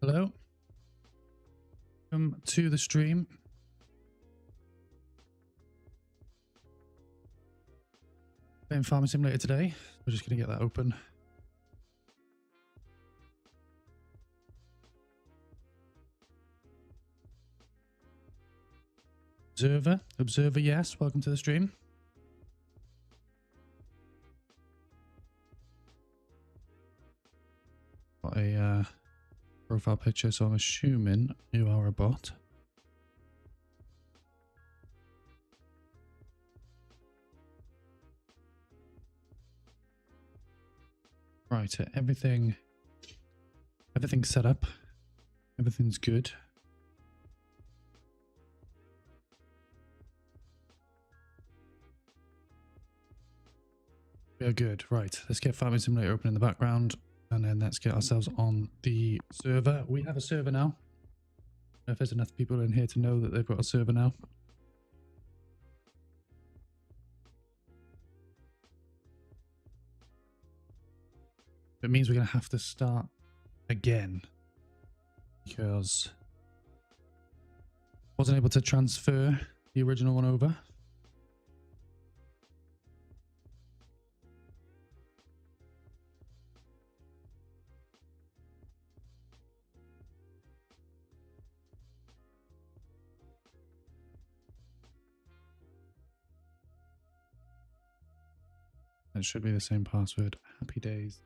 Hello. Welcome to the stream. Playing Farming Simulator today. We're just going to get that open. Observer, yes. Welcome to the stream. Got a profile picture, so I'm assuming you are a bot. Right, everything's set up. Everything's good. We are good. Right, let's get Farming Simulator open in the background, and then let's get ourselves on the server. We have a server now. I don't know if there's enough people in here to know that they've got a server now. It means we're going to have to start again because I wasn't able to transfer the original one over. It should be the same password. Happy days.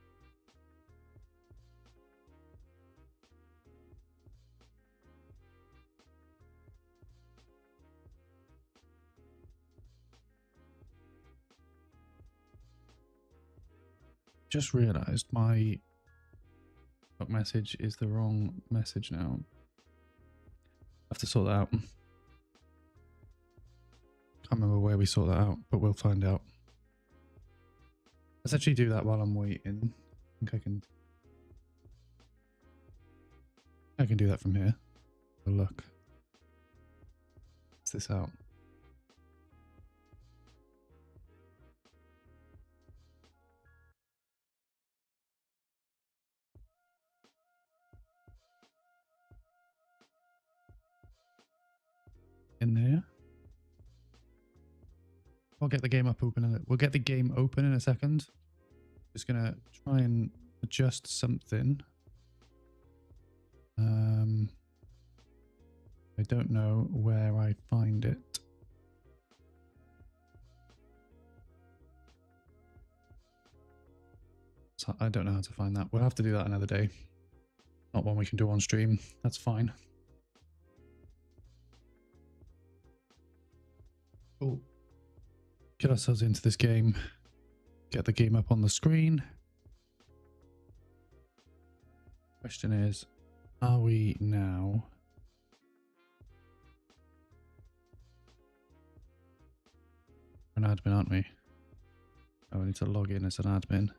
Just realized my message is the wrong message now. I have to sort that out. Can't remember where we sort that out, but we'll find out. Let's actually do that while I'm waiting. I think I can do that from here. Oh, look. What's this out? In there. I'll get the game up open. We'll get the game open in a second. Just gonna try and adjust something. I don't know where I find it. So I don't know how to find that. We'll have to do that another day. Not one we can do on stream. That's fine. Cool. Get ourselves into this game. Get the game up on the screen. Question is, are we now? An admin, aren't we? Oh, I need to log in as an admin.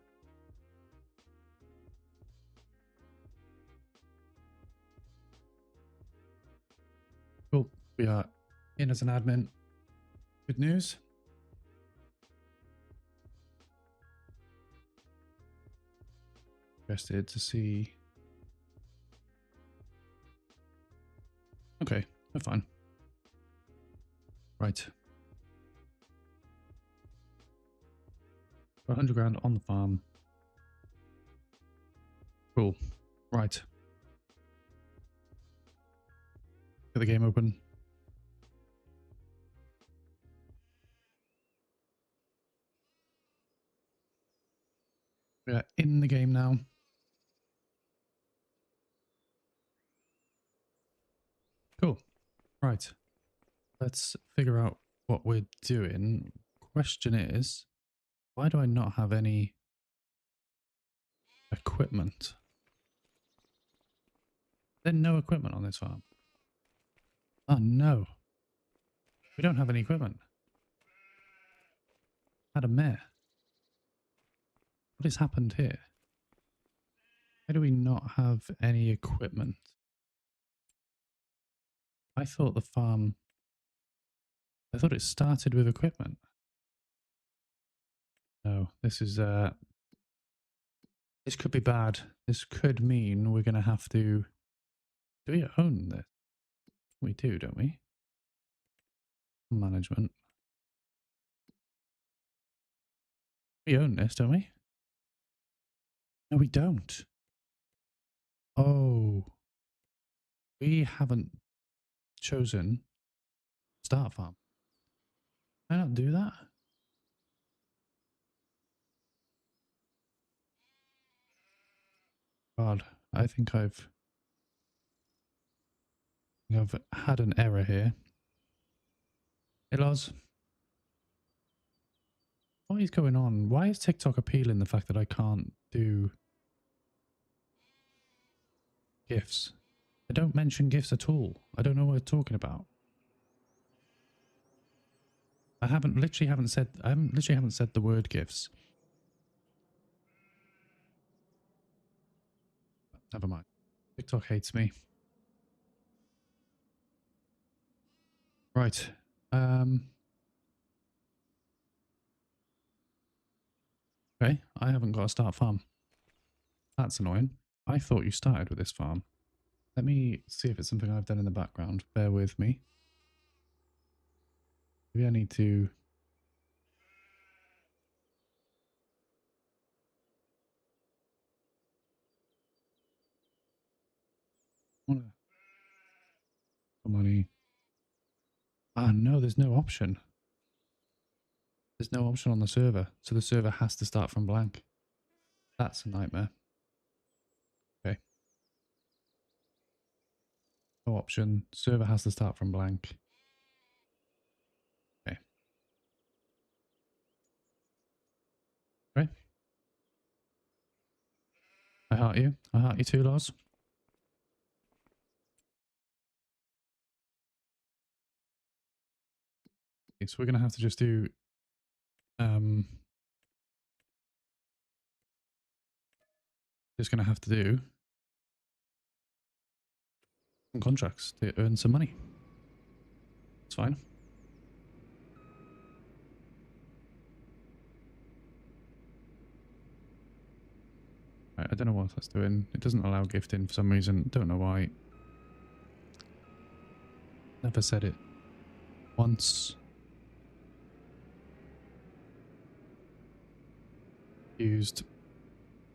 Cool. We are in as an admin. Good news. Interested to see. Okay, we're fine. Right. 100 grand on the farm. Cool. Right. Get the game open. We are in the game now. Cool. Right. Let's figure out what we're doing. Question is, why do I not have any equipment? There's no equipment on this farm. Oh no. We don't have any equipment. Had a mare. What has happened here? Why do we not have any equipment? I thought the farm... I thought it started with equipment. No, this is... This could be bad. This could mean we're going to have to Do we own this? We do, don't we? Management. We own this, don't we? No, we don't. Oh, we haven't chosen start farm. Can I not do that? God, I think I've had an error here. Hey, Loz. What is going on? Why is TikTok appealing the fact that I can't do GIFs? I don't mention GIFs at all. I don't know what we're talking about. I literally haven't said the word GIFs. Never mind. TikTok hates me. Right. Okay, I haven't got a start farm. That's annoying. I thought you started with this farm. Let me see if it's something I've done in the background. Bear with me. Maybe I need to... Money. Ah, no, there's no option. There's no option on the server. So the server has to start from blank. That's a nightmare. Okay. No option. Server has to start from blank. Okay. Okay. I heart you. I heart you too, Lars. Okay, so we're going to have to just do... just going to have to do some contracts to earn some money. It's fine. Right, I don't know what that's doing. It doesn't allow gifting for some reason. Don't know why. Never said it once. Used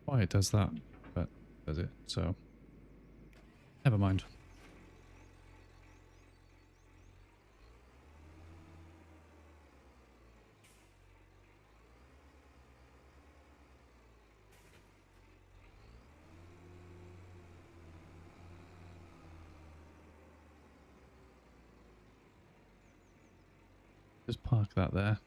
why it does that, but it does it. So never mind. Just park that there.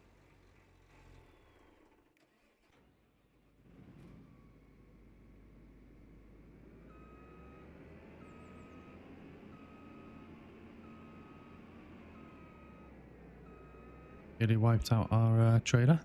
Nearly wiped out our trailer.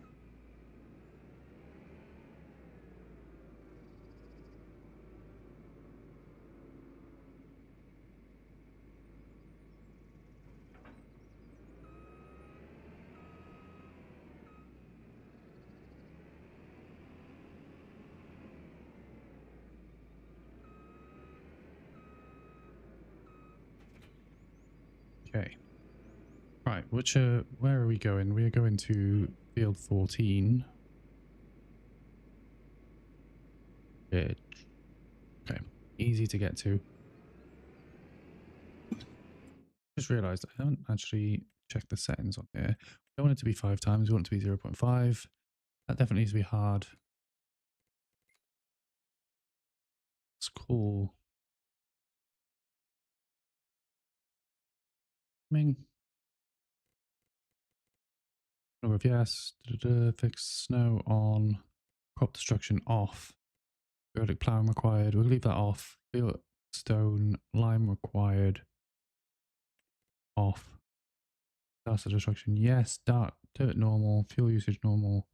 Okay. Right, where are we going? We are going to field 14. Okay. Easy to get to. Just realized I haven't actually checked the settings on here. We don't want it to be 5 times, we want it to be 0.5. That definitely needs to be hard. It's cool. Number of yes. Fix snow on. Crop destruction off. Periodic plowing required. We'll leave that off. Field stone lime required. Off. Disaster destruction. Yes. Dark dirt normal. Fuel usage normal.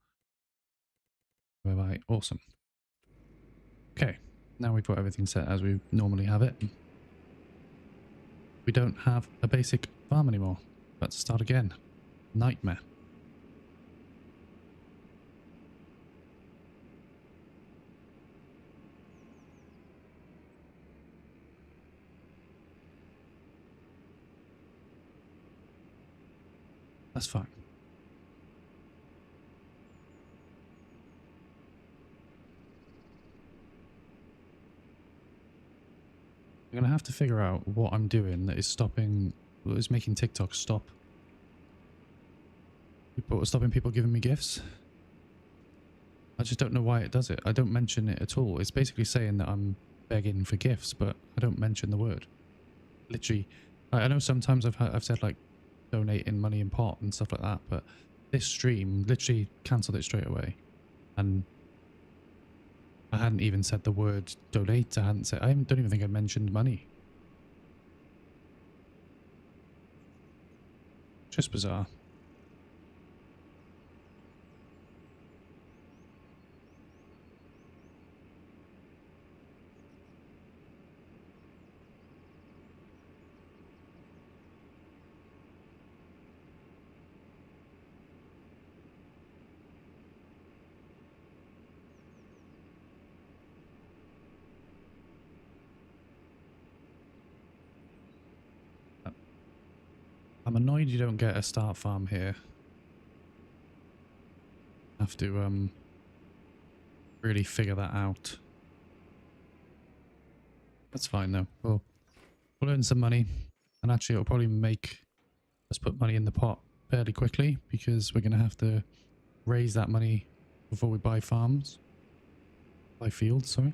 Bye bye. Awesome. Okay. Now we've got everything set as we normally have it. We don't have a basic farm anymore. Let's start again. Nightmare. That's fine. I'm going to have to figure out what I'm doing that is stopping, that is making TikTok stop. Stopping people giving me gifts. I just don't know why it does it. I don't mention it at all. It's basically saying that I'm begging for gifts, but I don't mention the word. Literally, I know sometimes I've said like donating money in pot and stuff like that, but this stream literally cancelled it straight away. And I hadn't even said the word donate. I don't even think I mentioned money. Just bizarre. I'm annoyed you don't get a start farm here. Have to really figure that out. That's fine though. We'll earn some money, and actually it'll probably make us put money in the pot fairly quickly because we're going to have to raise that money before we buy farms. Buy fields, sorry.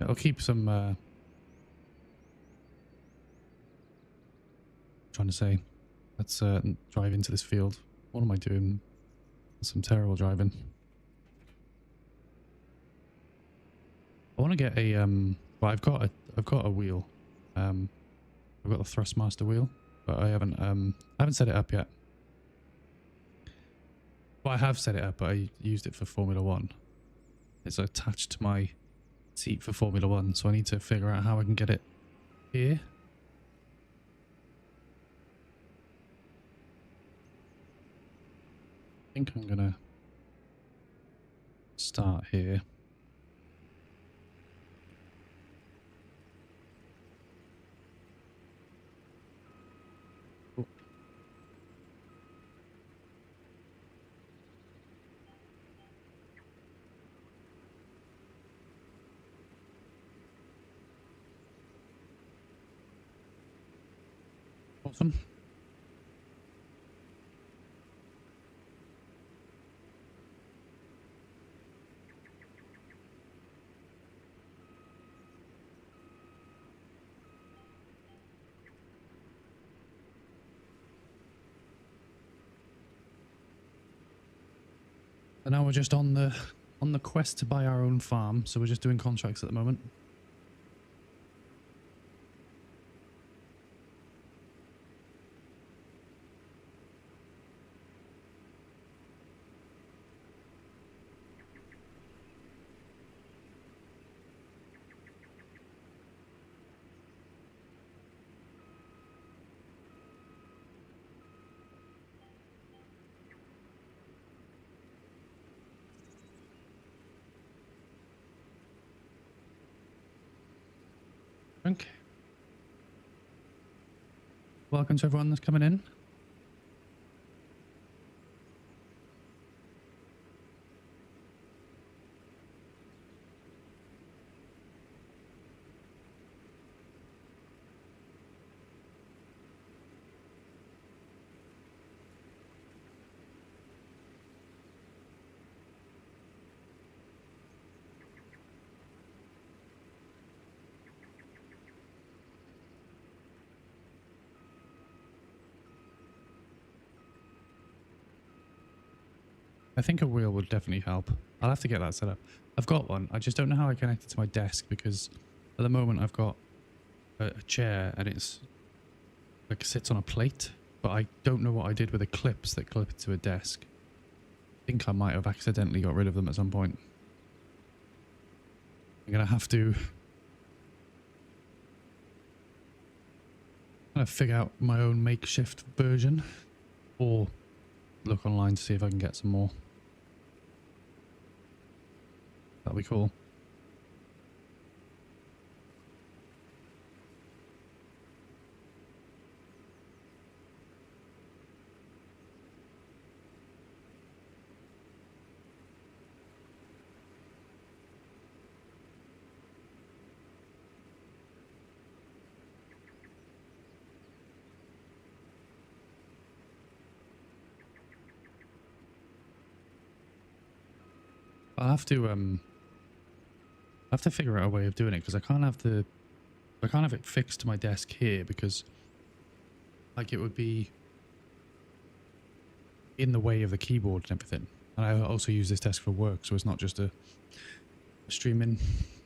It'll keep some trying to say, let's drive into this field. What am I doing? Some terrible driving. I want to get a well, I've got a wheel. I've got the Thrustmaster wheel, but I haven't set it up yet. Well, I have set it up, but I used it for Formula 1. It's attached to my seat for Formula 1, so I need to figure out how I can get it here. I think I'm gonna start here. Awesome. And now we're just on the quest to buy our own farm, so we're just doing contracts at the moment. Okay. Welcome to everyone that's coming in. I think a wheel would definitely help. I'll have to get that set up. I've got one. I just don't know how I connect it to my desk because at the moment I've got a chair and it's like sits on a plate, but I don't know what I did with the clips that clip it to a desk. I think I might have accidentally got rid of them at some point. I'm gonna have to kind of figure out my own makeshift version or look online to see if I can get some more. That'll be cool. I'll have to figure out a way of doing it because I can't have it fixed to my desk here because like it would be in the way of the keyboard and everything. And I also use this desk for work, so it's not just a streaming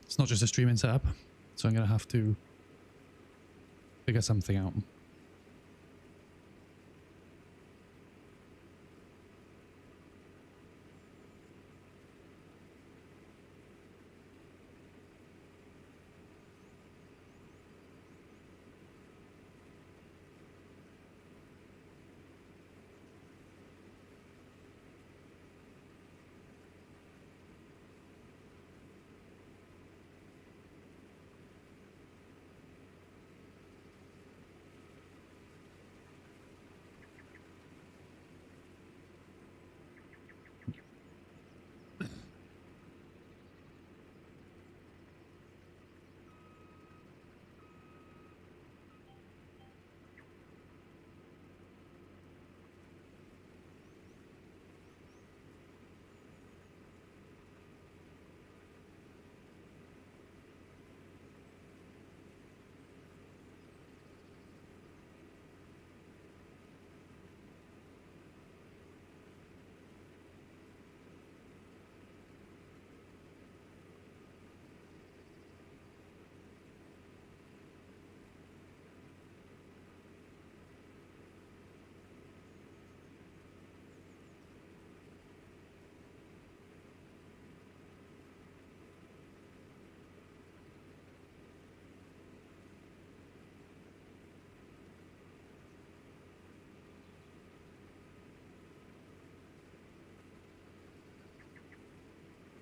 setup. So I'm gonna have to figure something out.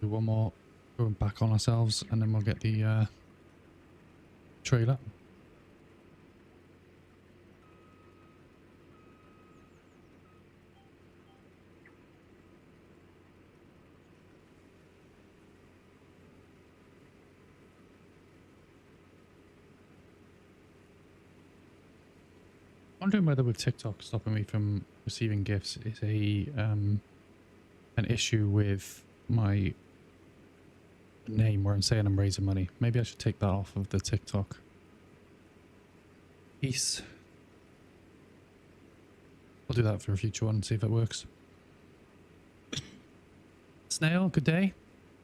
Do one more going back on ourselves and then we'll get the trailer. Wondering whether with TikTok stopping me from receiving gifts is a an issue with my name where I'm saying I'm raising money. Maybe I should take that off of the TikTok. Peace. I'll do that for a future one and see if it works. Snail, good day.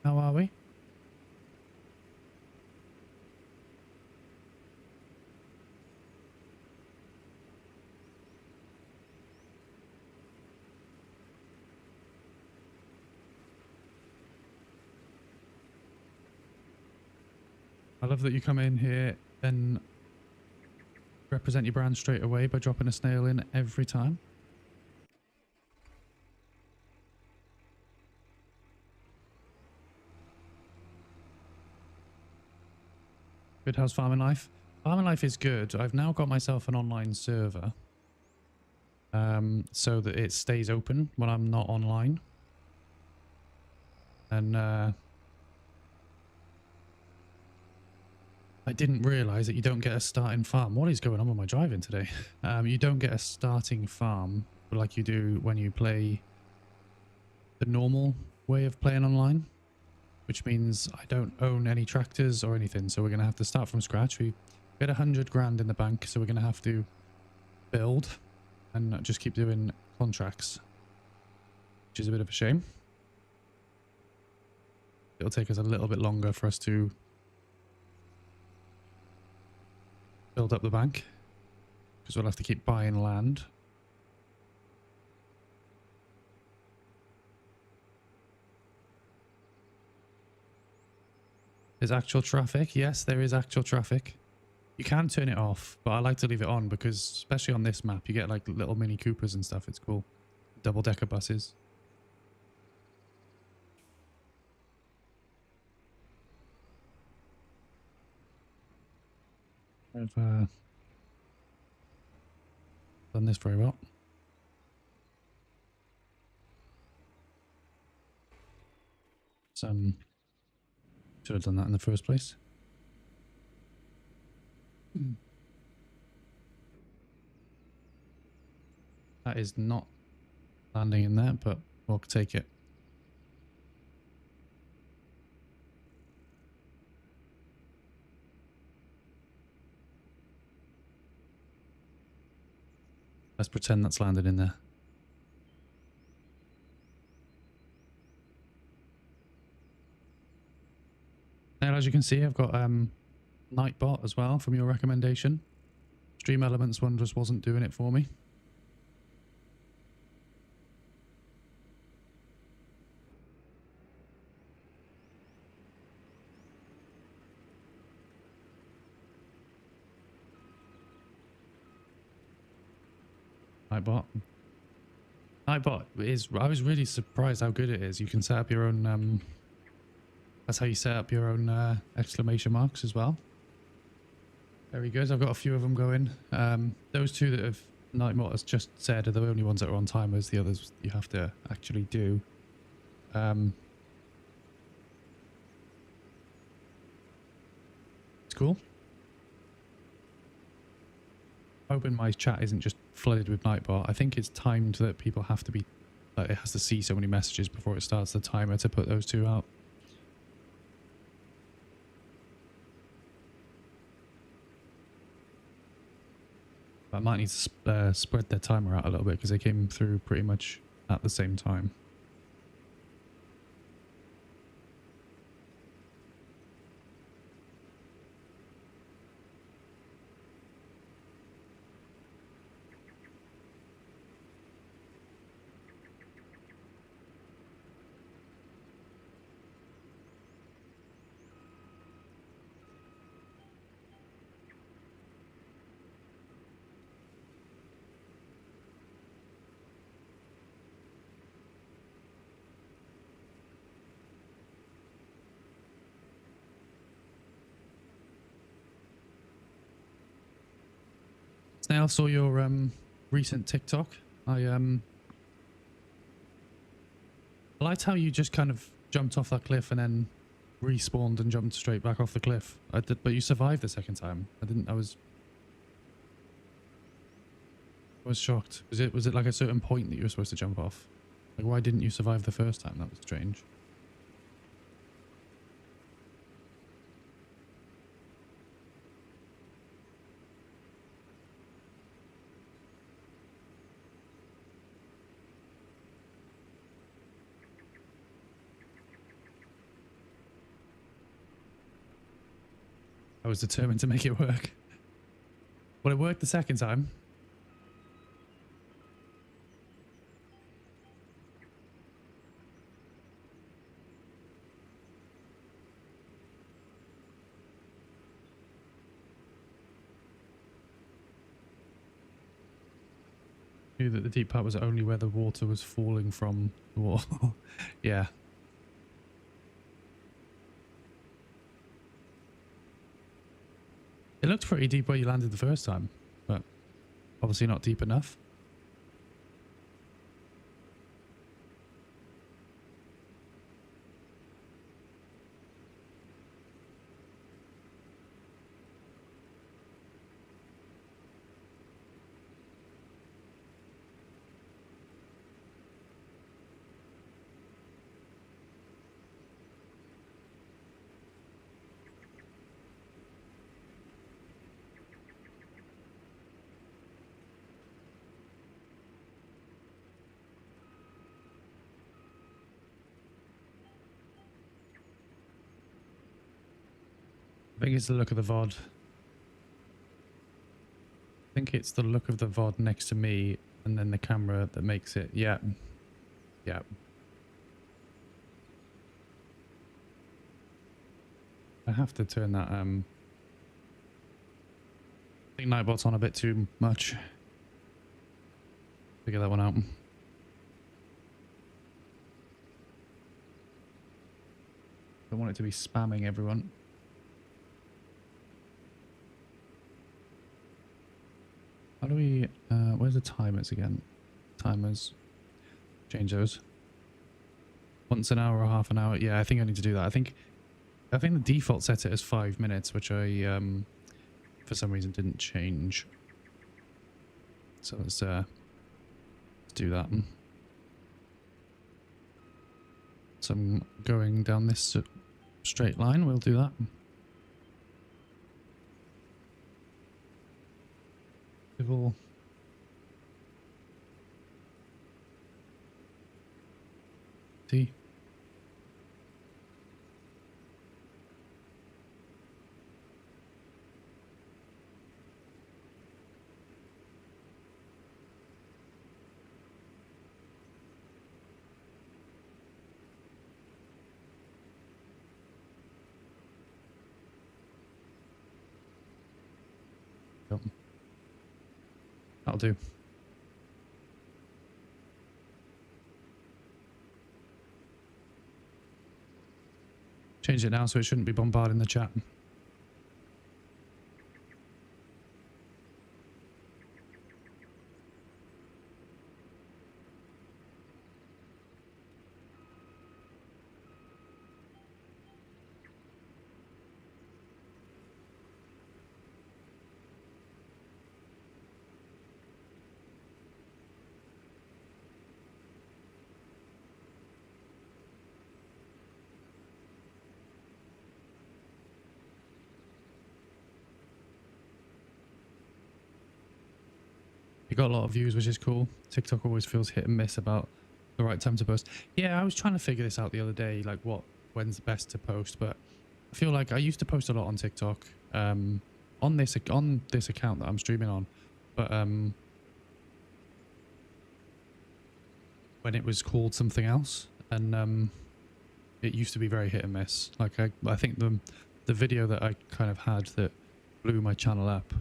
How are we? I love that you come in here and represent your brand straight away by dropping a snail in every time. Good, how's farming life? Farming life is good. I've now got myself an online server so that it stays open when I'm not online. And I didn't realize that you don't get a starting farm. What is going on with my driving today? You don't get a starting farm like you do when you play the normal way of playing online, which means I don't own any tractors or anything. So we're going to have to start from scratch. We get 100 grand in the bank, so we're going to have to build and just keep doing contracts, which is a bit of a shame. It'll take us a little bit longer for us to build up the bank because we'll have to keep buying land. There's actual traffic. Yes, there is actual traffic. You can turn it off, but I like to leave it on because especially on this map, you get like little Mini Coopers and stuff. It's cool. Double-decker buses. I've done this very well. Should have done that in the first place. That is not landing in there, but we'll take it. Let's pretend that's landed in there. Now, as you can see, I've got Nightbot as well from your recommendation. Stream Elements one just wasn't doing it for me. Nightbot. Nightbot is, I was really surprised how good it is. You can set up your own, that's how you set up your own exclamation marks as well. Very good. I've got a few of them going. Those two that have Nightbot has just said are the only ones that are on timers. The others you have to actually do. It's cool. Hoping my chat isn't just flooded with Nightbot. I think it's timed that people have to be, like, it has to see so many messages before it starts the timer to put those two out. I might need to spread their timer out a little bit because they came through pretty much at the same time. Snail, saw your recent TikTok. I liked how you just kind of jumped off that cliff and then respawned and jumped straight back off the cliff. I did, but you survived the second time. I was shocked. Was it like a certain point that you were supposed to jump off? Like, why didn't you survive the first time? That was strange. I was determined to make it work. Well, it worked the second time. Knew that the deep part was only where the water was falling from the wall. Yeah. It looked pretty deep where you landed the first time, but obviously not deep enough. I think it's the look of the VOD. I think it's the look of the VOD next to me and then the camera that makes it. Yeah. Yeah. I have to turn that, I think Nightbot's on a bit too much. Figure that one out. Don't want it to be spamming everyone. How do we, where's the timers again? Timers. Change those. Once an hour or half an hour. Yeah, I think I need to do that. I think the default set it as 5 minutes, which I, for some reason didn't change. So let's do that. So I'm going down this straight line. We'll do that. Civil See? Yep. That'll do. Change it now so it shouldn't be bombarding the chat. You got a lot of views, which is cool. TikTok always feels hit and miss about the right time to post. Yeah, I was trying to figure this out the other day, like when's the best to post, but I feel like I used to post a lot on TikTok, on this account that I'm streaming on, but when it was called something else, and it used to be very hit and miss. Like I think the video that I kind of had that blew my channel up,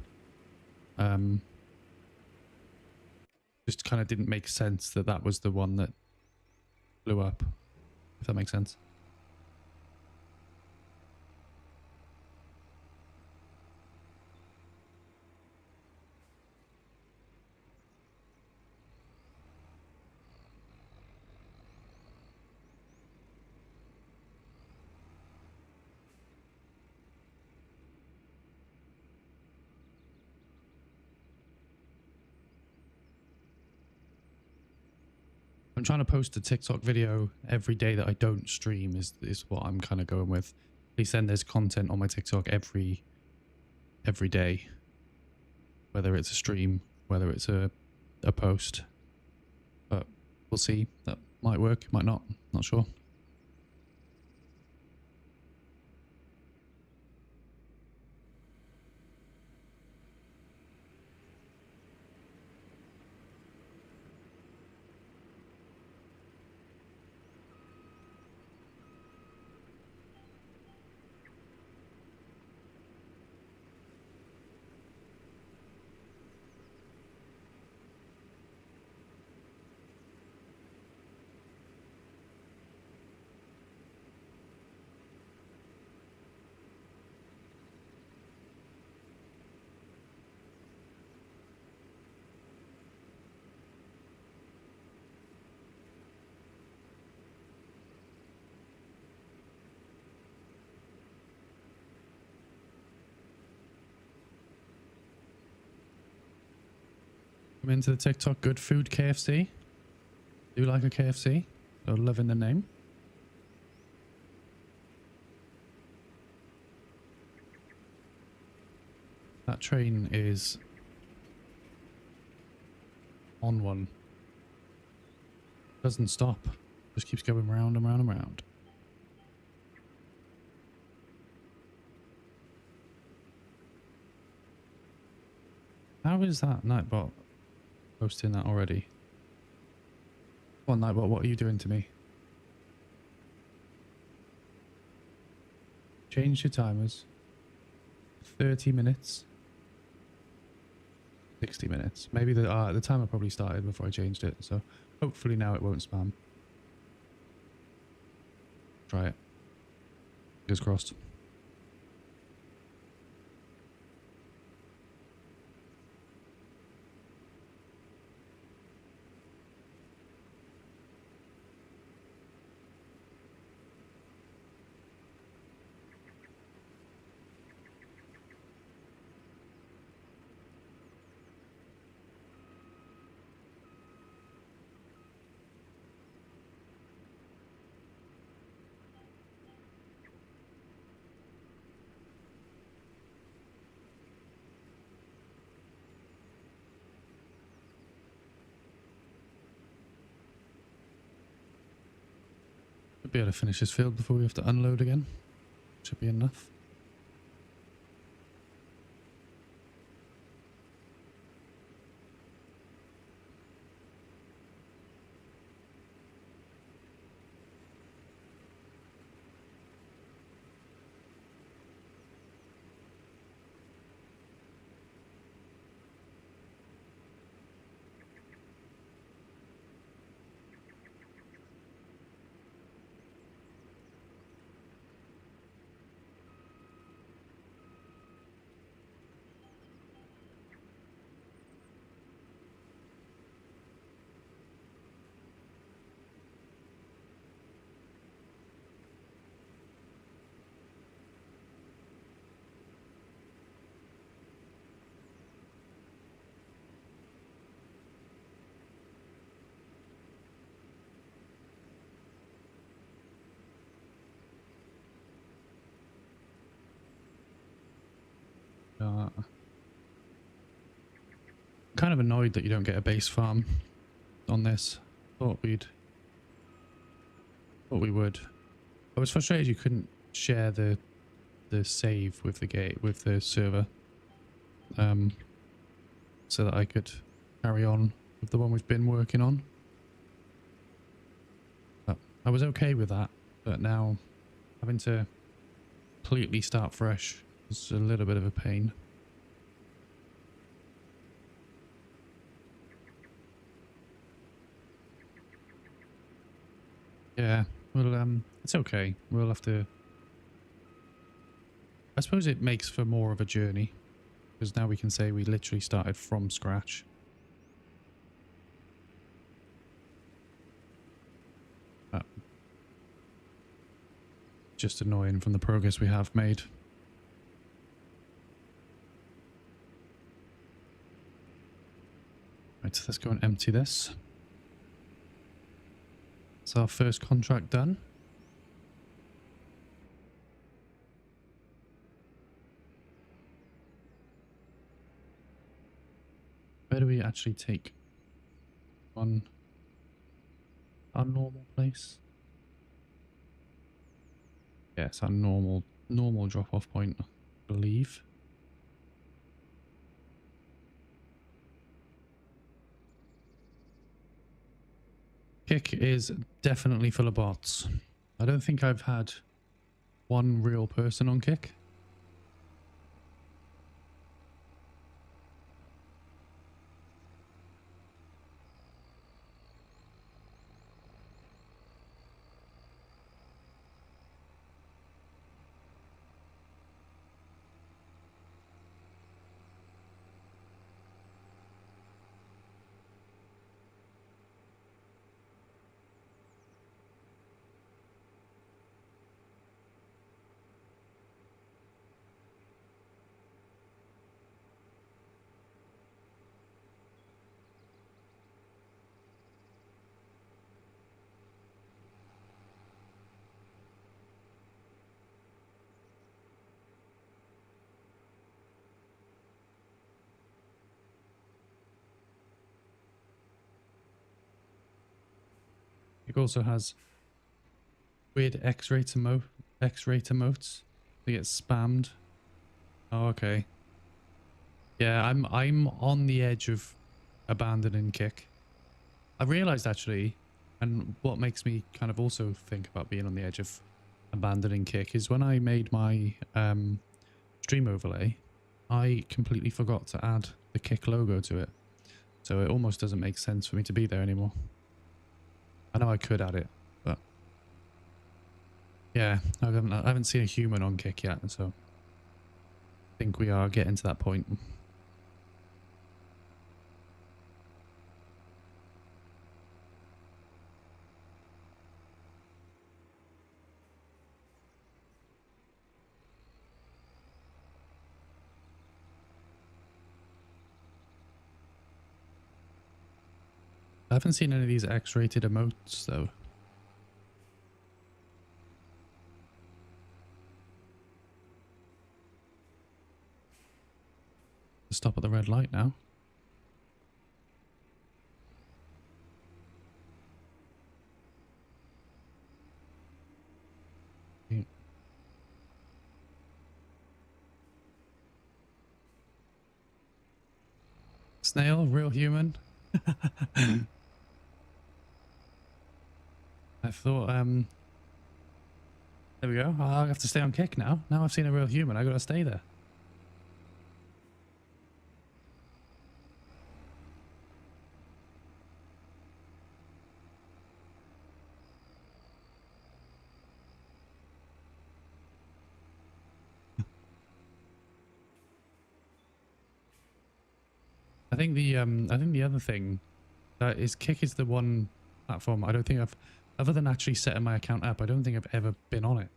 just kind of didn't make sense that was the one that blew up, if that makes sense. I'm trying to post a TikTok video every day that I don't stream is what I'm kind of going with. At least then there's content on my TikTok every day, whether it's a stream, whether it's a post. But we'll see. That might work, might not. Not sure. Come into the TikTok good food KFC. Do you like a KFC? So love in the name. That train is on one. Doesn't stop. Just keeps going round and round and round. How is that Nightbot posting that already? Come on, Nightbot, what are you doing to me? Change your timers. 30 minutes. 60 minutes. Maybe the timer probably started before I changed it, so hopefully now it won't spam. Try it. Fingers crossed. Should be able to finish this field before we have to unload again. Should be enough. Kind of annoyed that you don't get a base farm on this. Thought we would. I was frustrated you couldn't share the save with the server, so that I could carry on with the one we've been working on. But I was okay with that, but now having to completely start fresh is a little bit of a pain. Yeah, well, it's okay. We'll have to... I suppose it makes for more of a journey, because now we can say we literally started from scratch. Just annoying from the progress we have made. Right, let's go and empty this. That's our first contract done. Where do we actually take on our normal place? Yeah, it's our normal drop-off point, I believe. Kick is definitely full of bots. I don't think I've had one real person on Kick. It also has weird X-rate emotes. They get spammed. Oh, okay. Yeah, I'm on the edge of abandoning Kick. I realized actually, and what makes me kind of also think about being on the edge of abandoning Kick is when I made my stream overlay, I completely forgot to add the Kick logo to it. So it almost doesn't make sense for me to be there anymore. I know I could add it, but yeah, I haven't seen a human on Kick yet, so I think we are getting to that point. I haven't seen any of these X-rated emotes though. Stop at the red light now. Snail, real human. I thought, there we go. I'll have to stay on kick now. Now I've seen a real human, I gotta stay there. I think the other thing is Kick is the one platform I don't think I've, other than actually setting my account up, I don't think I've ever been on it.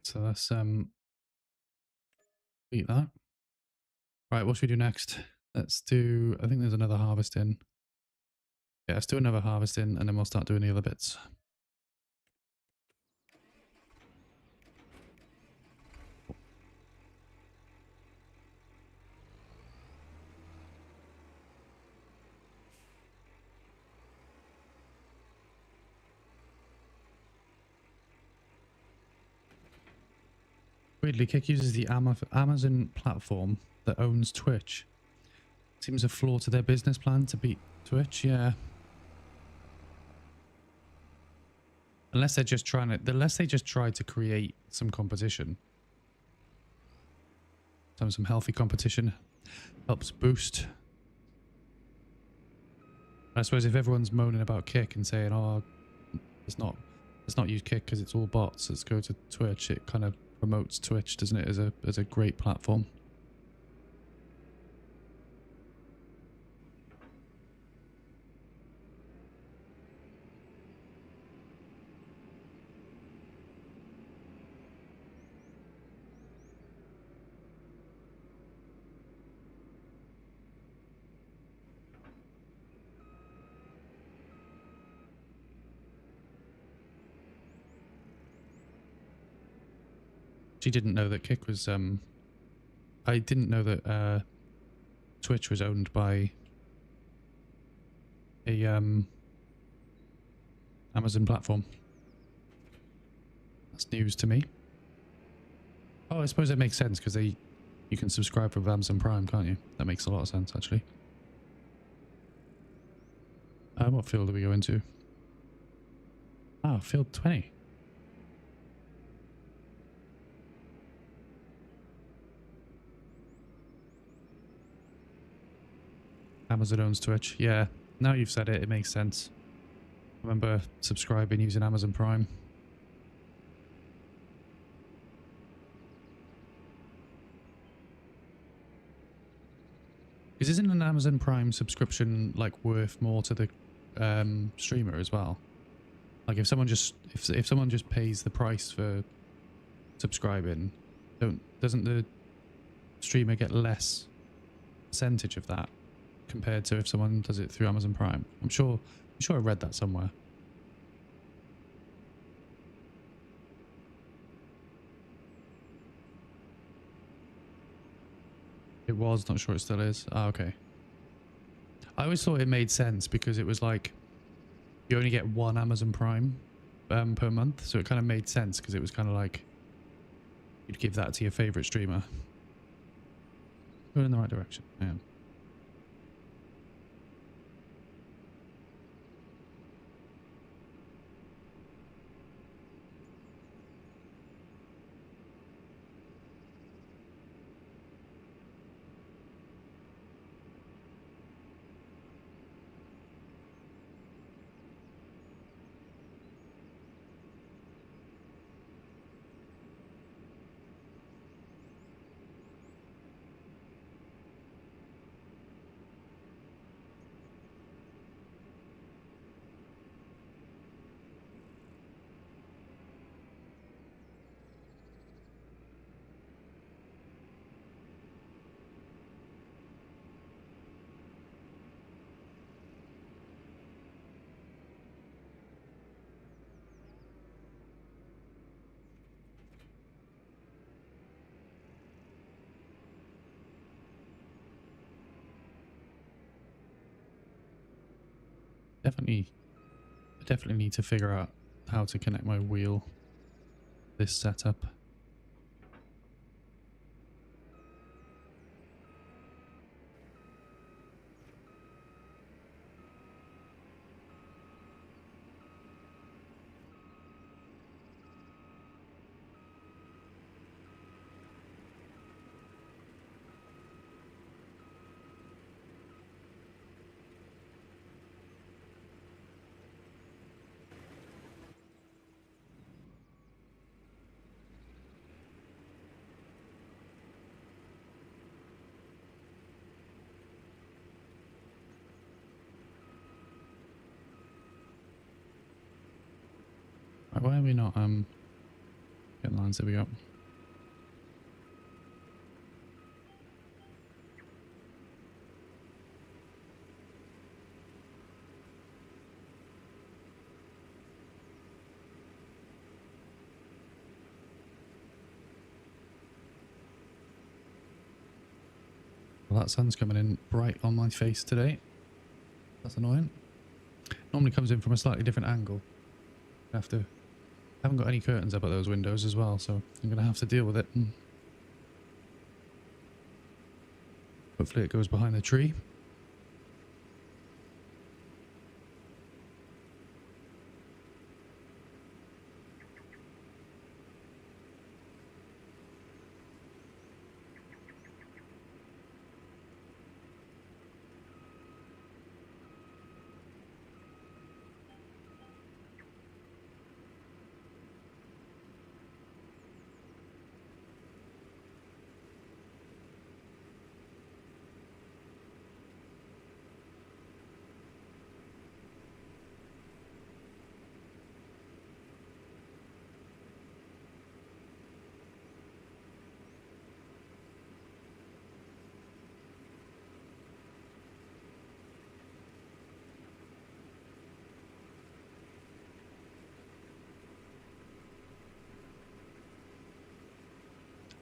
So let's beat that. Right, what should we do next? Let's do, I think there's another harvest in. Yeah, let's do another harvest in and then we'll start doing the other bits. Weirdly, Kick uses the Amazon platform that owns Twitch. Seems a flaw to their business plan to beat Twitch, yeah. Unless they're just trying to, unless they just try to create some competition. Some healthy competition helps boost. I suppose if everyone's moaning about Kick and saying, oh, let's not use Kick because it's all bots, let's go to Twitch, it kind of promotes Twitch, doesn't it, as a great platform. She didn't know that Kick was I didn't know that Twitch was owned by a Amazon platform. That's news to me. Oh, I suppose it makes sense because you can subscribe for Amazon Prime, can't you? That makes a lot of sense, actually. What field do we go into? Ah, field 20. Amazon owns Twitch. Yeah, now you've said it, it makes sense. I remember subscribing using Amazon Prime. Isn't an Amazon Prime subscription like worth more to the streamer as well? Like if someone just if someone just pays the price for subscribing, doesn't the streamer get less percentage of that compared to if someone does it through Amazon Prime? I'm sure I read that somewhere. It was, not sure it still is. Ah, okay. I always thought it made sense because it was like you only get one Amazon Prime per month, so it kind of made sense because it was kind of like you'd give that to your favorite streamer. Going in the right direction. Yeah. definitely need to figure out how to connect my wheel to this setup. Right, why are we not getting lines? There we go. Well, that sun's coming in bright on my face today. That's annoying. Normally comes in from a slightly different angle. I haven't got any curtains up at those windows as well, so I'm gonna have to deal with it. Hopefully it goes behind the tree.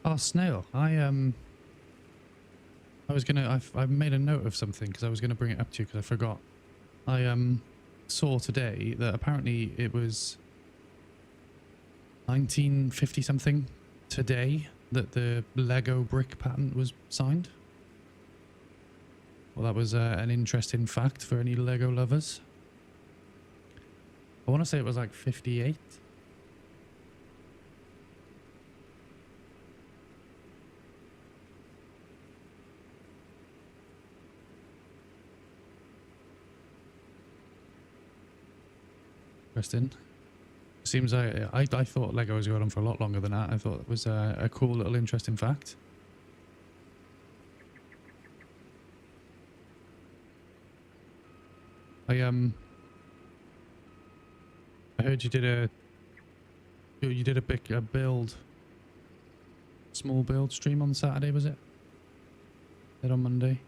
Oh, snail! I made a note of something because I was gonna bring it up to you because I forgot. I saw today that apparently it was 1950 something today that the Lego brick patent was signed. Well, that was an interesting fact for any Lego lovers. I want to say it was like 58. Interesting. Seems I thought Lego was going on for a lot longer than that. I thought it was a cool little interesting fact. I heard you did a build, small build stream on Saturday, was it? Did on Monday?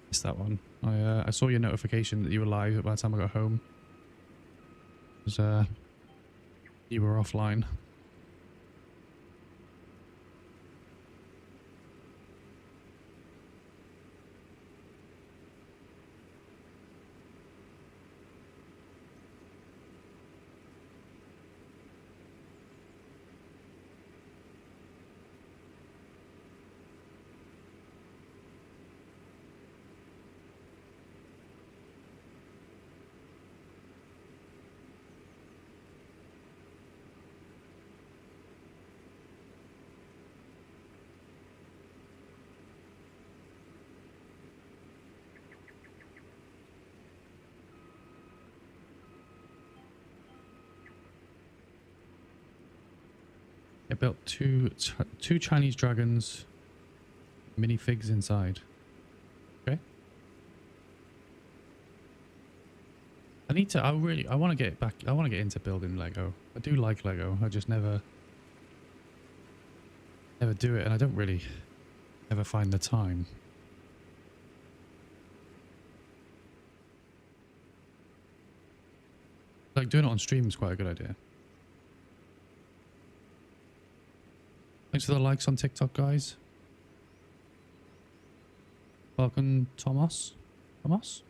Missed that one. I saw your notification that you were live by the time I got home. It was, you were offline. I built two Chinese dragons, minifigs inside. Okay. I want to get back. I want to get into building Lego. I do like Lego. I just never do it, and I don't really ever find the time. Like doing it on stream is quite a good idea. Thanks for the likes on TikTok, guys. Welcome, Thomas. Vamos.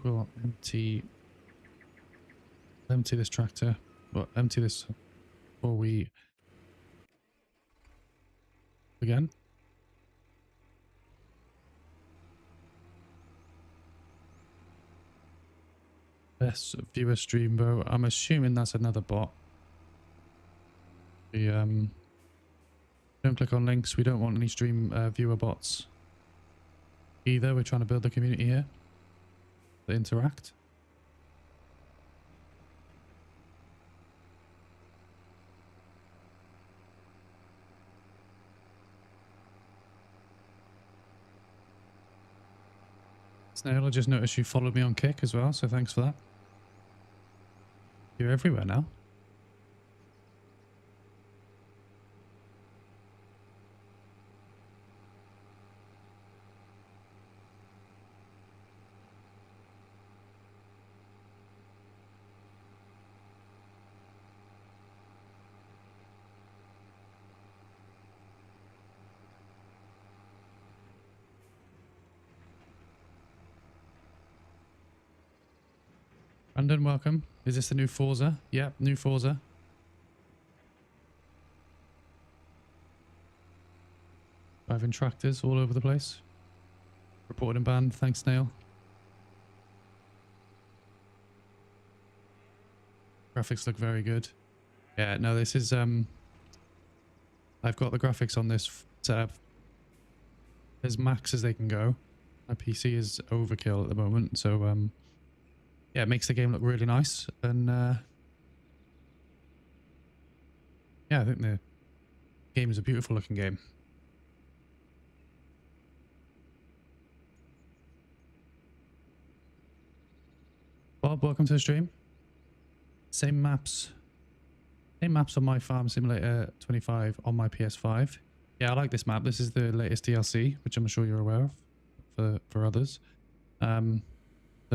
We'll empty this tractor. Well, empty this before we again. Yes, viewer stream though. I'm assuming that's another bot. We don't click on links. We don't want any stream viewer bots either. We're trying to build a community here that interact. Snail, I just noticed you followed me on Kick as well, so thanks for that. You're everywhere now. Brandon, welcome. Is this the new Forza? Yep, new Forza. Driving tractors all over the place. Reported and banned. Thanks, Snail. Graphics look very good. Yeah, no, this is I've got the graphics on this set up as max as they can go. My PC is overkill at the moment, so yeah, it makes the game look really nice. And yeah, I think the game is a beautiful looking game. Bob, welcome to the stream. Same maps on my Farm Simulator 25 on my PS5. Yeah, I like this map. This is the latest DLC, which I'm sure you're aware of for others. The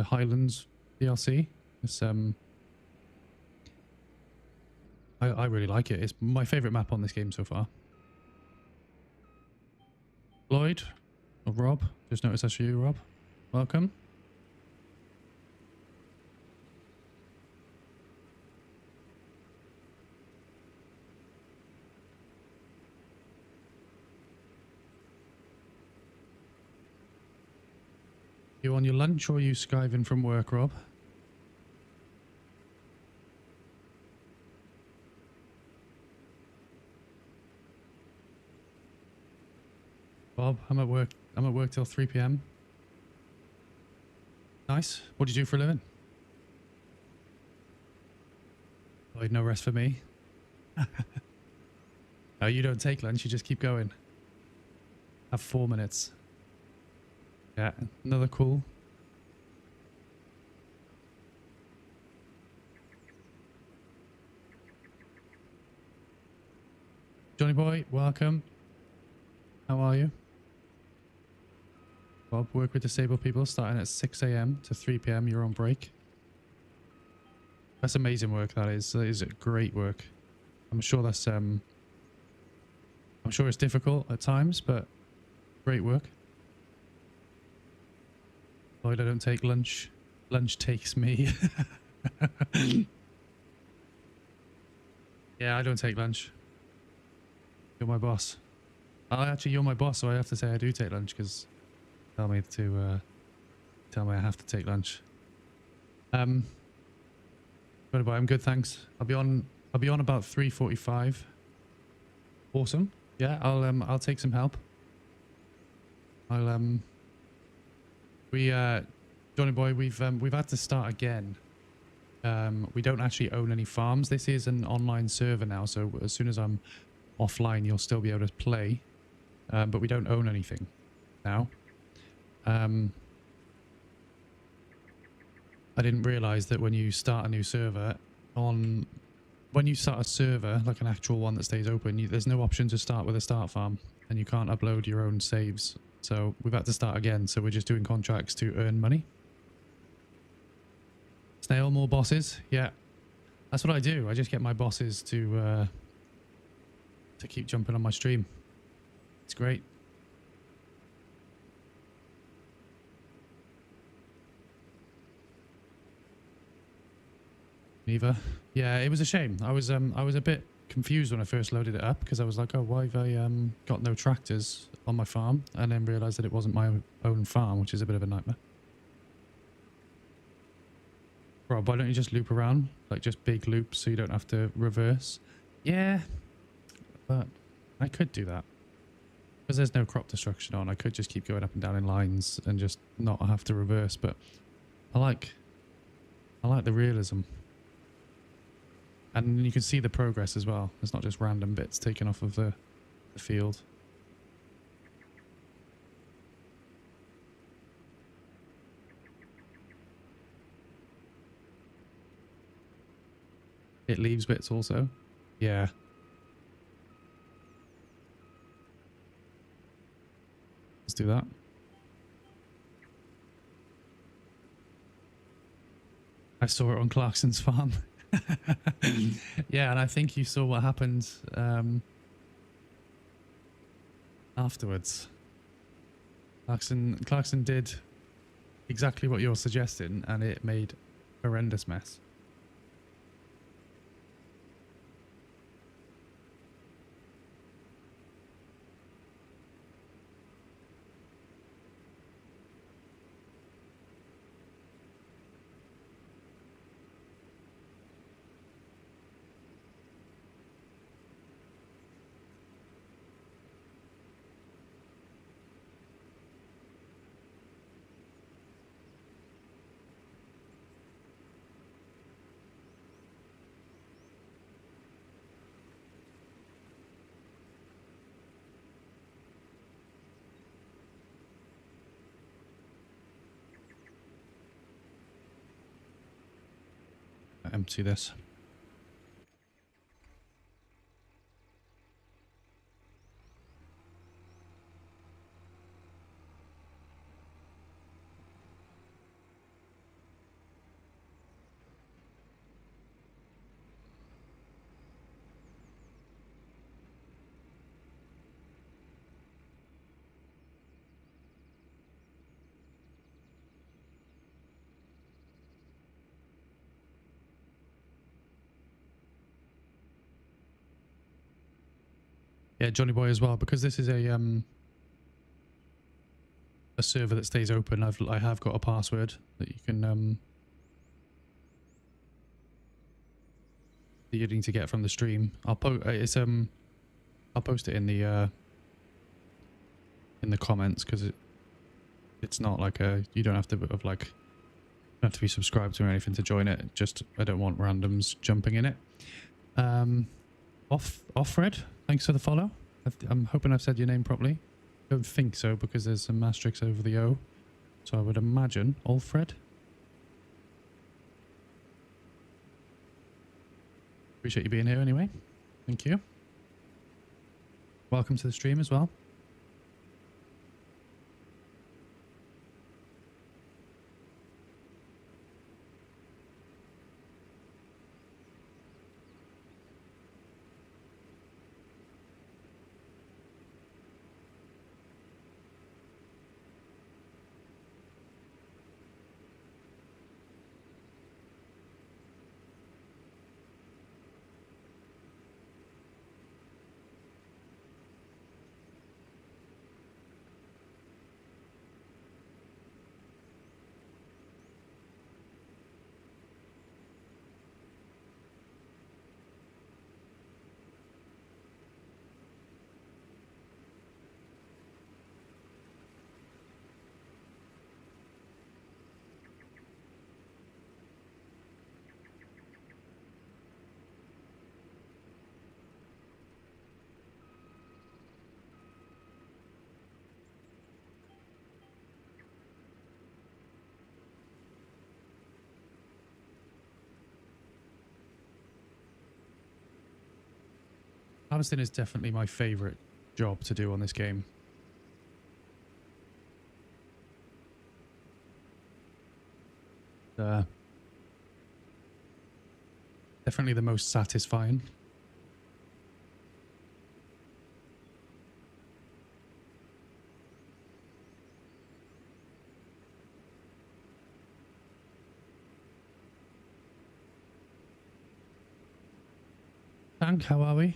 Highlands DLC. It's I really like it. It's my favorite map on this game so far. Lloyd or Rob, just noticed that's you, Rob. Welcome. You on your lunch or are you skiving from work, Rob? Bob, I'm at work till 3 p.m. Nice. What do you do for a living? Oh, no rest for me. Oh, you don't take lunch, you just keep going. Have 4 minutes. Yeah, another cool. Johnny boy, welcome. How are you? Bob, work with disabled people starting at 6 a.m. to 3 p.m. You're on break. That's amazing work, that is. That is great work. I'm sure that's I'm sure it's difficult at times, but great work. Lloyd, I don't take lunch. Lunch takes me. Yeah, I don't take lunch. You're my boss. Oh, actually, you're my boss, so I have to say I do take lunch because tell me I have to take lunch. I'm good, thanks. I'll be on about 3:45. Awesome. Yeah, I'll take some help. Johnny boy, we've had to start again. We don't actually own any farms. This is an online server now, so as soon as I'm offline, you'll still be able to play. But we don't own anything now. I didn't realize that when you start a new server when you start a server, like an actual one that stays open, there's no option to start with a start farm, and you can't upload your own saves. So we've had to start again. So we're just doing contracts to earn money. Snail, more bosses. Yeah, that's what I do. I just get my bosses to keep jumping on my stream. It's great. Neither. Yeah, it was a shame. I was a bit confused when I first loaded it up because I was like, oh, why have I got no tractors on my farm? And then realized that it wasn't my own farm, which is a bit of a nightmare. Rob, why don't you just loop around? Like just big loops so you don't have to reverse? Yeah, but I could do that. Because there's no crop destruction on, I could just keep going up and down in lines and just not have to reverse, but I like the realism. And you can see the progress as well. It's not just random bits taken off of the field. It leaves bits also. Yeah. Let's do that. I saw it on Clarkson's farm. Yeah, and I think you saw what happened afterwards. Clarkson did exactly what you're suggesting, and it made a horrendous mess. Empty this. Yeah, Johnny Boy as well, because this is a server that stays open. I have got a password that you can that you need to get from the stream. I'll post it in the comments because it's not like you don't have to have like Not to be subscribed to or anything to join it. Just I don't want randoms jumping in it. Offred, thanks for the follow. I'm hoping I've said your name properly. Don't think so because there's some asterisks over the O. So I would imagine Alfred. Appreciate you being here anyway. Thank you. Welcome to the stream as well. Harvesting is definitely my favorite job to do on this game. Definitely the most satisfying. Tank, how are we?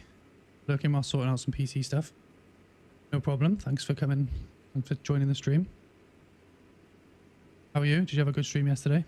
Lurking while sorting out some PC stuff. No problem. Thanks for coming and for joining the stream. How are you? Did you have a good stream yesterday?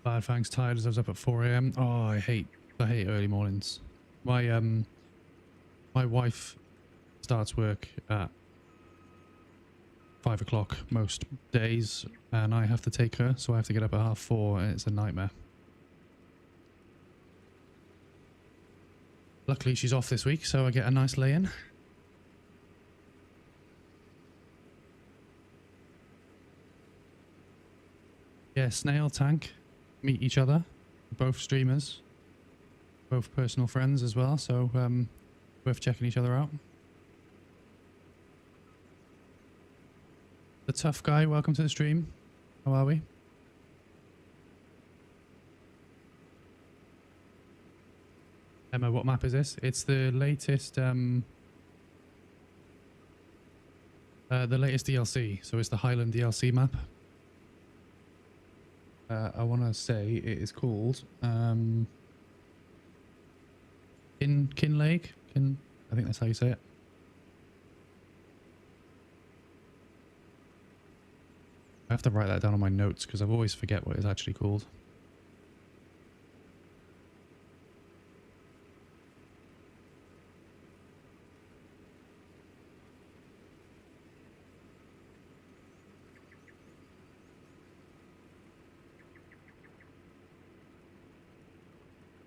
Bad thanks, tired as I was up at 4 AM. Oh, I hate early mornings. My wife starts work at 5 o'clock most days, and I have to take her, so I have to get up at 4:30, and it's a nightmare. Luckily, she's off this week, so I get a nice lay-in. Yeah, Snail, Tank, meet each other. Both streamers, both personal friends as well, so worth checking each other out. The Tough Guy, welcome to the stream. How are we? Emma, what map is this? It's the latest DLC, so it's the Highland DLC map. I want to say it is called Kinlake. I think that's how you say it. I have to write that down on my notes because I always forget what it's actually called.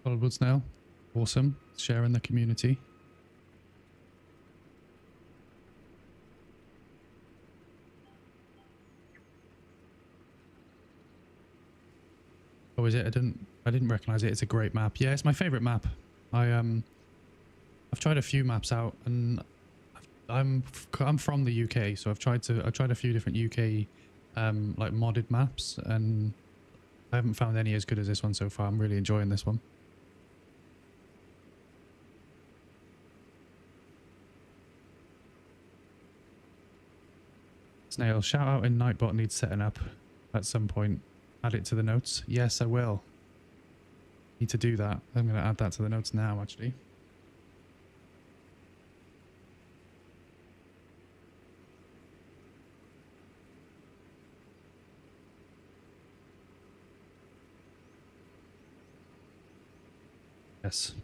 Solidwood Snail, awesome, sharing the community. Oh, is it? I didn't recognize it. It's a great map. Yeah, it's my favorite map. I've tried a few maps out, and I'm from the UK, so I've tried a few different UK like modded maps, and I haven't found any as good as this one so far. I'm really enjoying this one. Snail, shout out in Nightbot needs setting up at some point. Add it to the notes. Yes, I will. Need to do that. I'm going to add that to the notes now, actually. Yes.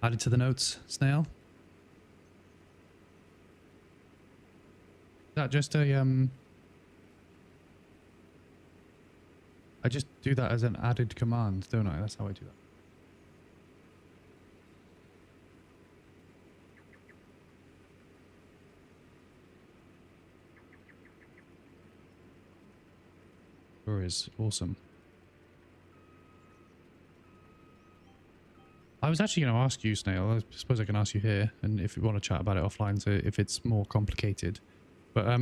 Added to the notes, Snail. Is that just a I just do that as an added command, don't I? That's how I do that. Sure is awesome. I was actually going to ask you, Snail. I suppose I can ask you here, and if you want to chat about it offline, so if it's more complicated. But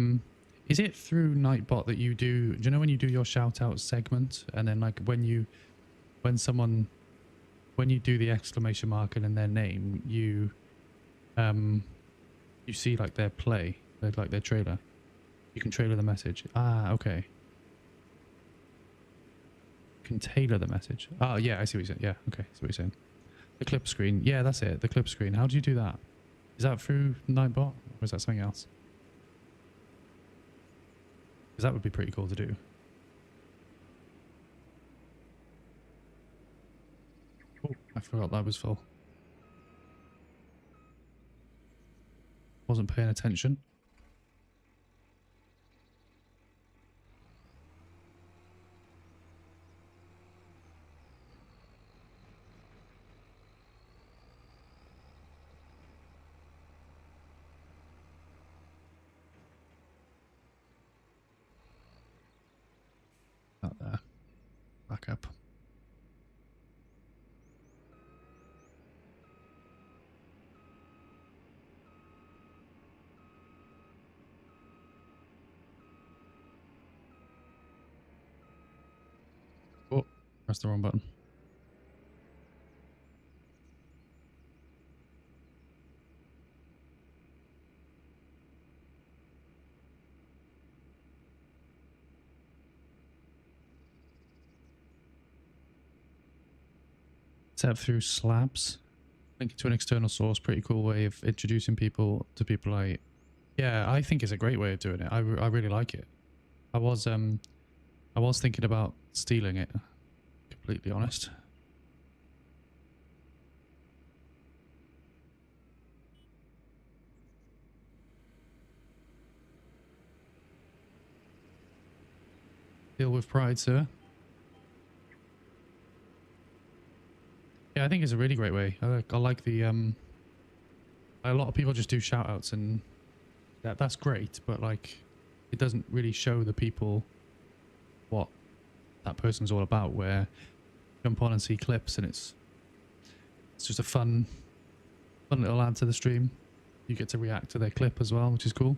is it through Nightbot that you do? Do you know when you do your shout out segment, and then like when you do the exclamation mark and then their name, you see like their play, like their trailer. You can trailer the message. Ah, okay. You can tailor the message. Oh yeah, I see what you're saying. Yeah, okay, I see what you're saying. The clip screen. Yeah, that's it. The clip screen. How do you do that? Is that through Nightbot or is that something else? Because that would be pretty cool to do. Oh, I forgot that was full. Wasn't paying attention. Out there. Back up. Oh, pressed the wrong button. Set up through slabs. Link it to an external source. Pretty cool way of introducing people to people like... Yeah, I think it's a great way of doing it. I really like it. I was thinking about stealing it, completely honest. Deal with pride, sir. Yeah, I think it's a really great way. I like the a lot of people just do shout outs and that's great, but like it doesn't really show the people what that person's all about, where jump on and see clips and it's just a fun little add to the stream. You get to react to their clip as well, which is cool.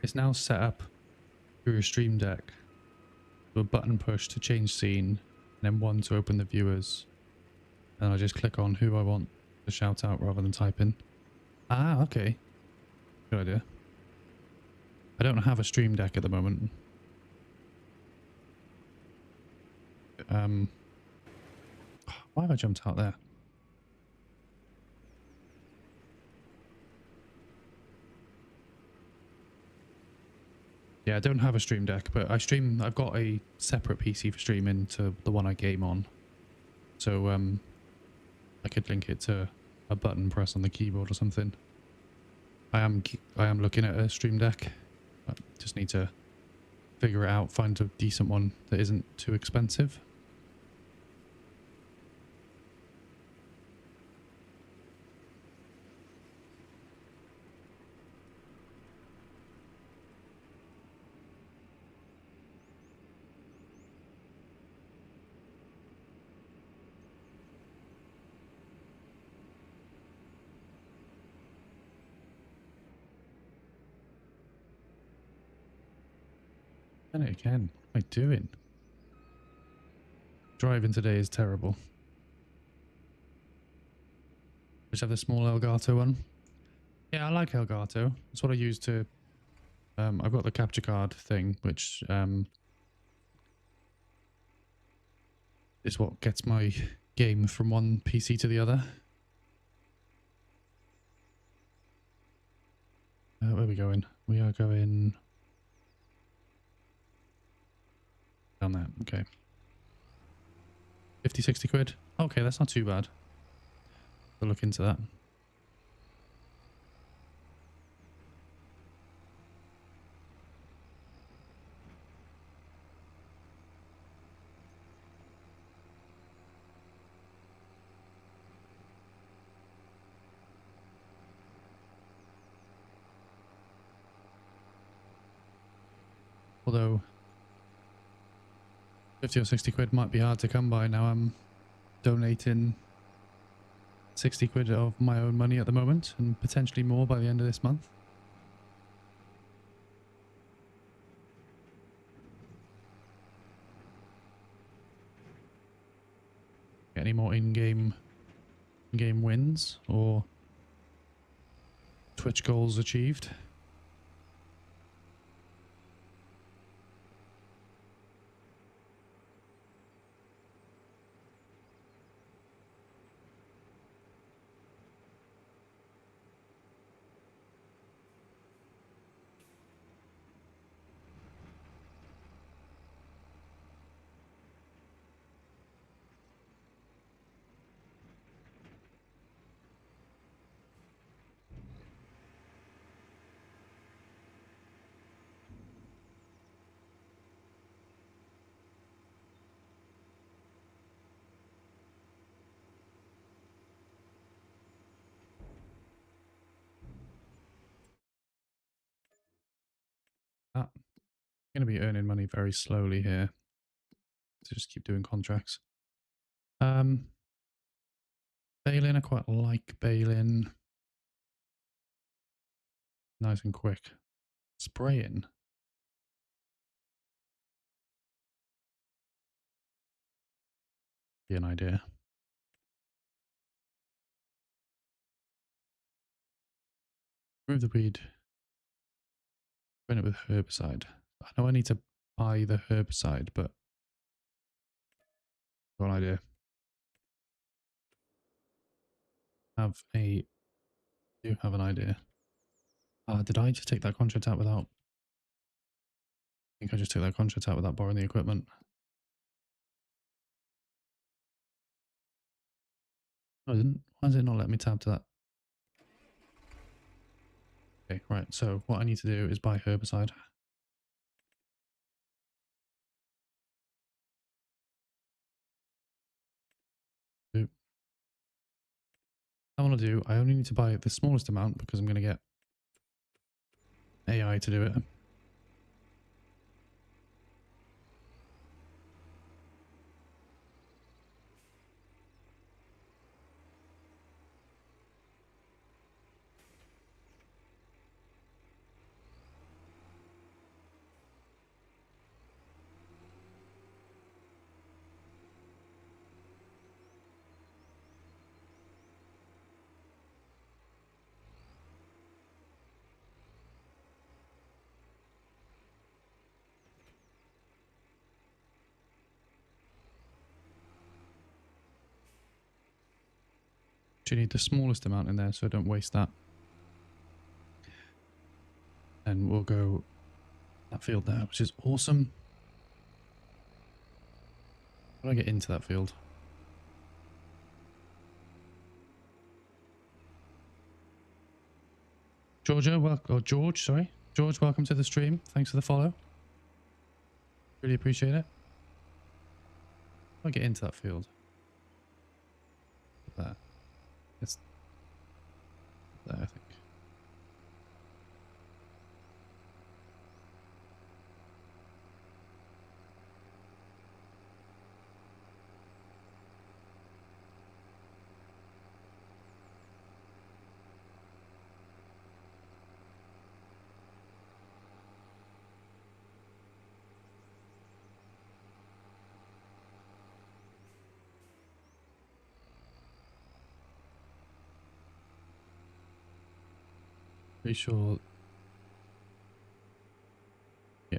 It's now set up through a stream deck with a button push to change scene, and then one to open the viewers. And I just click on who I want to shout out rather than type in. Ah, okay. Good idea. I don't have a stream deck at the moment. Why have I jumped out there? Yeah, I don't have a stream deck, but I've got a separate PC for streaming to the one I game on. So I could link it to a button press on the keyboard or something. I am looking at a Stream Deck. I just need to figure it out, find a decent one that isn't too expensive. And it again. What am I doing? Driving today is terrible. Just have the small Elgato one. Yeah, I like Elgato. That's what I use to... I've got the capture card thing, which is what gets my game from one PC to the other. Where are we going? We are going... down there. Okay. 50, 60 quid. Okay, that's not too bad. I'll look into that. Although 50 or 60 quid might be hard to come by now. I'm donating 60 quid of my own money at the moment and potentially more by the end of this month. Get any more in-game wins or Twitch goals achieved? I'm going to be earning money very slowly here. To just keep doing contracts. Bail-in, I quite like bail-in. Nice and quick. Spraying. Be an idea. Remove the weed. Burn it with herbicide. I know I need to buy the herbicide, but got an idea. Do have an idea. Did I just take that contract out without... I think I just took that contract out without borrowing the equipment. No, I didn't. Why does it not let me tab to that? Okay, right. So what I need to do is buy herbicide. I want to do, I only need to buy the smallest amount because I'm going to get AI to do it. You need the smallest amount in there so I don't waste that. And we'll go that field there, which is awesome. How do I get into that field? George, sorry. George, welcome to the stream. Thanks for the follow. Really appreciate it. I'll get into that field. There. It's there, I think. Pretty sure. Yeah.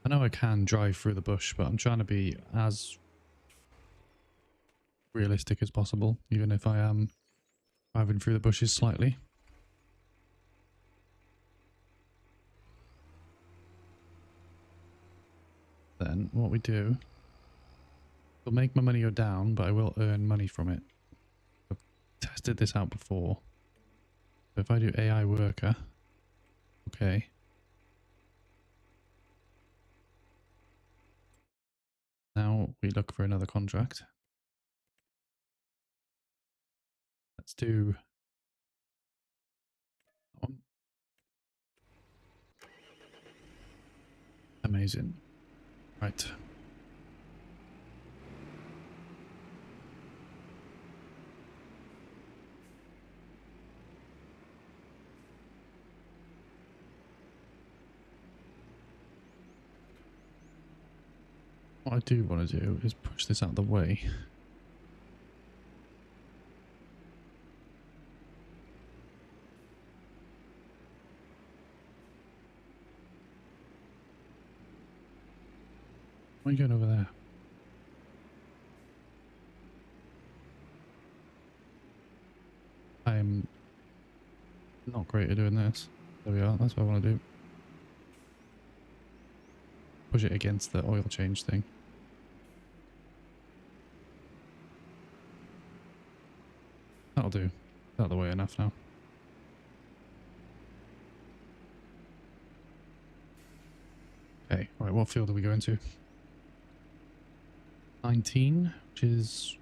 I know I can drive through the bush, but I'm trying to be as realistic as possible, even if I am driving through the bushes slightly. Then what we do, will make my money go down, but I will earn money from it. I've tested this out before. So if I do AI worker, okay. Now we look for another contract. Let's do that one. Amazing. Right. What I do want to do is push this out of the way. Why are you going over there? I'm not great at doing this. There we are. That's what I want to do. Push it against the oil change thing. That'll do. Out of the way enough now. Okay, right, what field are we going to? 19, which is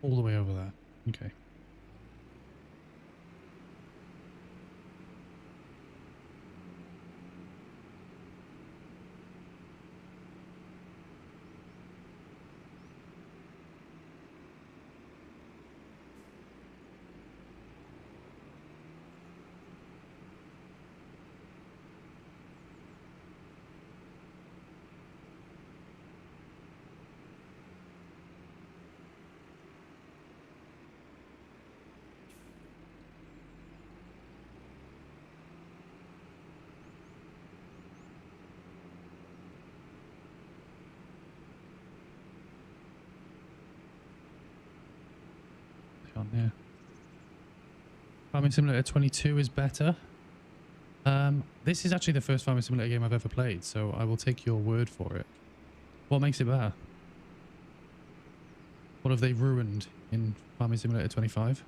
all the way over there. Okay. On there. Farming Simulator 22 is better. This is actually the first Farming Simulator game I've ever played, so I will take your word for it. What makes it better? What have they ruined in Farming Simulator 25?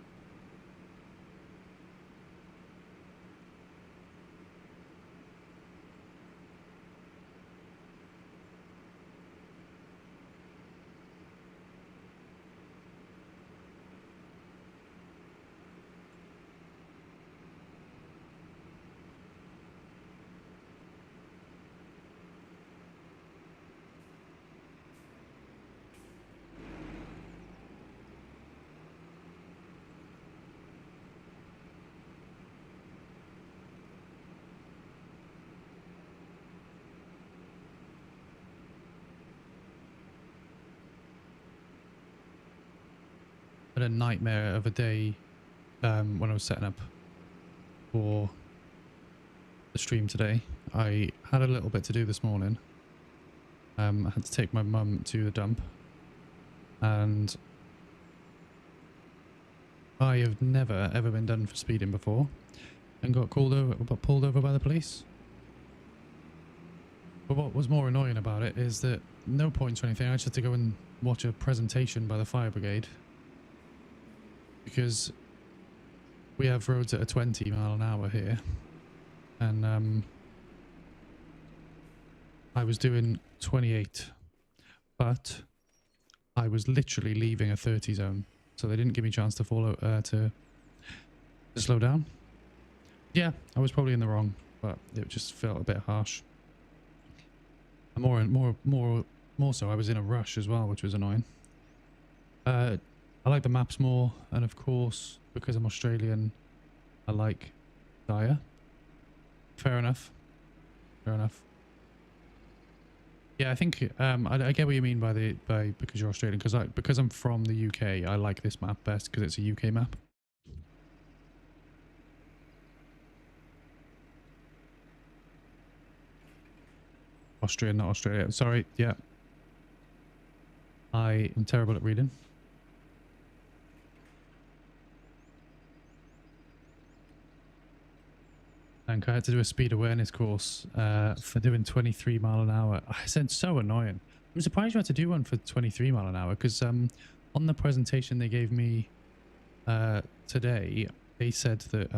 A nightmare of a day when I was setting up for the stream today. I had a little bit to do this morning. I had to take my mum to the dump, and I have never ever been done for speeding before and got pulled over by the police. But what was more annoying about it is that no points or anything. I just had to go and watch a presentation by the fire brigade because we have roads at a 20 mph here, and I was doing 28, but I was literally leaving a 30 zone, so they didn't give me a chance to follow to slow down. Yeah, I was probably in the wrong, but it just felt a bit harsh. And more so, I was in a rush as well, which was annoying. I like the maps more, and of course, because I'm Australian, I like Dire. Fair enough. Fair enough. Yeah, I think I get what you mean by because you're Australian. Because I'm from the UK, I like this map best because it's a UK map. Austrian, not Australia. Sorry. Yeah. I am terrible at reading. And I had to do a speed awareness course for doing 23 mile an hour. I said so annoying. I'm surprised you had to do one for 23 mile an hour because on the presentation they gave me today, they said that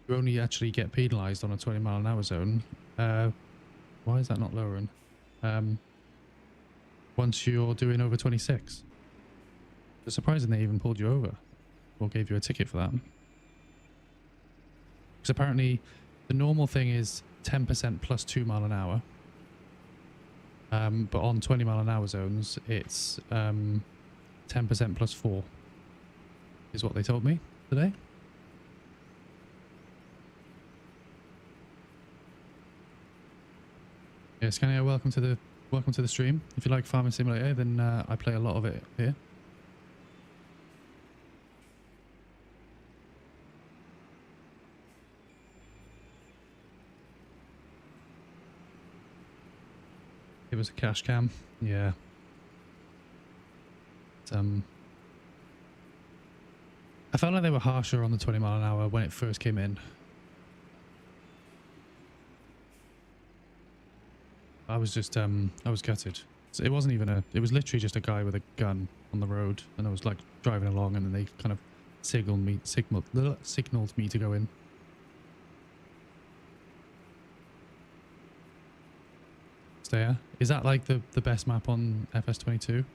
you only actually get penalised on a 20 mile an hour zone. Why is that not lowering? Once you're doing over 26. It's surprising they even pulled you over or gave you a ticket for that. Because apparently the normal thing is 10% plus 2 mile an hour. But on 20 mile an hour zones, it's 10% plus 4 is what they told me today. Yes, Scania, welcome to the stream. If you like Farming Simulator, then I play a lot of it here. It was a cash cam. Yeah. I felt like they were harsher on the 20 mile an hour when it first came in. I was just I was gutted. So it wasn't even it was literally just a guy with a gun on the road, and I was like driving along, and then they kind of signaled me to go in. Stayer. Is that like the best map on FS22?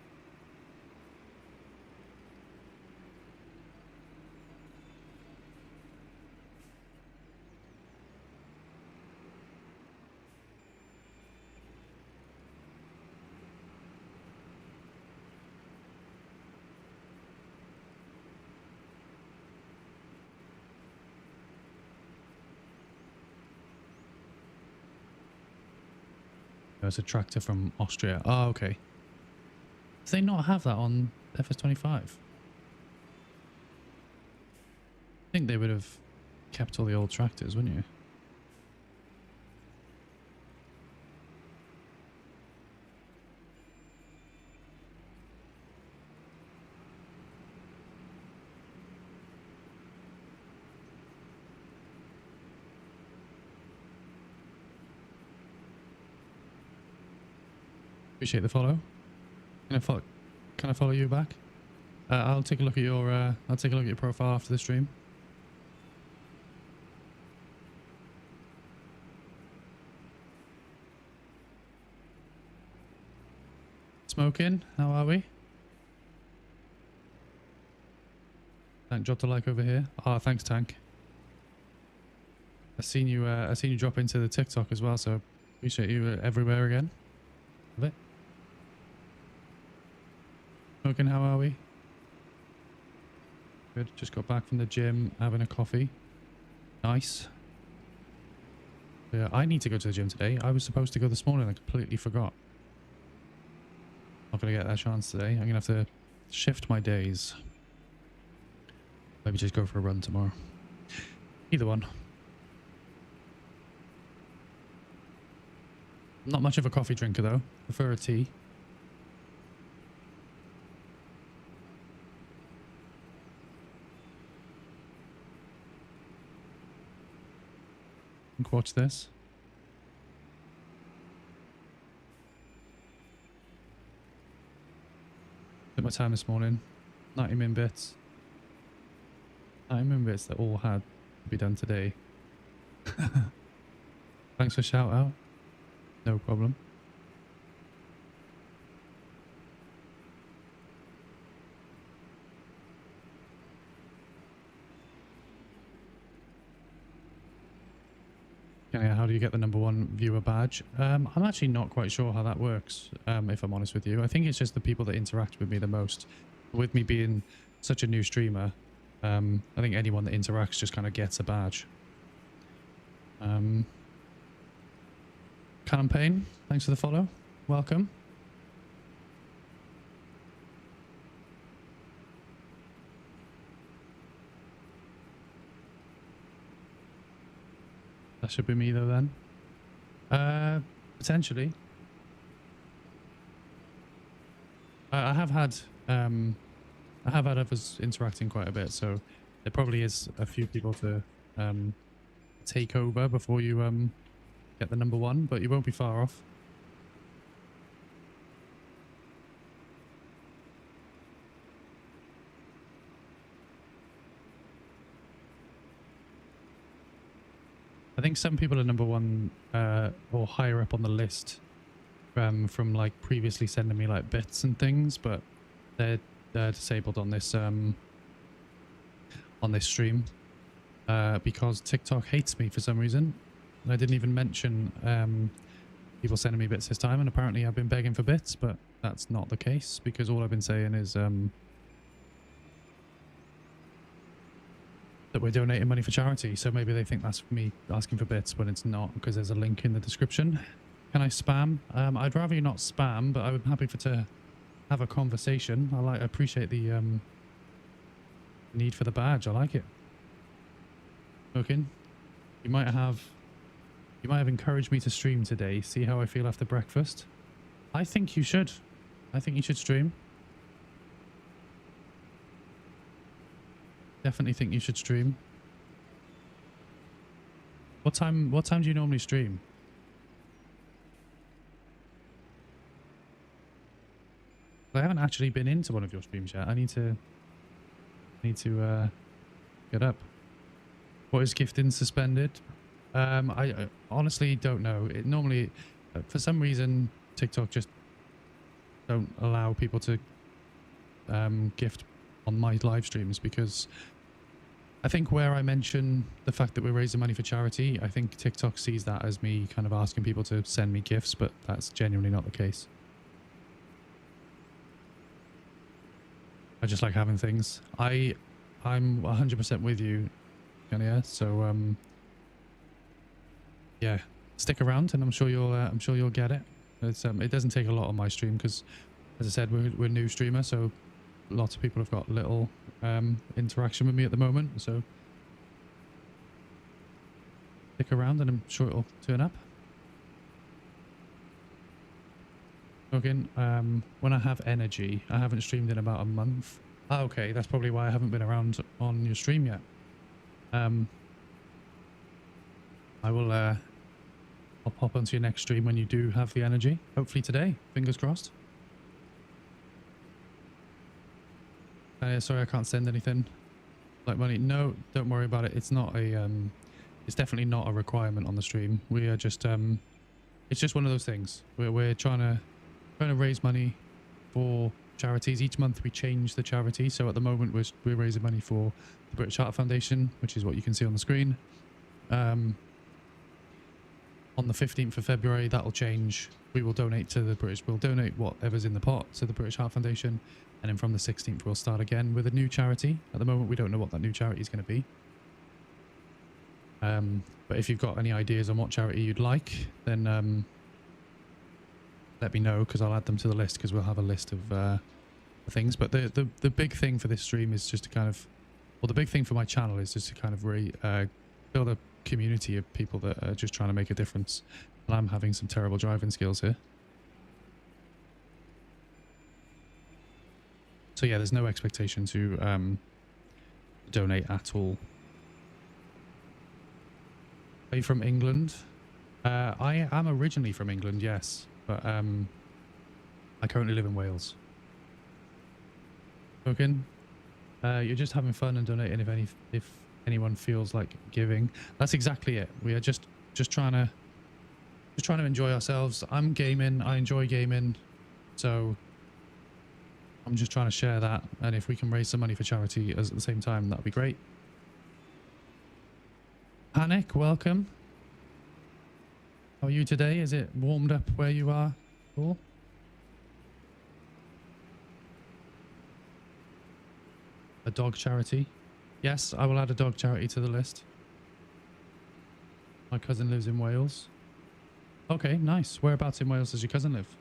There's a tractor from Austria. Oh, okay. Do they not have that on FS25? I think they would have kept all the old tractors, wouldn't you? Appreciate the follow. Can I follow you back? I'll take a look at your profile after the stream. Smoking, how are we? Tank dropped a like over here. Oh, thanks, Tank. I seen you drop into the TikTok as well, so appreciate you everywhere again. Love it. Smoking, how are we? Good. Just got back from the gym, having a coffee. Nice. Yeah, I need to go to the gym today. I was supposed to go this morning. I completely forgot. Not going to get that chance today. I'm going to have to shift my days. Maybe just go for a run tomorrow. Either one. Not much of a coffee drinker though. Prefer a tea. Watch this. my time this morning. 90 min bits. 90 min bits that all had to be done today. Thanks for shout out. No problem. Yeah, how do you get the #1 viewer badge? I'm actually not quite sure how that works, if I'm honest with you. I think it's just the people that interact with me the most. With me being such a new streamer, I think anyone that interacts just kind of gets a badge. Campaign, thanks for the follow. Welcome. That should be me though then. Potentially. I have had others interacting quite a bit, so there probably is a few people to take over before you get the #1, but you won't be far off. I think some people are #1 or higher up on the list from like previously sending me like bits and things, but they're disabled on this stream because TikTok hates me for some reason. And I didn't even mention people sending me bits this time, and apparently I've been begging for bits, but that's not the case because all I've been saying is that we're donating money for charity, so maybe they think that's me asking for bits when it's not, because there's a link in the description. Can I spam? I'd rather you not spam, but I'm happy to have a conversation. I appreciate the need for the badge. I like it. Looking, you might have encouraged me to stream today. See how I feel after breakfast. I think you should. I think you should stream. Definitely think you should stream. What time do you normally stream? I haven't actually been into one of your streams yet. I need to get up. What is gifting suspended? I honestly don't know. It normally, for some reason, TikTok just don't allow people to gift on my live streams, because I think where I mention the fact that we're raising money for charity, I think TikTok sees that as me kind of asking people to send me gifts, but that's genuinely not the case. I just like having things. I'm 100% with you, Kenya. So yeah, stick around, and I'm sure you'll get it. It doesn't take a lot on my stream because, as I said, we're new streamer, so lots of people have got little interaction with me at the moment. So stick around, and I'm sure it'll turn up. Again, when I have energy, I haven't streamed in about a month. Ah, okay, that's probably why I haven't been around on your stream yet. I will I'll pop onto your next stream when you do have the energy. Hopefully today, fingers crossed. Sorry, I can't send anything like money. No, don't worry about it. It's not a it's definitely not a requirement on the stream. We are just it's just one of those things. We're trying to raise money for charities. Each month we change the charity. So at the moment we're raising money for the British Heart Foundation, which is what you can see on the screen. On the 15th of February, that'll change. We will donate to we'll donate whatever's in the pot to the British Heart Foundation. And then from the 16th, we'll start again with a new charity. At the moment, we don't know what that new charity is going to be. But if you've got any ideas on what charity you'd like, then let me know, because I'll add them to the list, because we'll have a list of things. But the big thing for this stream is just to kind of, well, the big thing for my channel is just to kind of build a community of people that are just trying to make a difference. And I'm having some terrible driving skills here. So yeah, there's no expectation to donate at all. Are you from England? I am originally from England, yes, but I currently live in Wales. Token. You're just having fun and donating if anyone feels like giving. That's exactly it. We are just trying to enjoy ourselves. I'm gaming. I enjoy gaming, so I'm just trying to share that. And if we can raise some money for charity at the same time, that'd be great. Panic, welcome. How are you today? Is it warmed up where you are? Cool. A dog charity. Yes, I will add a dog charity to the list. My cousin lives in Wales. Okay, nice. Whereabouts in Wales does your cousin live?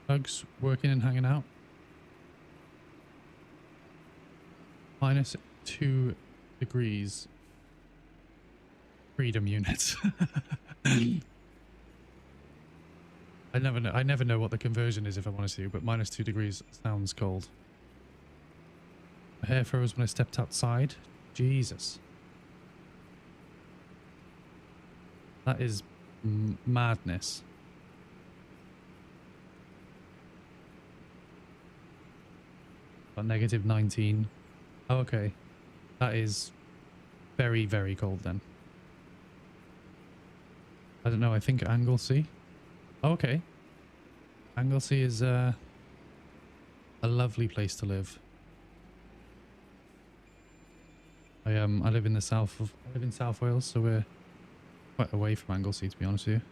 Bugs working and hanging out. -2 degrees. Freedom units. I never know what the conversion is if I'm honest with you, but -2 degrees sounds cold. My hair froze when I stepped outside. Jesus. That is madness. About -19. Oh, okay. That is very, very cold then. I don't know. I think Anglesey. Oh, okay. Anglesey is a lovely place to live. I live in the I live in South Wales, so we're quite away from Anglesey, to be honest with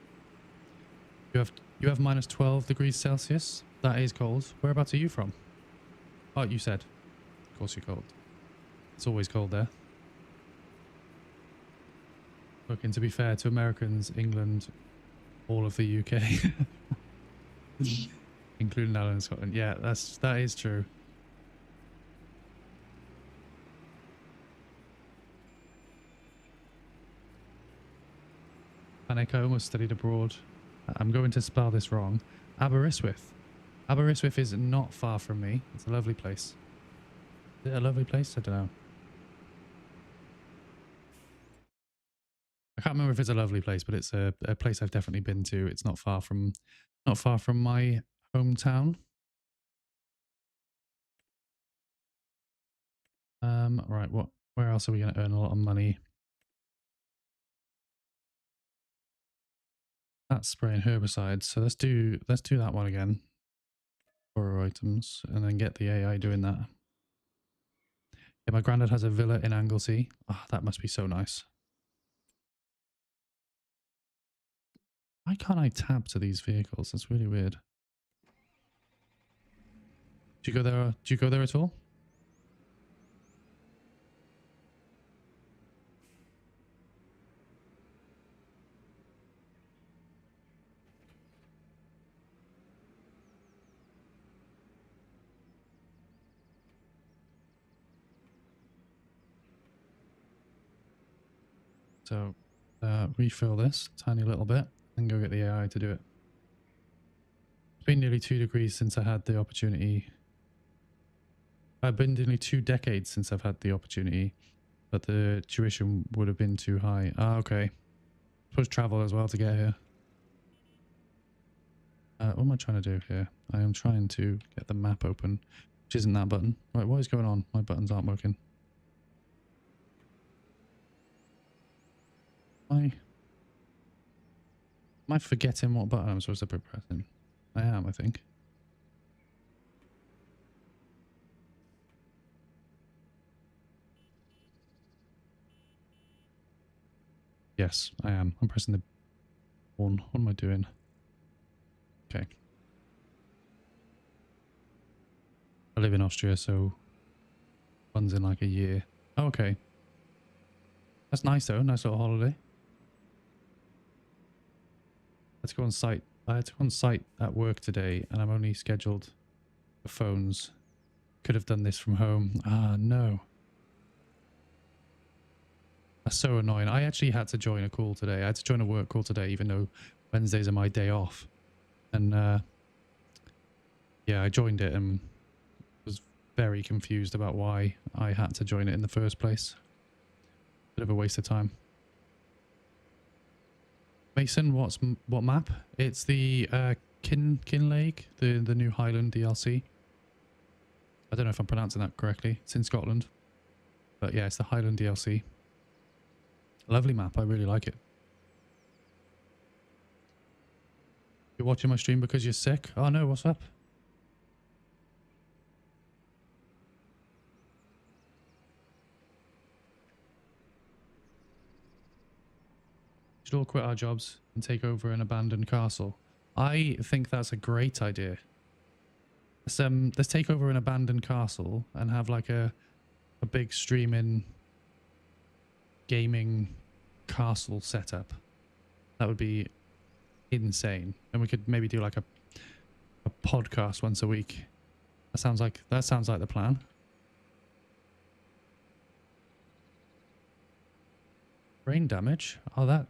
you. You have -12 degrees Celsius. That is cold. Whereabouts are you from? Oh, you said. Of course you're cold. It's always cold there. Look, and to be fair to Americans, England, all of the UK, including Ireland and Scotland. Yeah, that is true. Panic, I almost studied abroad. I'm going to spell this wrong. Aberystwyth. Aberystwyth is not far from me. It's a lovely place. Is it a lovely place? I don't know. I can't remember if it's a lovely place, but it's a place I've definitely been to. It's not far from my hometown. Right, where else are we going to earn a lot of money? That's spraying herbicides. So let's do that one again. Borrow items and then get the AI doing that. Yeah, my granddad has a villa in Anglesey. Ah, that must be so nice. Why can't I tab to these vehicles? That's really weird. Do you go there? Do you go there at all? So refill this tiny little bit and go get the AI to do it. It's been nearly 2 degrees since I had the opportunity. I've been nearly 2 decades since I've had the opportunity, but the tuition would have been too high. Ah, okay. Plus travel as well to get here. What am I trying to do here? I am trying to get the map open, which isn't that button. Right, what is going on? My buttons aren't working. Am I forgetting what button I'm supposed to be pressing? I am, I think. Yes, I am. I'm pressing the one. What am I doing? Okay. I live in Austria, so one's in like a year. Oh, okay. That's nice though. Nice little holiday. Let's go on site. I had to go on site at work today, and I'm only scheduled for phones. Could have done this from home. Ah, no. That's so annoying. I actually had to join a call today. I had to join a work call today, even though Wednesdays are my day off. And yeah, I joined it and was very confused about why I had to join it in the first place. Bit of a waste of time. Mason, what map? It's the Kinlake, the new Highland DLC. I don't know if I'm pronouncing that correctly. It's in Scotland. But yeah, it's the Highland DLC. Lovely map. I really like it. You're watching my stream because you're sick? Oh no, what's up? We should all quit our jobs and take over an abandoned castle. I think that's a great idea. Let's take over an abandoned castle and have like a big streaming gaming castle setup. That would be insane. And we could maybe do like a podcast once a week. That sounds like the plan. Brain damage? Oh, that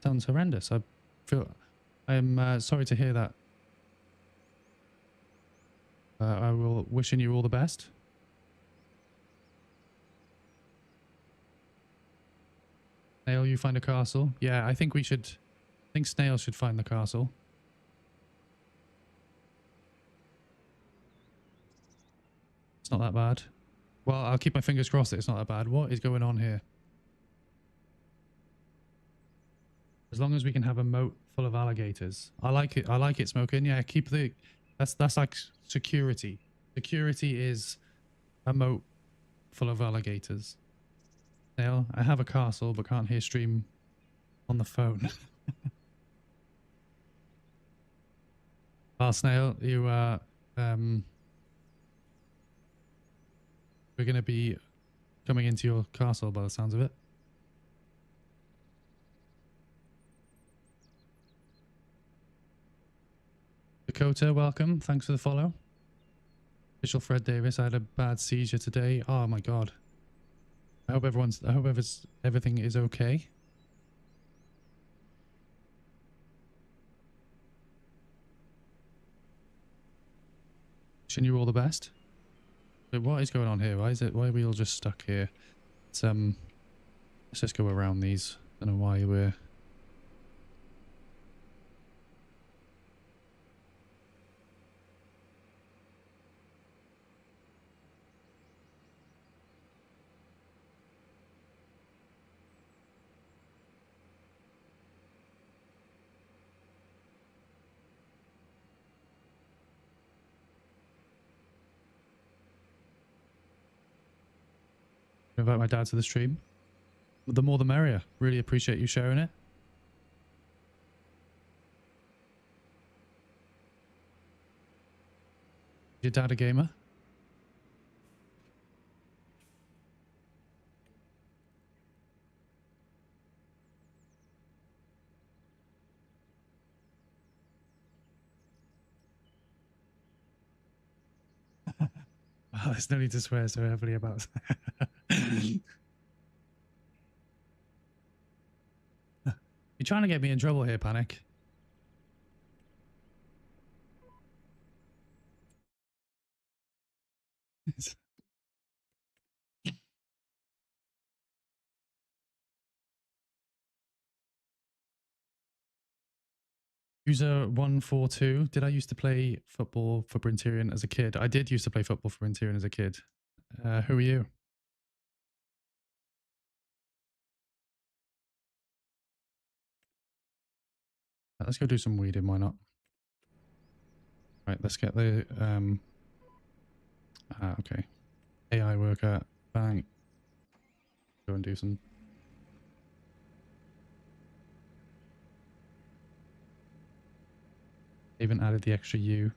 sounds horrendous. I'm sorry to hear that. I will wishing you all the best. Snail, you find a castle? Yeah, I think Snail should find the castle. It's not that bad. Well, I'll keep my fingers crossed that it's not that bad. What is going on here? As long as we can have a moat full of alligators. I like it. I like it, Smoking. Yeah, keep the... That's like security. Security is a moat full of alligators. Snail, I have a castle but can't hear stream on the phone. Snail, you are... we're going to be coming into your castle by the sounds of it. Dakota, welcome. Thanks for the follow. Official Fred Davis, I had a bad seizure today. Oh my god. I hope everything is okay. Wishing you all the best. But what is going on here? Why are we all just stuck here? Let's just go around these. I don't know why we're... Invite my dad to the stream. The more the merrier. Really appreciate you sharing it. Your dad a gamer? Oh, there's no need to swear so heavily about that. You're trying to get me in trouble here, Panic. User 142. Did I used to play football for Brinterian as a kid? I did used to play football for Brinterian as a kid. Who are you? Let's go do some weeding, why not? Right, let's get the okay. AI worker, bang. Go and do some. Even added the extra U.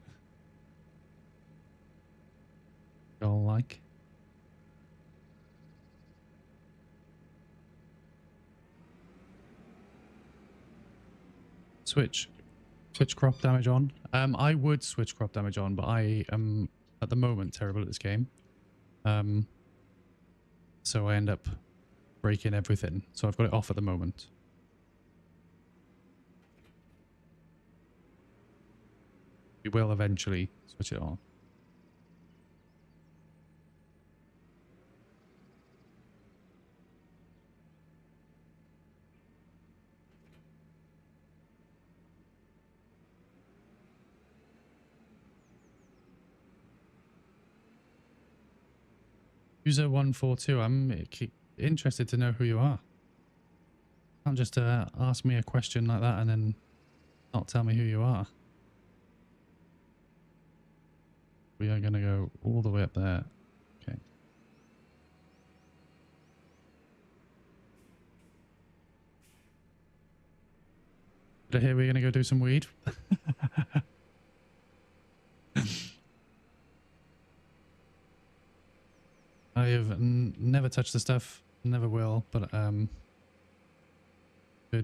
Y'all like. Switch crop damage on. I would switch crop damage on, but I am at the moment terrible at this game. So I end up breaking everything. So I've got it off at the moment. We will eventually switch it on. User 142. I'm interested to know who you are. Can't just ask me a question like that and then not tell me who you are. We are going to go all the way up there. Okay. Did I hear we're going to go do some weed? I have never touched the stuff, never will, but heard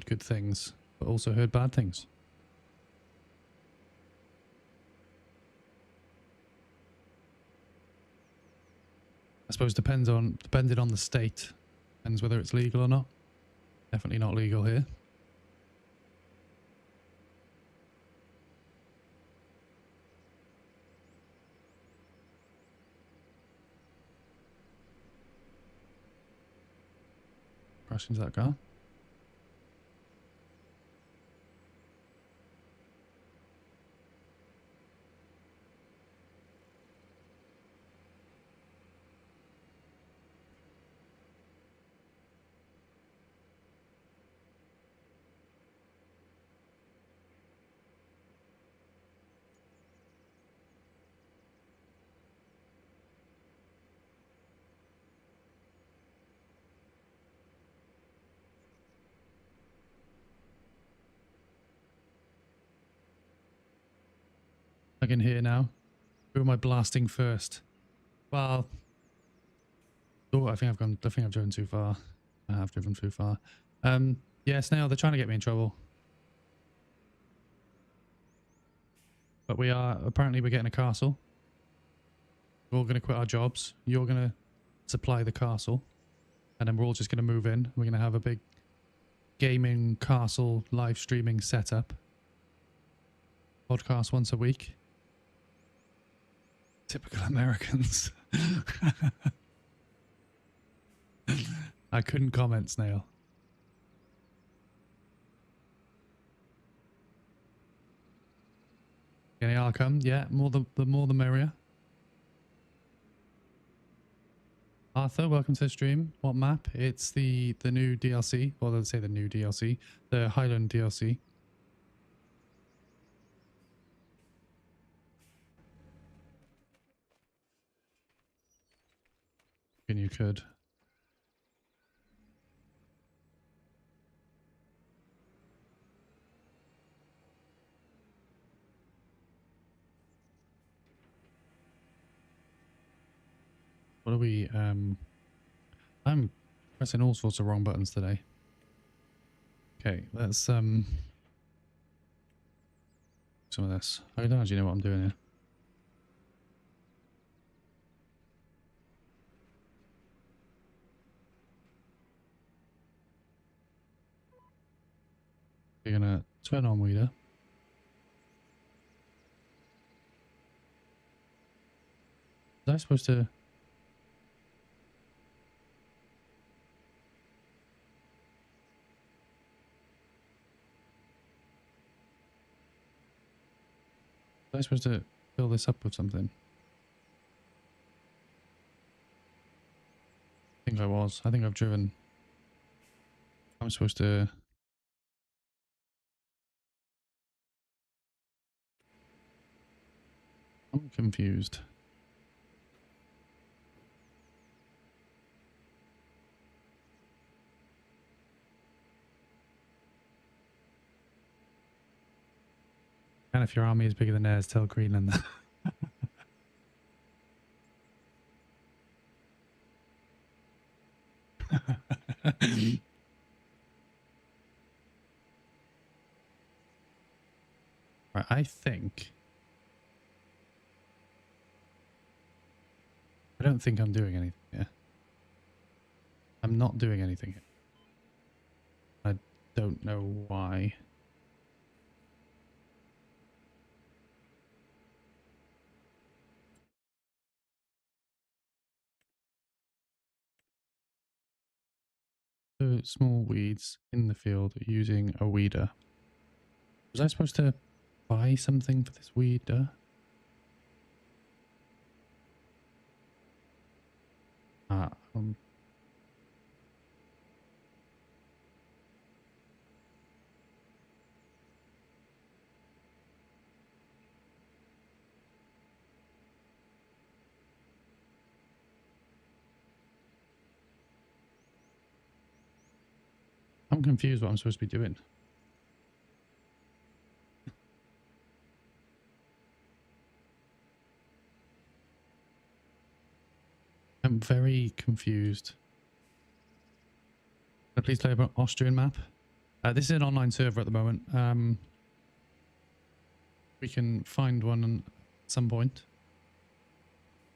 good things, but also heard bad things. I suppose depended on the state, depends whether it's legal or not. Definitely not legal here. Crash into that car. I can hear now. Who am I blasting first? Well, oh, I think I've driven too far. I have driven too far. Yeah, Snail, they're trying to get me in trouble. But apparently we're getting a castle. We're all going to quit our jobs. You're going to supply the castle. And then we're all just going to move in. We're going to have a big gaming castle live streaming setup. Podcast once a week. Typical Americans. I couldn't comment, Snail. Any outcome? Yeah, the more the merrier. Arthur, welcome to the stream. What map? It's the new DLC, or let's say the new DLC, the Highland DLC. And you could. What are we, I'm pressing all sorts of wrong buttons today. Okay, let's, some of this. I don't actually know what I'm doing here. We're gonna turn on weeder. Was I supposed to... Was I supposed to fill this up with something? I think I was. I think I've driven... I'm supposed to... I'm confused. And if your army is bigger than theirs, tell Greenland that. Right, I think... I don't think I'm doing anything here. I'm not doing anything here. I don't know why. Small weeds in the field using a weeder. Was I supposed to buy something for this weeder? Uh, um, I'm confused what I'm supposed to be doing. I'm very confused. Please play about Austrian map. This is an online server at the moment. We can find one at some point.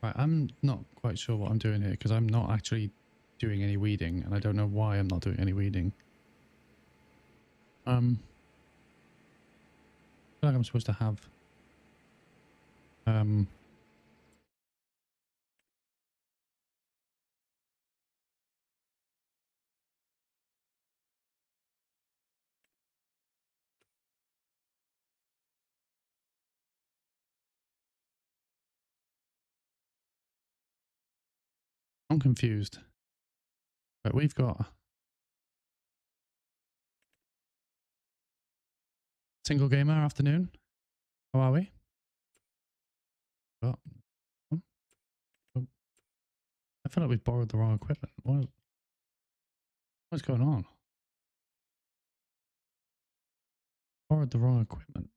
Right, I'm not quite sure what I'm doing here because I'm not actually doing any weeding, and I don't know why I'm not doing any weeding. I feel like I'm supposed to have I'm confused. But we've got single gamer afternoon. How are we? Oh, oh, oh. I feel like we've borrowed the wrong equipment. What's going on? Borrowed the wrong equipment.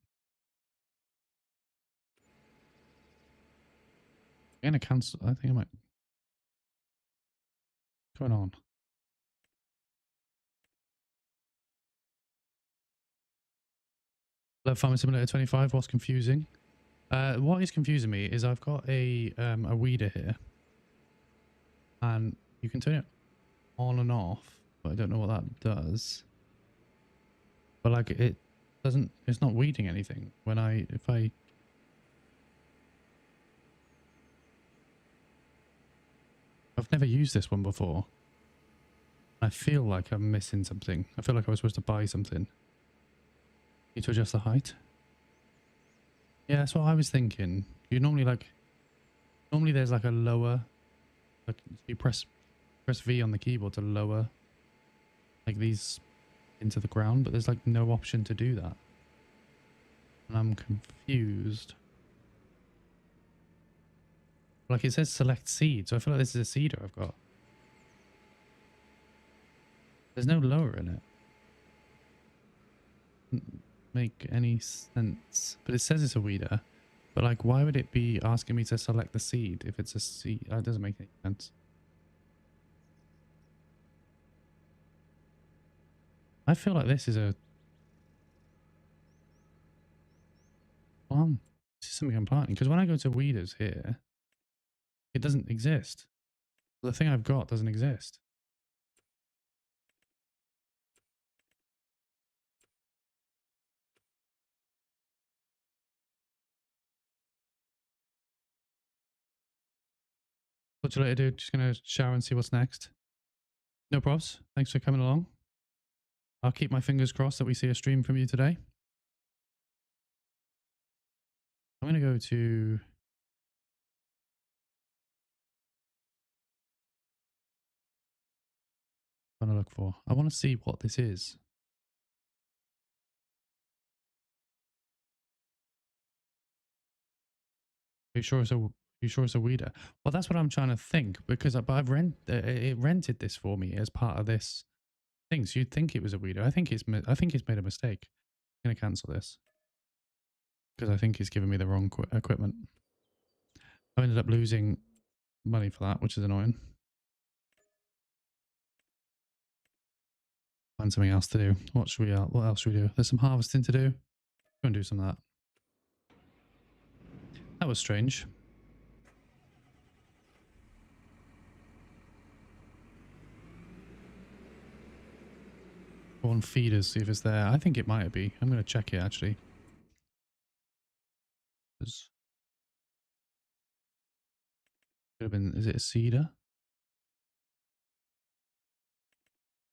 I'm gonna cancel. I think I might. What's going on? Love Farming Simulator 25. What's confusing? What is confusing me is I've got a weeder here, and you can turn it on and off, but I don't know what that does. But like it doesn't. It's not weeding anything when I've never used this one before. I feel like I'm missing something. I feel like I was supposed to buy something. Need to adjust the height. Yeah, that's what I was thinking. You normally normally there's like a lower, like you press V on the keyboard to lower like these into the ground, but there's like no option to do that. And I'm confused. Like it says select seed, so I feel like this is a seeder I've got. There's no lower in it. Doesn't make any sense. But it says it's a weeder. But like why would it be asking me to select the seed if it's a seed? That doesn't make any sense. I feel like this is a this is something I'm planting because when I go to weeders here, it doesn't exist. The thing I've got doesn't exist. Talk to you later, dude. Just gonna shower and see what's next. No probs. Thanks for coming along. I'll keep my fingers crossed that we see a stream from you today. I'm gonna go to what I look for. I want to see what this is. Are you sure it's a weeder? Well, that's what I'm trying to think because I've it rented this for me as part of this thing. So you'd think it was a weeder. I think it's made a mistake. I'm gonna cancel this because I think he's giving me the wrong equipment. I ended up losing money for that, which is annoying. Find something else to do. What else should we do? There's some harvesting to do. Go and do some of that. That was strange. Go on feeders, see if it's there. I think it might be. I'm going to check it actually. Could have been. Is it a cedar?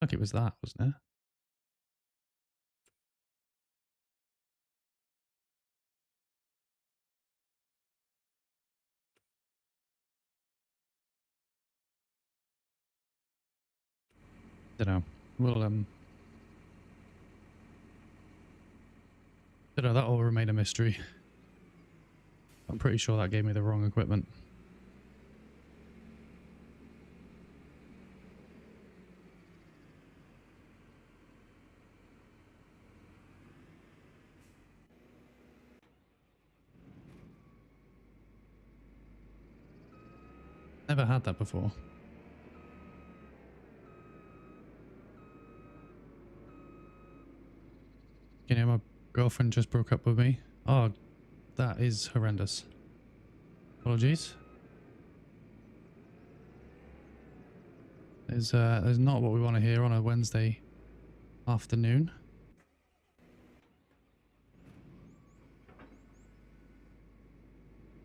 Like it was that, wasn't it? Don't know. We'll don't know. That will remain a mystery. I'm pretty sure that gave me the wrong equipment. Never had that before. You know, my girlfriend just broke up with me. Oh, that is horrendous. Apologies. Is not what we want to hear on a Wednesday afternoon.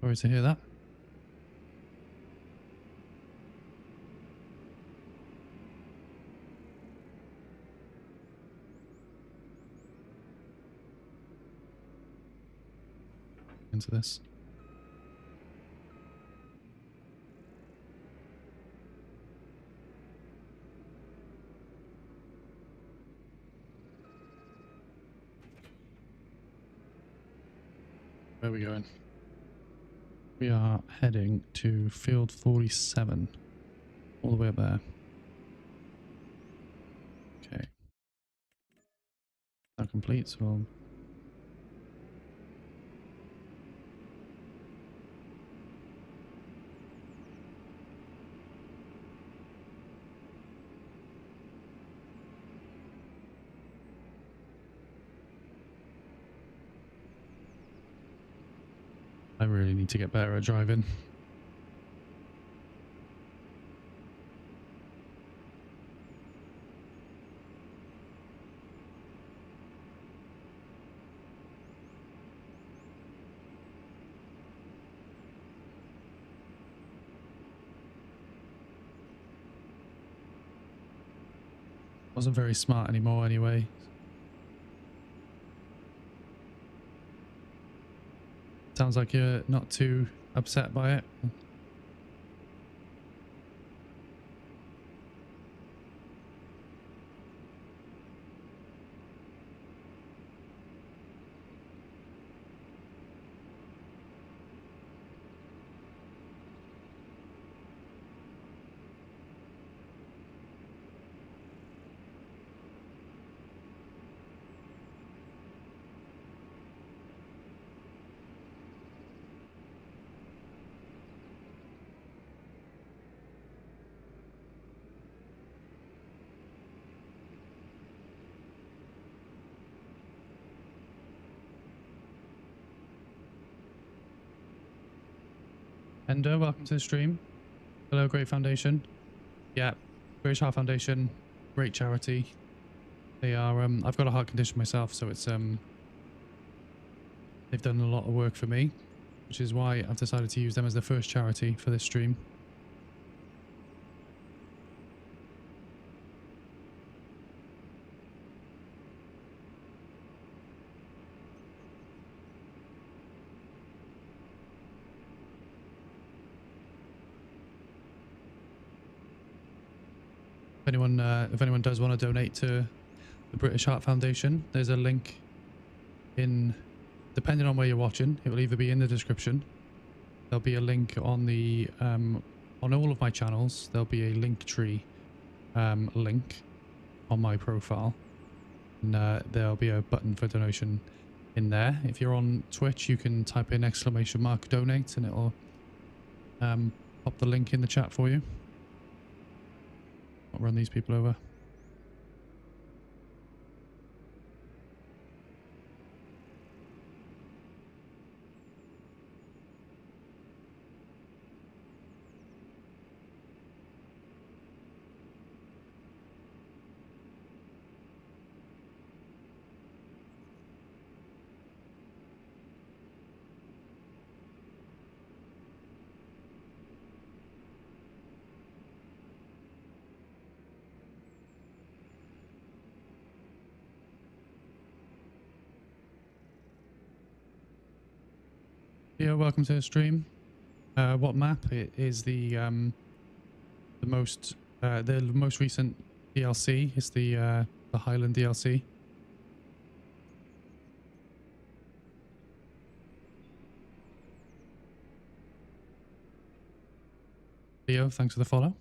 Sorry to hear that. Into this. Where are we going? We are heading to field 47. All the way up there. Okay. That complete, so I really need to get better at driving. Wasn't very smart anymore anyway. Sounds like you're not too upset by it. Endo, welcome to the stream. Hello, Great Foundation. Yeah, British Heart Foundation, great charity. They are, I've got a heart condition myself, so it's, they've done a lot of work for me, which is why I've decided to use them as the first charity for this stream. If anyone does want to donate to the British Heart Foundation, there's a link in, depending on where you're watching, it will either be in the description. There'll be a link on the on all of my channels. There'll be a link tree link on my profile, and there'll be a button for donation in there. If you're on Twitch, you can type in !donate and it'll pop the link in the chat for you. I'll run these people over. Yeah, welcome to the stream. What map? It is the most recent DLC is the Highland DLC. Theo, thanks for the follow.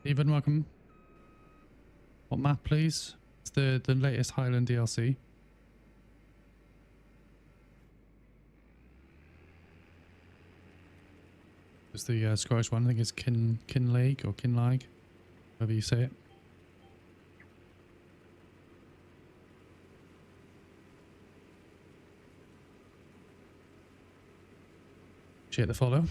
Stephen, welcome. What map, please? It's the latest Highland DLC. It's the Scottish one. I think it's Kinlake or Kinlag, however you say it. Appreciate the follow.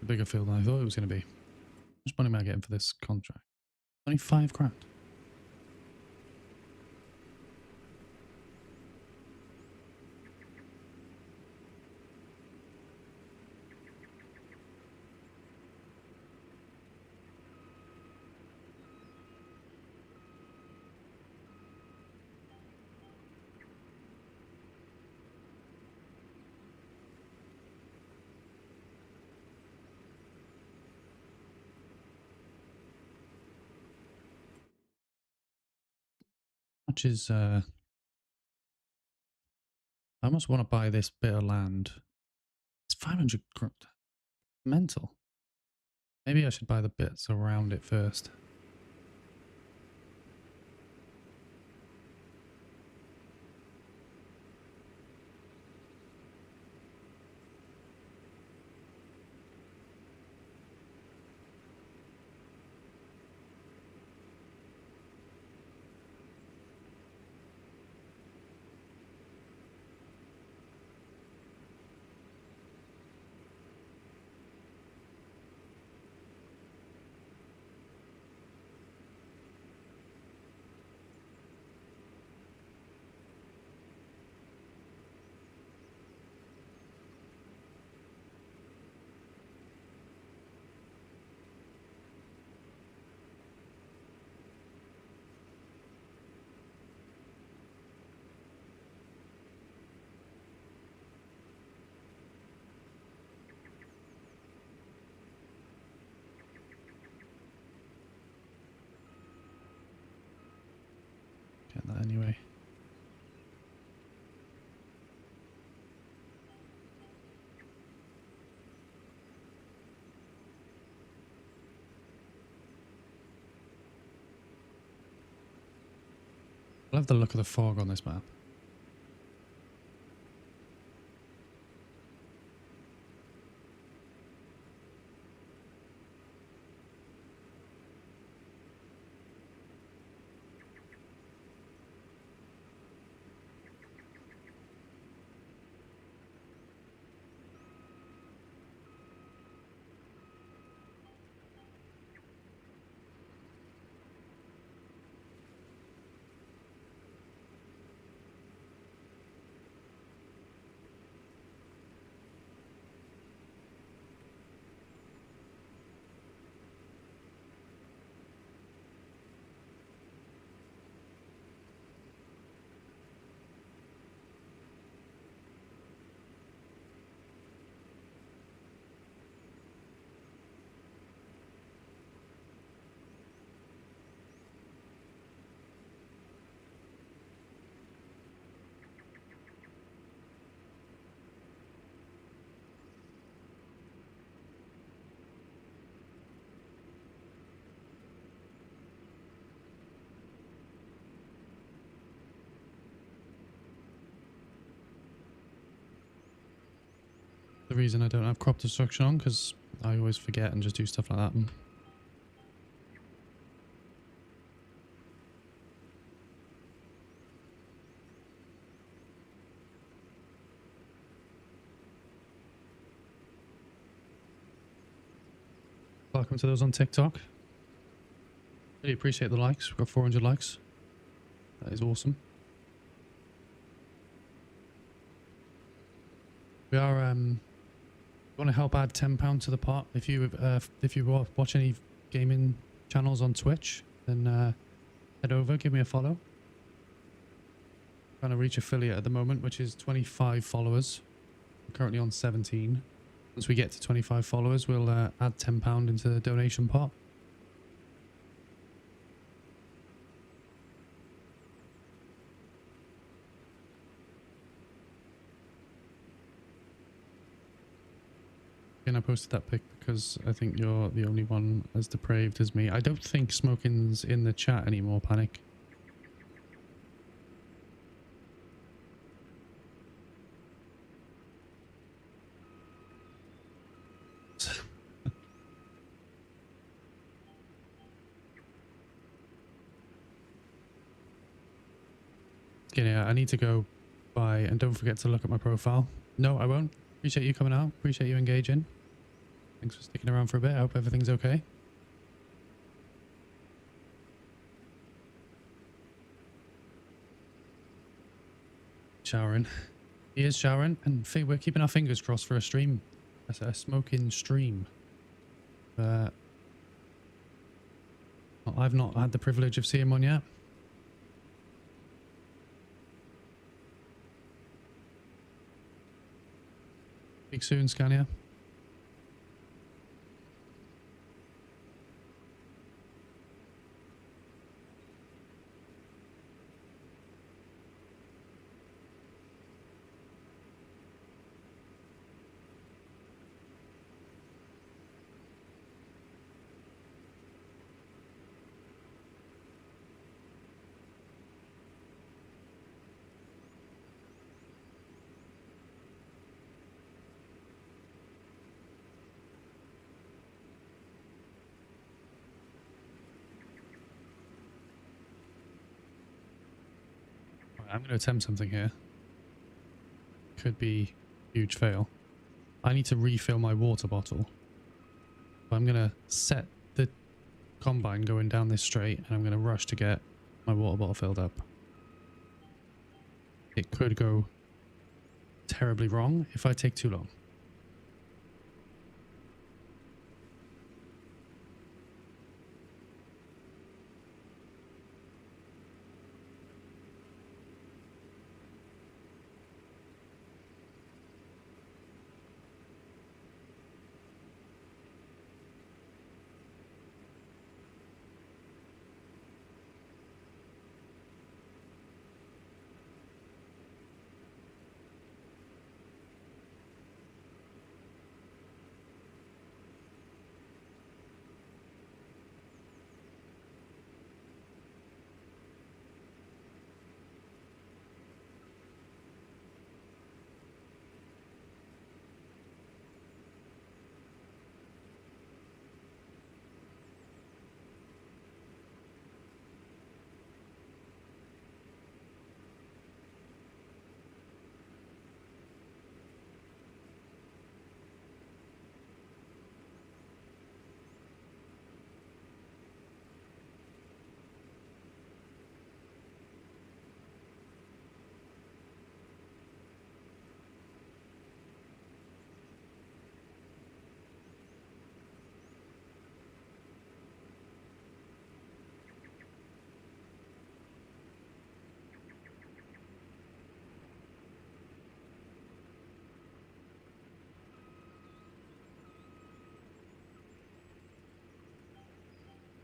A bigger field than I thought it was going to be. How much money am I getting for this contract? 25 grand. Much is I almost want to buy this bit of land. It's 500 grand. Mental. Maybe I should buy the bits around it first. Get that anyway. I love the look of the fog on this map. The reason I don't have crop destruction on, because I always forget and just do stuff like that. Welcome to those on TikTok. Really appreciate the likes. We've got 400 likes. That is awesome. We are want to help add £10 to the pot. If you watch any gaming channels on Twitch, then head over, give me a follow. Trying to reach affiliate at the moment, which is 25 followers. I'm currently on 17. Once we get to 25 followers, we'll add £10 into the donation pot. And I posted that pic because I think you're the only one as depraved as me. I don't think smoking's in the chat anymore, Panic. Yeah, I need to go by, and don't forget to look at my profile. No, I won't. Appreciate you coming out. Appreciate you engaging. Thanks for sticking around for a bit. I hope everything's okay. Showering. He is showering, and we're keeping our fingers crossed for a stream. A smoking stream. I've not had the privilege of seeing one yet. Speak soon, Scania. I'm going to attempt something here. Could be a huge fail. I need to refill my water bottle. So I'm going to set the combine going down this straight, and I'm going to rush to get my water bottle filled up. It could go terribly wrong if I take too long.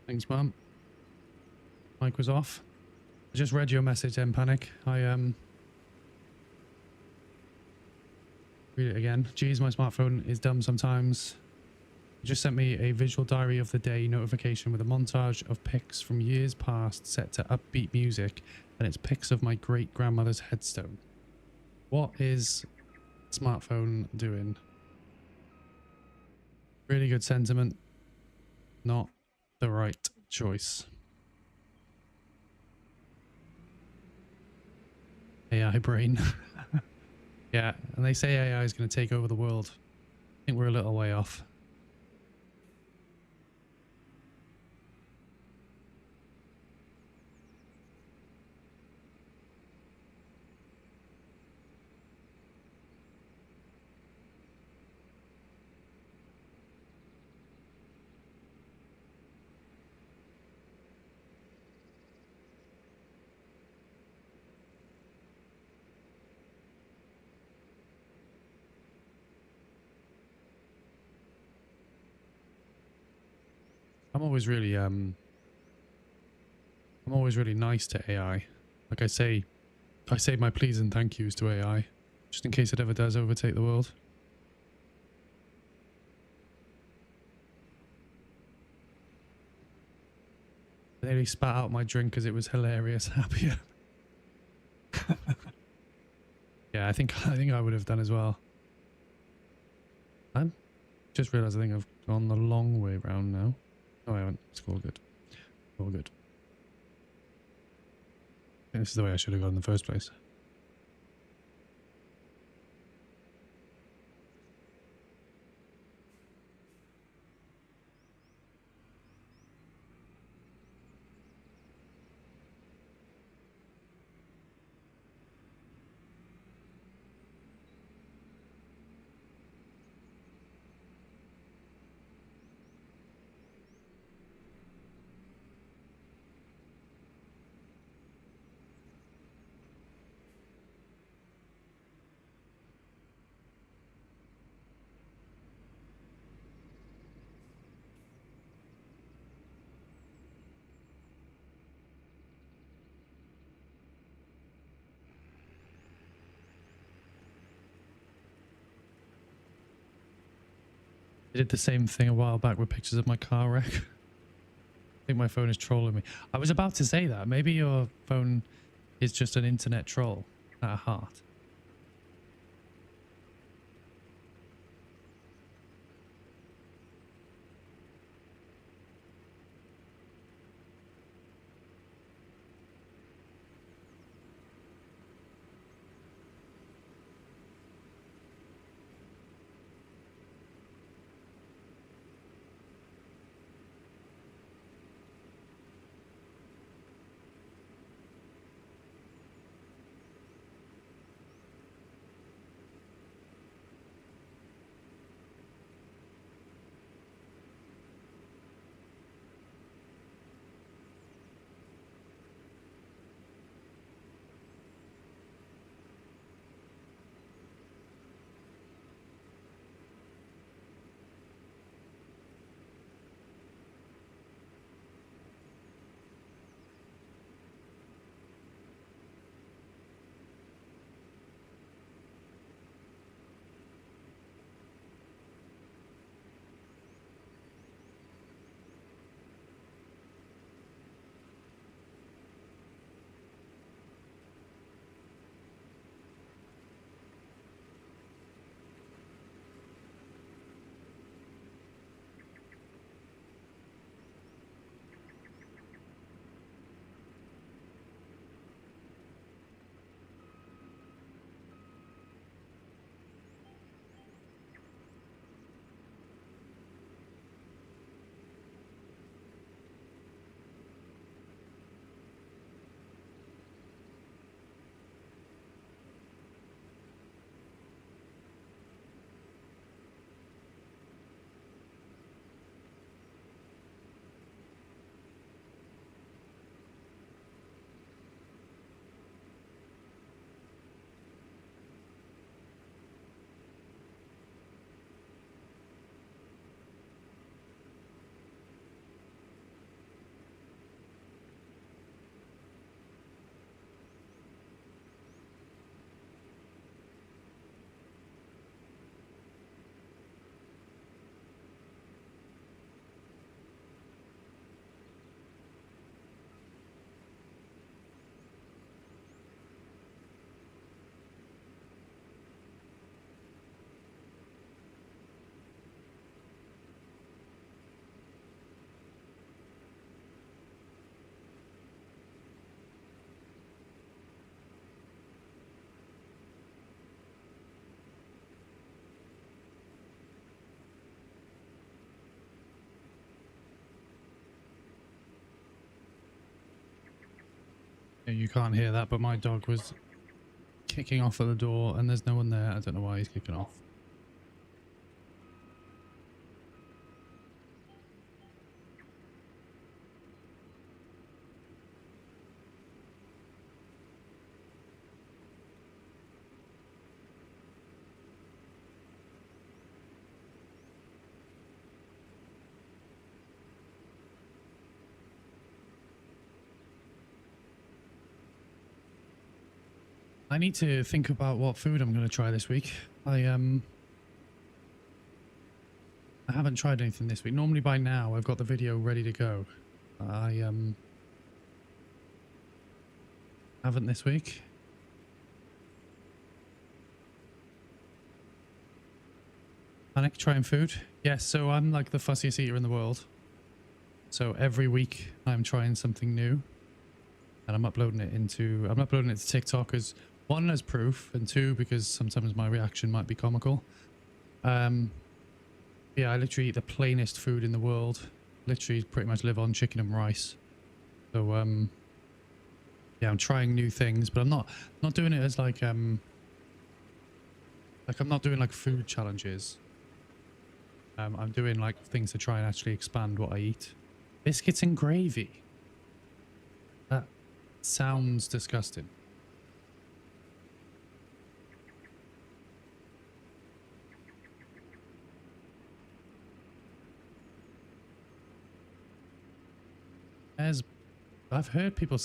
Thanks, Mum. Mic was off. I just read your message then, Panic. I read it again. Geez, my smartphone is dumb sometimes. You just sent me a visual diary of the day notification with a montage of pics from years past set to upbeat music, and it's pics of my great grandmother's headstone. What is smartphone doing? Really good sentiment. Not the right choice. AI brain. Yeah, and they say AI is going to take over the world. I think we're a little way off. I'm always really nice to AI. Like I say my please and thank yous to AI, just in case it ever does overtake the world. I nearly spat out my drink because it was hilarious. Happier. Yeah, I think I would have done as well. I'm just realised I think I've gone the long way round now. No, I haven't. It's all good. All good. I think this is the way I should have gone in the first place. I did the same thing a while back with pictures of my car wreck. I think my phone is trolling me. I was about to say that. Maybe your phone is just an internet troll at heart. Yeah, you can't hear that, but my dog was kicking off at the door and there's no one there. I don't know why he's kicking off. I need to think about what food I'm going to try this week. I haven't tried anything this week. Normally by now I've got the video ready to go. I haven't this week. Panic trying food. Yes, so I'm like the fussiest eater in the world. So every week I'm trying something new. And I'm uploading it to TikTok as one, as proof, and two, because sometimes my reaction might be comical. Yeah, I literally eat the plainest food in the world. Literally pretty much live on chicken and rice. So yeah, I'm trying new things, but I'm not doing it as like I'm not doing like food challenges. I'm doing like things to try and actually expand what I eat. Biscuits and gravy. That sounds disgusting. I've heard people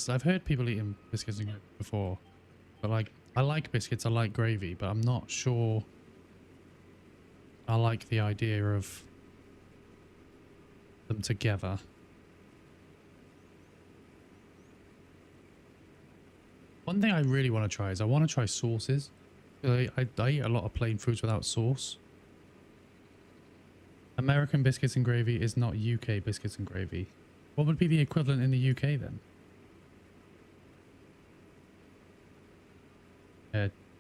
eating biscuits and gravy before, but like I like biscuits, I like gravy, but I'm not sure I like the idea of them together. One thing I really want to try is I want to try sauces. I eat a lot of plain foods without sauce. American biscuits and gravy is not UK biscuits and gravy. What would be the equivalent in the UK then?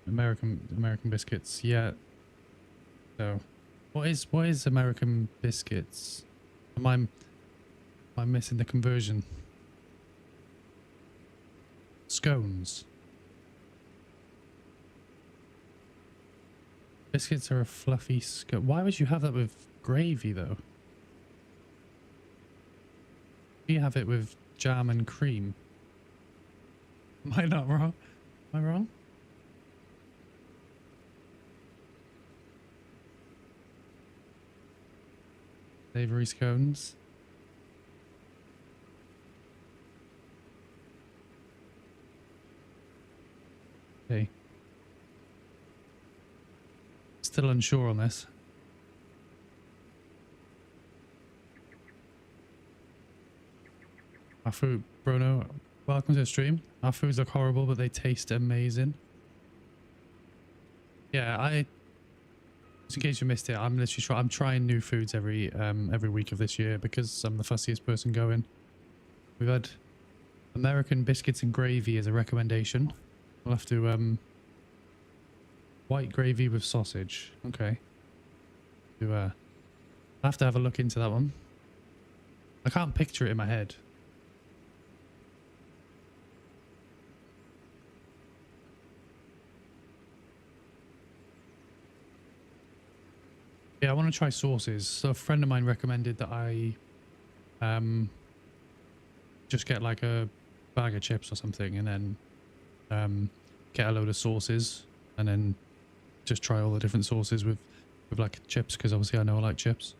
American biscuits, yeah. So, what is American biscuits? Am I missing the conversion? Scones. Biscuits are a fluffy scone. Why would you have that with gravy though? You have it with jam and cream. Am I not wrong? Am I wrong? Savory scones. Okay. Still unsure on this. Our food, Bruno, welcome to the stream. Our foods look horrible, but they taste amazing. Yeah, just in case you missed it, I'm literally I'm trying new foods every week of this year because I'm the fussiest person going. We've had American biscuits and gravy as a recommendation. We'll have to white gravy with sausage. Okay. I'll have to have a look into that one. I can't picture it in my head. Yeah, I want to try sauces. So a friend of mine recommended that I just get like a bag of chips or something and then get a load of sauces and then just try all the different sauces with like chips, because obviously I know I like chips.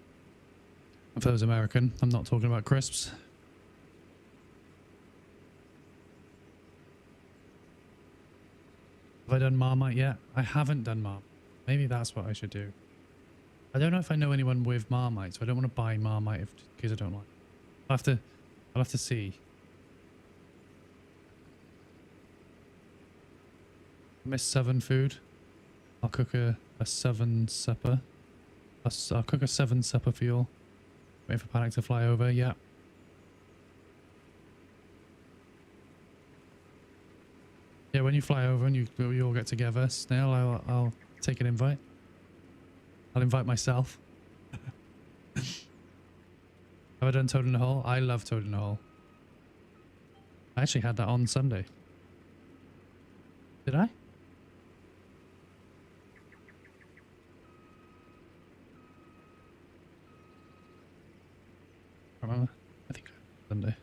And for those American, I'm not talking about crisps. Have I done Marmite yet? I haven't done Marmite. Maybe that's what I should do. I don't know if I know anyone with Marmite, so I don't want to buy Marmite because I don't like it. I'll have to see. Miss Southern food. I'll cook a Southern supper. I'll cook a Southern supper for you all. Wait for Panic to fly over, yeah. Yeah, when you fly over and we all get together, Snail, I'll take an invite. I'll invite myself. Have I done Toad in the Hole? I love Toad in the Hole. I actually had that on Sunday. Did I? I remember. I think Sunday.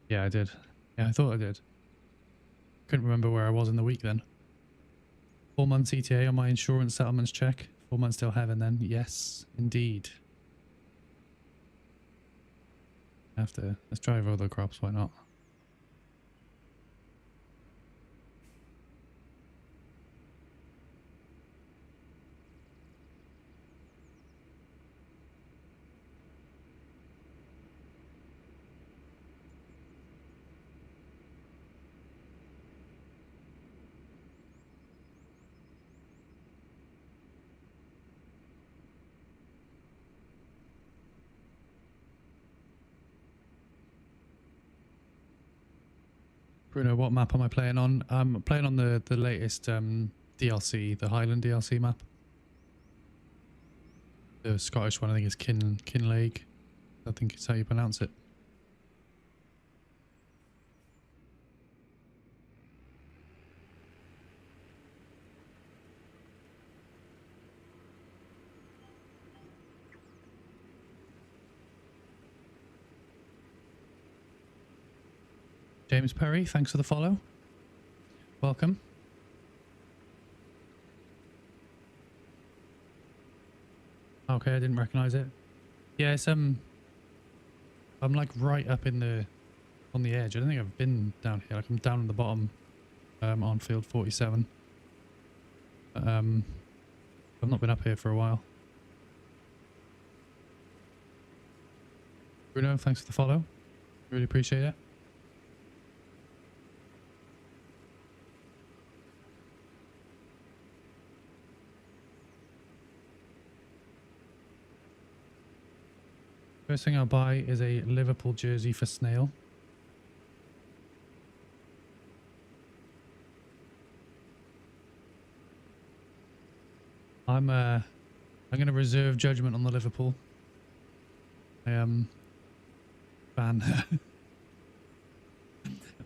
Yeah, I did. Yeah, I thought I did. Couldn't remember where I was in the week then. 4 months ETA on my insurance settlements check. 4 months till heaven then. Yes, indeed. Let's drive over the crops, why not? Bruno, what map am I playing on? I'm playing on the latest DLC, the Highland DLC map. The Scottish one, I think, is Kinlake. I think it's how you pronounce it. James Perry, thanks for the follow. Welcome. Okay, I didn't recognize it. Yeah, it's I'm like right up in on the edge. I don't think I've been down here. Like I'm down on the bottom on field 47. I've not been up here for a while. Bruno, thanks for the follow. Really appreciate it. First thing I'll buy is a Liverpool jersey for Snail. I'm going to reserve judgment on the Liverpool. I am fan.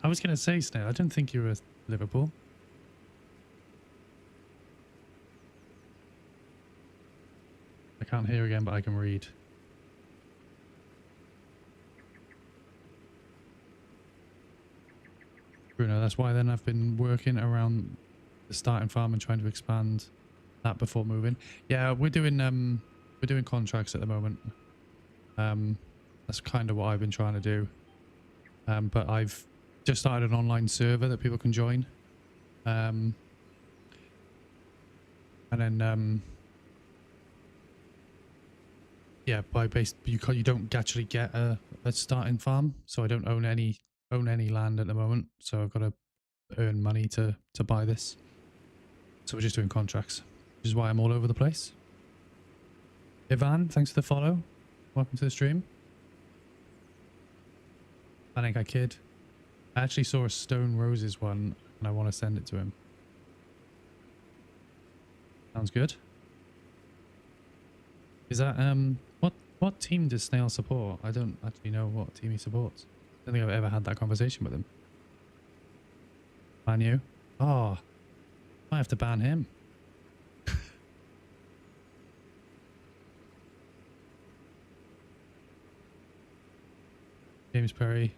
I was going to say, Snail, I don't think you were Liverpool. I can't hear again, but I can read. Bruno, that's why then I've been working around the starting farm and trying to expand that before moving. Yeah, we're doing contracts at the moment. That's kind of what I've been trying to do. But I've just started an online server that people can join. And then yeah, you don't actually get a starting farm, so I don't own any land at the moment, so I've got to earn money to buy this. So we're just doing contracts, which is why I'm all over the place. Ivan, thanks for the follow. Welcome to the stream. I think I kid. I actually saw a Stone Roses one and I want to send it to him. Sounds good. Is that what team does Snail support? I don't actually know what team he supports. I don't think I've ever had that conversation with him. Ban you? Oh, I have to ban him. James Perry.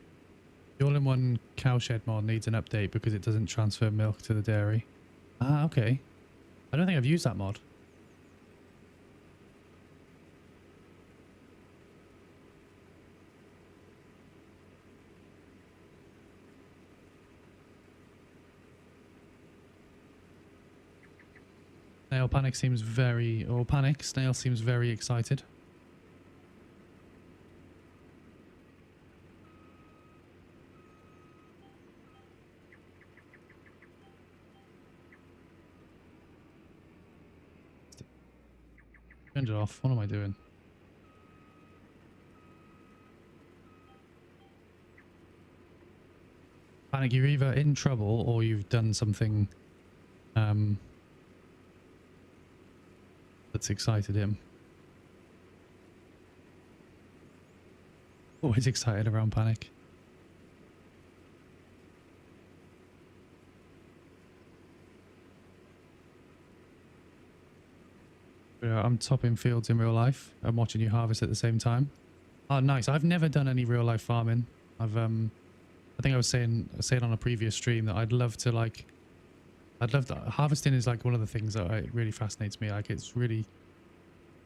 The all-in-one cowshed mod needs an update because it doesn't transfer milk to the dairy. Ah, okay. I don't think I've used that mod. Snail seems very excited. Turned it off. What am I doing? Panic, you're either in trouble or you've done something that's excited him. Always excited around panic. I'm topping fields in real life. I'm watching you harvest at the same time. Oh, nice. I've never done any real life farming. I think I was saying on a previous stream that I'd love to harvesting is like one of the things that it really fascinates me. Like it's really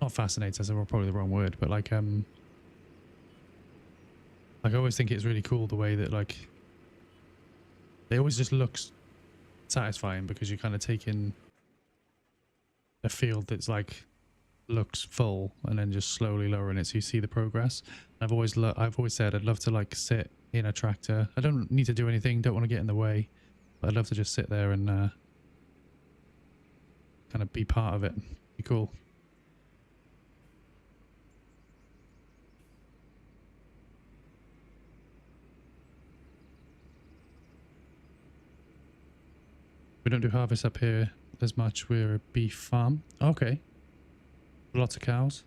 not fascinates, that's probably the wrong word, but like I always think it's really cool the way that like it always just looks satisfying because you kind of take in a field that's like looks full and then just slowly lowering it so you see the progress. I've always said I'd love to like sit in a tractor. I don't need to do anything, don't want to get in the way, but I'd love to just sit there and kind of be part of it. Be cool. We don't do harvest up here as much. We're a beef farm. Okay. Lots of cows.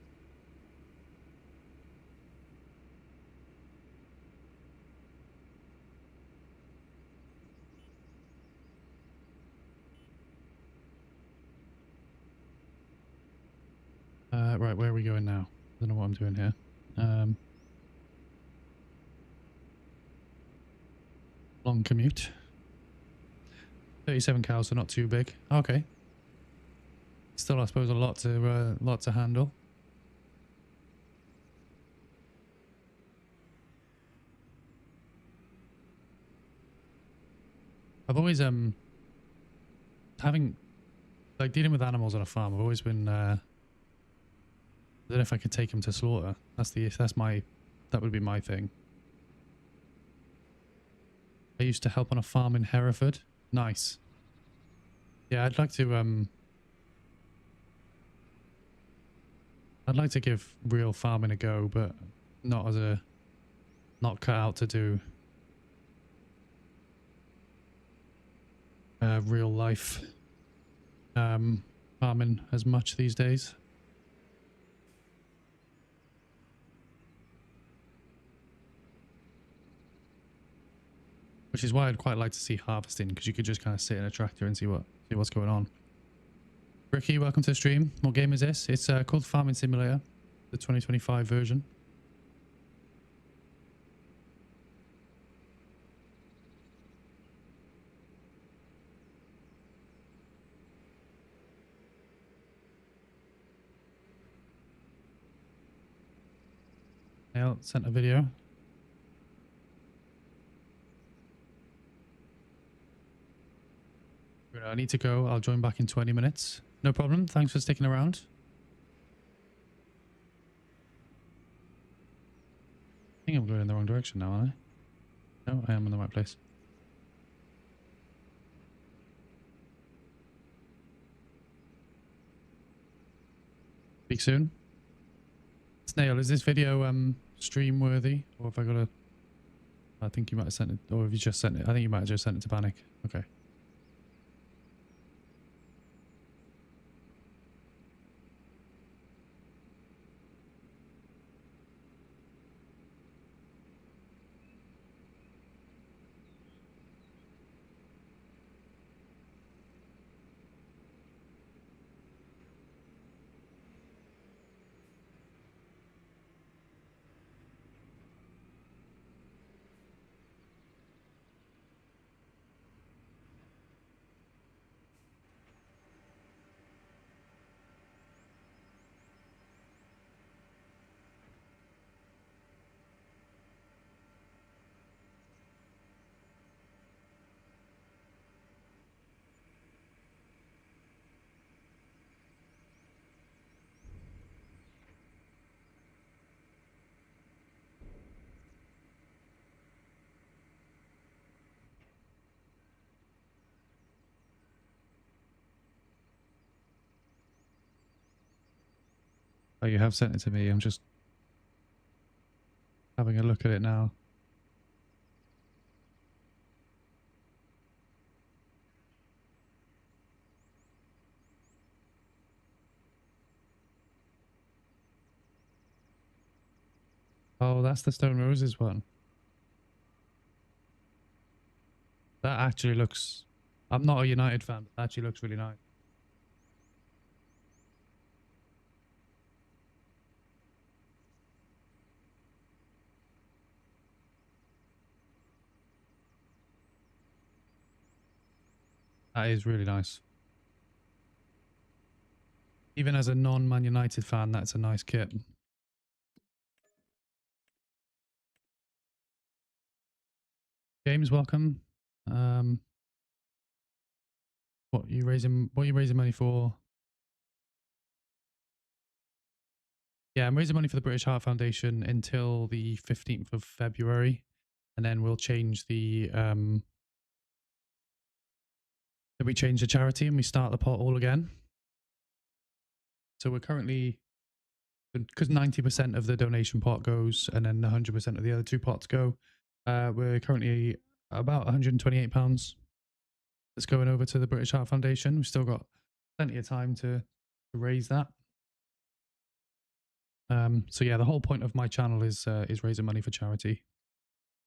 Right, where are we going now? I don't know what I'm doing here. Long commute. 37 cows, so not too big. Okay. Still, I suppose, a lot to handle. I've always having like dealing with animals on a farm. I've always been I don't know if I could take them to slaughter. That would be my thing. I used to help on a farm in Hereford. Nice. Yeah, I'd like to give real farming a go, but not cut out to do real life farming as much these days. Which is why I'd quite like to see harvesting, because you could just kind of sit in a tractor and see what's going on. Ricky, welcome to the stream. What game is this? It's called Farming Simulator, the 2025 version. Neil sent a video. I need to go. I'll join back in 20 minutes. No problem. Thanks for sticking around. I think I'm going in the wrong direction now, aren't I? No, I am in the right place. Speak soon. Snail, is this video stream worthy? Or have I got I think you might have sent it, or have you just sent it? I think you might have just sent it to Panic. Okay. Oh, you have sent it to me. I'm just having a look at it now. Oh, that's the Stone Roses one. That actually looks... I'm not a United fan, but that actually looks really nice. That is really nice. Even as a non-Man United fan, that's a nice kit. James, welcome. What are you raising money for? Yeah, I'm raising money for the British Heart Foundation until the 15th of February. And then we'll change the then we change the charity and we start the pot all again. So we're currently, because 90% of the donation pot goes and then 100% of the other two pots go, we're currently about £128 that's going over to the British Heart Foundation. We've still got plenty of time to raise that. So yeah, the whole point of my channel is raising money for charity.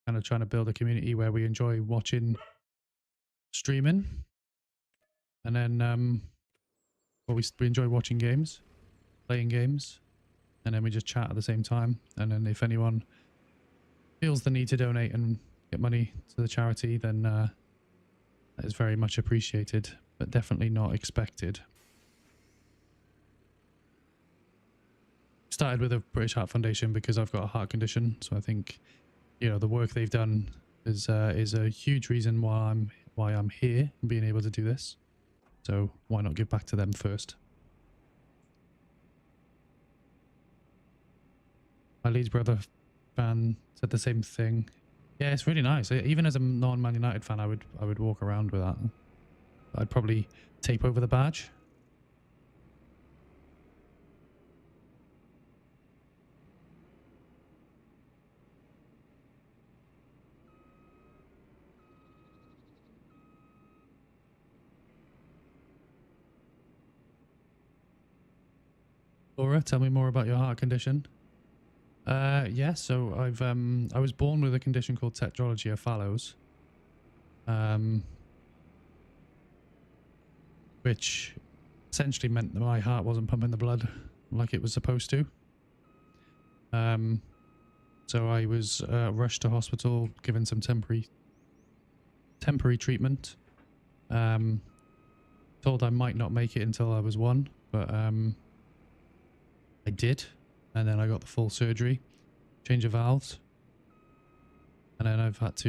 Kind of trying to build a community where we enjoy watching streaming, and then we enjoy watching games, playing games, and then we just chat at the same time. And then if anyone feels the need to donate and get money to the charity, then that is very much appreciated, but definitely not expected. Started with the British Heart Foundation because I've got a heart condition, so I think, you know, the work they've done is a huge reason why I'm here and being able to do this. So why not give back to them first? My Leeds brother fan said the same thing. Yeah, it's really nice. Even as a non-Man United fan, I would walk around with that. I'd probably tape over the badge. Laura, tell me more about your heart condition. Yeah, so I was born with a condition called tetralogy of Fallows, which essentially meant that my heart wasn't pumping the blood like it was supposed to. So I was rushed to hospital, given some temporary treatment. Told I might not make it until I was 1, but I did, and then I got the full surgery, change of valves, and then I've had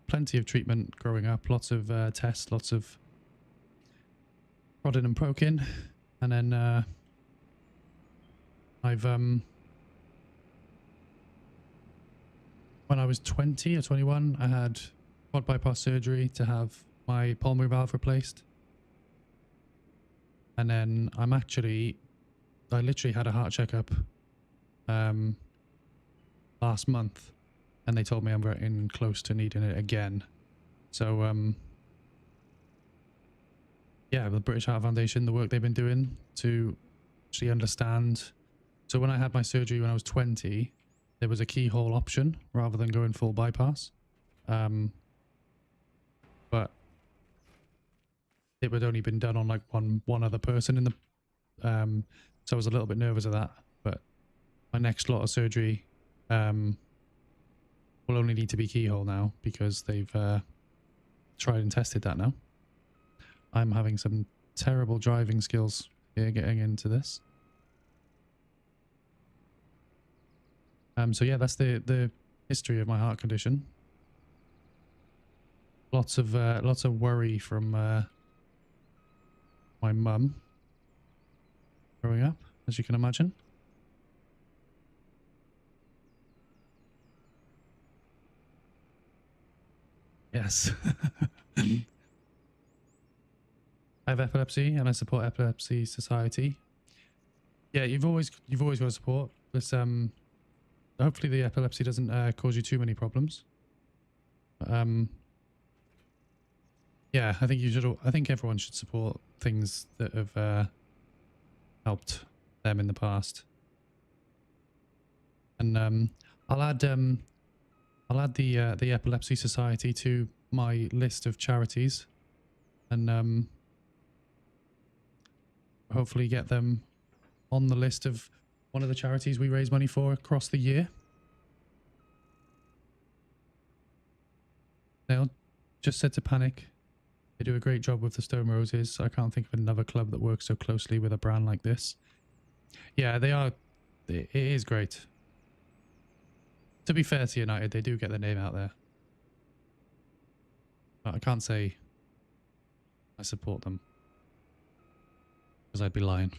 plenty of treatment growing up, lots of tests, lots of prodding and poking, and then when I was 20 or 21, I had quad bypass surgery to have my pulmonary valve replaced. And then I literally had a heart checkup last month, and they told me I'm getting close to needing it again. So yeah, the British Heart Foundation, the work they've been doing to actually understand. So when I had my surgery when I was 20, there was a keyhole option rather than going full bypass. But it had only been done on like one other person in the so I was a little bit nervous of that. But my next lot of surgery will only need to be keyhole now, because they've tried and tested that now. I'm having some terrible driving skills here getting into this. So yeah, that's the history of my heart condition. Lots of worry from my mum growing up, as you can imagine. Yes. I have epilepsy and I support Epilepsy Society. Yeah, you've always got to support this. Hopefully the epilepsy doesn't cause you too many problems. Yeah, I think everyone should support things that have helped them in the past. And I'll add the Epilepsy Society to my list of charities, and hopefully get them on the list of one of the charities we raise money for across the year. They'll just said to Panic. They do a great job with the Stone Roses. I can't think of another club that works so closely with a brand like this. Yeah, they are. It is great. To be fair to United, they do get their name out there. But I can't say I support them, because I'd be lying.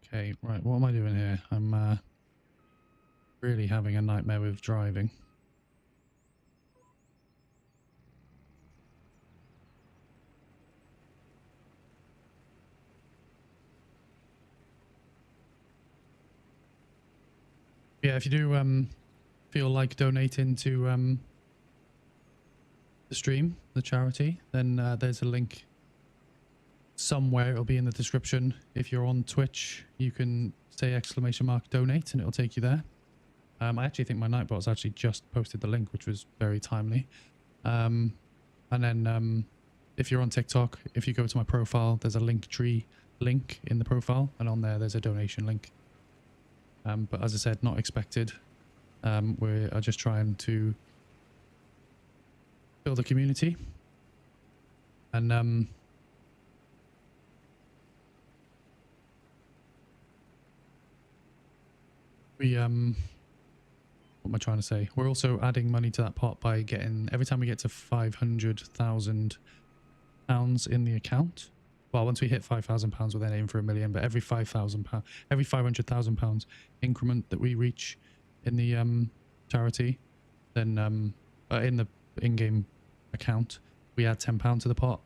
Okay, right, what am I doing here? I'm really having a nightmare with driving. Yeah, if you do feel like donating to the stream, the charity, then there's a link somewhere. It'll be in the description. If you're on Twitch, you can say !donate and it'll take you there. I actually think my Nightbot's actually just posted the link, which was very timely. And then if you're on TikTok, if you go to my profile, there's a Linktree link in the profile, and on there there's a donation link. But as I said, not expected. We are just trying to build a community, and we what am I trying to say? We're also adding money to that pot by getting, every time we get to £500,000 in the account. Well, once we hit £5,000, we'll then aim for £1 million. But every £5,000, every £500,000 increment that we reach in the charity, then in the in-game account, we add £10 to the pot.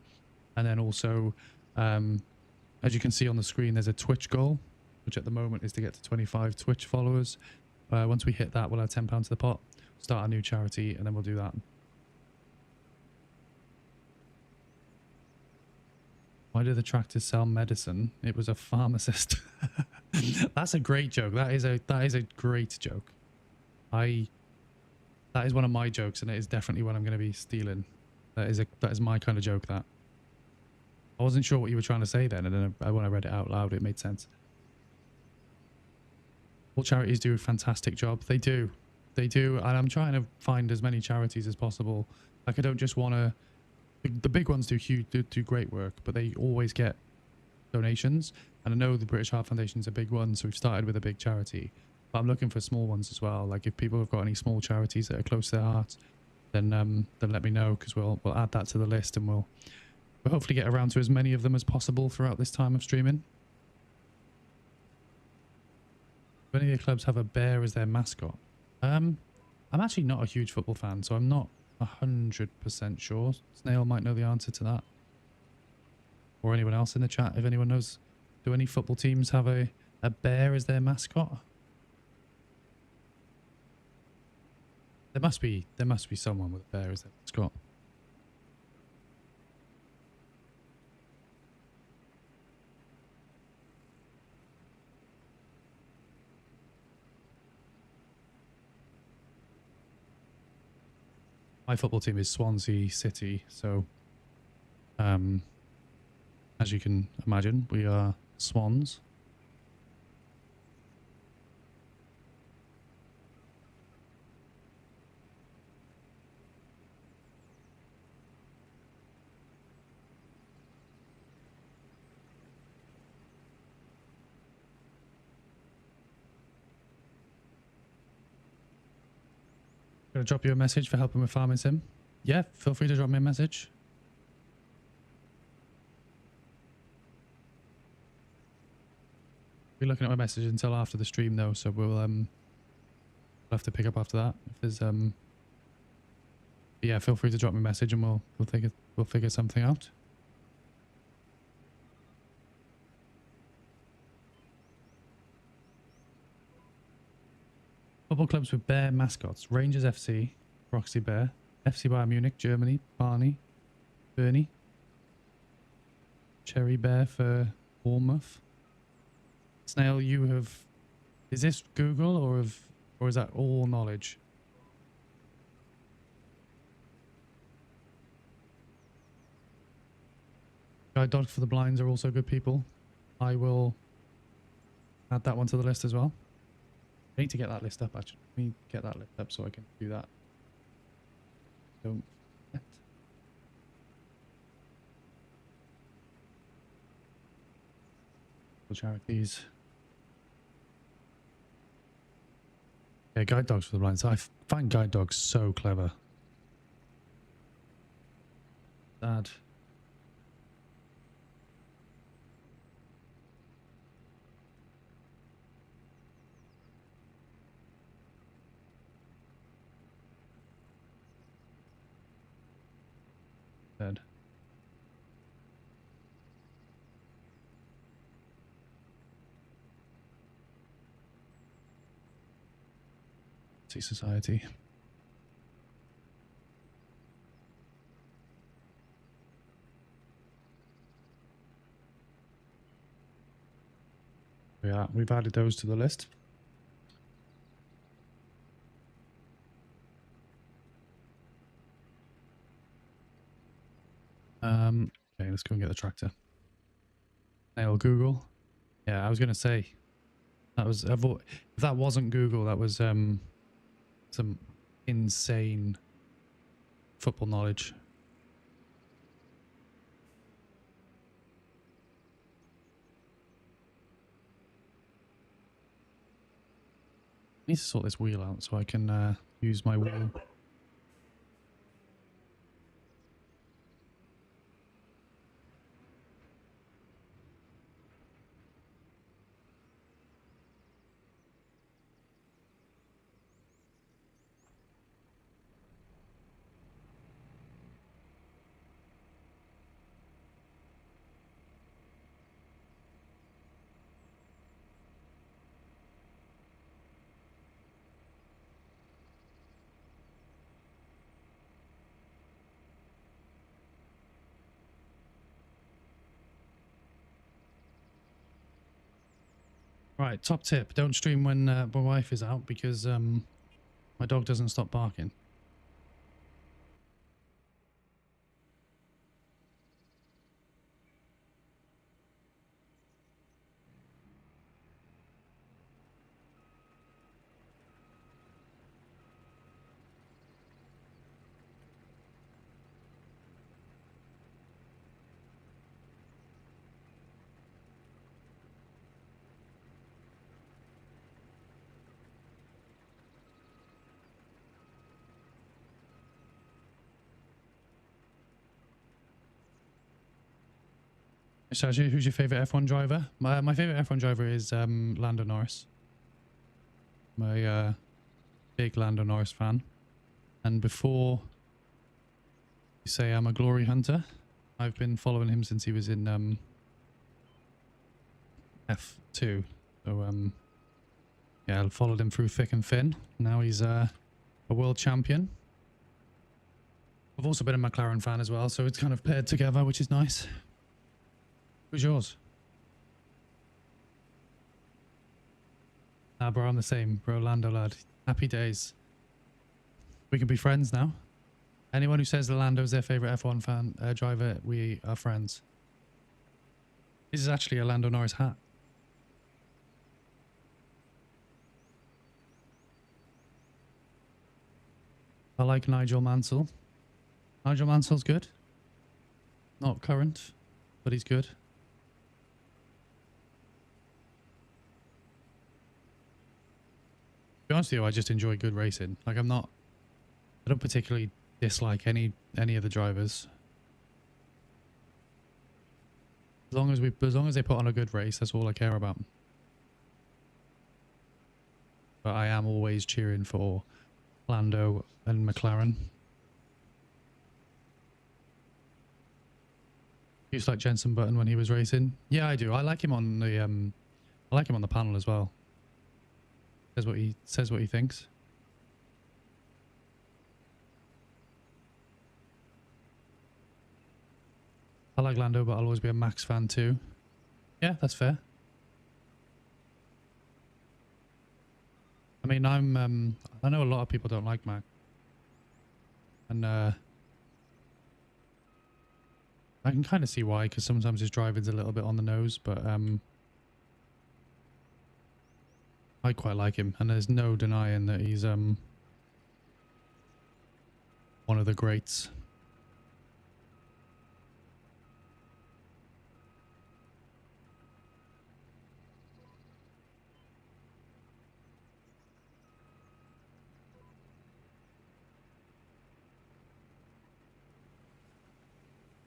And then also, as you can see on the screen, there's a Twitch goal, which at the moment is to get to 25 Twitch followers. Once we hit that, we'll add £10 to the pot, start a new charity, and then we'll do that. Why do the tractors sell medicine? It was a pharmacist. That's a great joke. That is a great joke. That is one of my jokes, and it is definitely one I'm going to be stealing. That is my kind of joke. That I wasn't sure what you were trying to say then, and then when I read it out loud, it made sense. All charities do a fantastic job. They do, and I'm trying to find as many charities as possible. Like, I don't just want to. The big ones do great work, but they always get donations. And I know the British Heart Foundation is a big one, so we've started with a big charity. But I'm looking for small ones as well. Like, if people have got any small charities that are close to their hearts, then let me know, because we'll add that to the list, and we'll hopefully get around to as many of them as possible throughout this time of streaming. Do any of the clubs have a bear as their mascot? I'm actually not a huge football fan, so I'm not 100% sure. Snail might know the answer to that, or anyone else in the chat if anyone knows. Do any football teams have a bear as their mascot? There must be someone with a bear as their mascot. My football team is Swansea City, so as you can imagine, we are Swans. Gonna drop you a message for helping with Farming Sim. Yeah, feel free to drop me a message. Be looking at my message until after the stream though, so we'll have to pick up after that. If there's yeah, feel free to drop me a message and we'll figure something out. Football clubs with bear mascots: Rangers FC, Roxy Bear, FC Bayern Munich, Germany, Barney, Bernie. Cherry Bear for Bournemouth. Snail, you have... Is this Google or is that all knowledge? Guide dogs for the blinds are also good people. I will add that one to the list as well. I need to get that list up actually. Let me get that list up so I can do that. Don't forget. Charities. Yeah, guide dogs for the blinds. I find guide dogs so clever. Dad. Dead. See society. Yeah, we've added those to the list. Okay, let's go and get the tractor. Nail Google. Yeah, I was gonna say that was if that wasn't Google, that was some insane football knowledge. I need to sort this wheel out so I can use my wheel. Right, top tip: don't stream when my wife is out because my dog doesn't stop barking. So, who's your favorite F1 driver? My favorite F1 driver is Lando Norris. My big Lando Norris fan. And before you say I'm a glory hunter, I've been following him since he was in F2. So yeah, I followed him through thick and thin. Now he's a world champion. I've also been a McLaren fan as well, so it's kind of paired together, which is nice. Who's yours? Ah, bro, I'm the same. Bro, Lando lad. Happy days. We can be friends now. Anyone who says Lando's their favorite F1 fan driver, we are friends. This is actually a Lando Norris hat. I like Nigel Mansell. Nigel Mansell's good. Not current, but he's good. To be honest with you, I just enjoy good racing. Like I don't particularly dislike any of the drivers. As long as they put on a good race, that's all I care about. But I am always cheering for Lando and McLaren. Used to like Jenson Button when he was racing. Yeah, I do. I like him on the panel as well. Says what he thinks. like Lando, but I'll always be a Max fan too. Yeah, that's fair. I mean, I know a lot of people don't like Max. And I can kind of see why, because sometimes his driving's a little bit on the nose, but I quite like him, and there's no denying that he's one of the greats.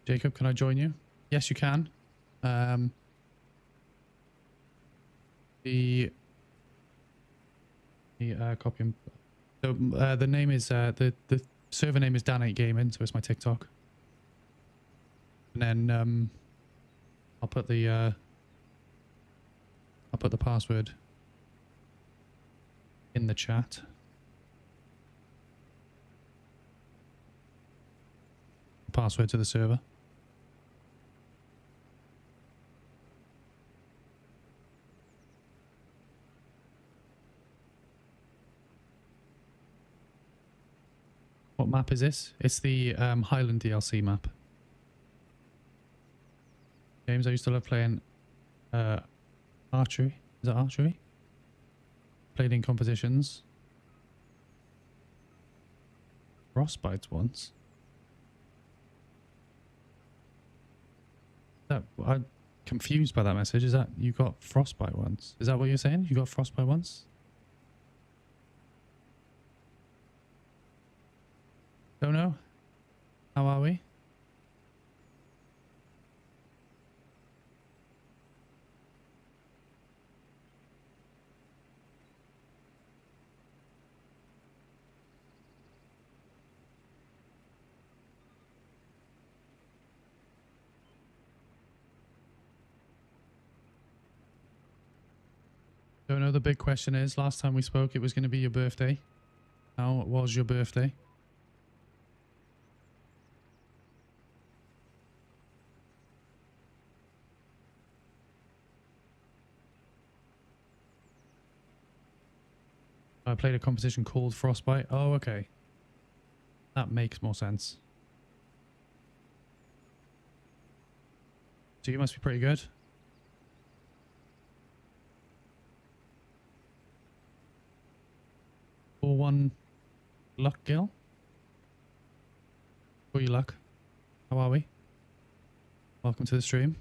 Jacob, can I join you? Yes, you can. The copy and so the name is the server name is Dan8 Gaming, so it's my TikTok. And then I'll put the password in the chat. Password to the server. What map is this? It's the Highland DLC map. James, I used to love playing archery. Is that archery? Played in competitions. Frostbites once. I'm confused by that message. Is that you got frostbite once? Is that what you're saying? You got frostbite once? Don't know. How are we? Don't know. The big question is, last time we spoke, it was going to be your birthday. How was your birthday? I played a competition called Frostbite. Oh, okay. That makes more sense. So you must be pretty good. 4-1 luck, Gil. For your luck. How are we? Welcome to the stream.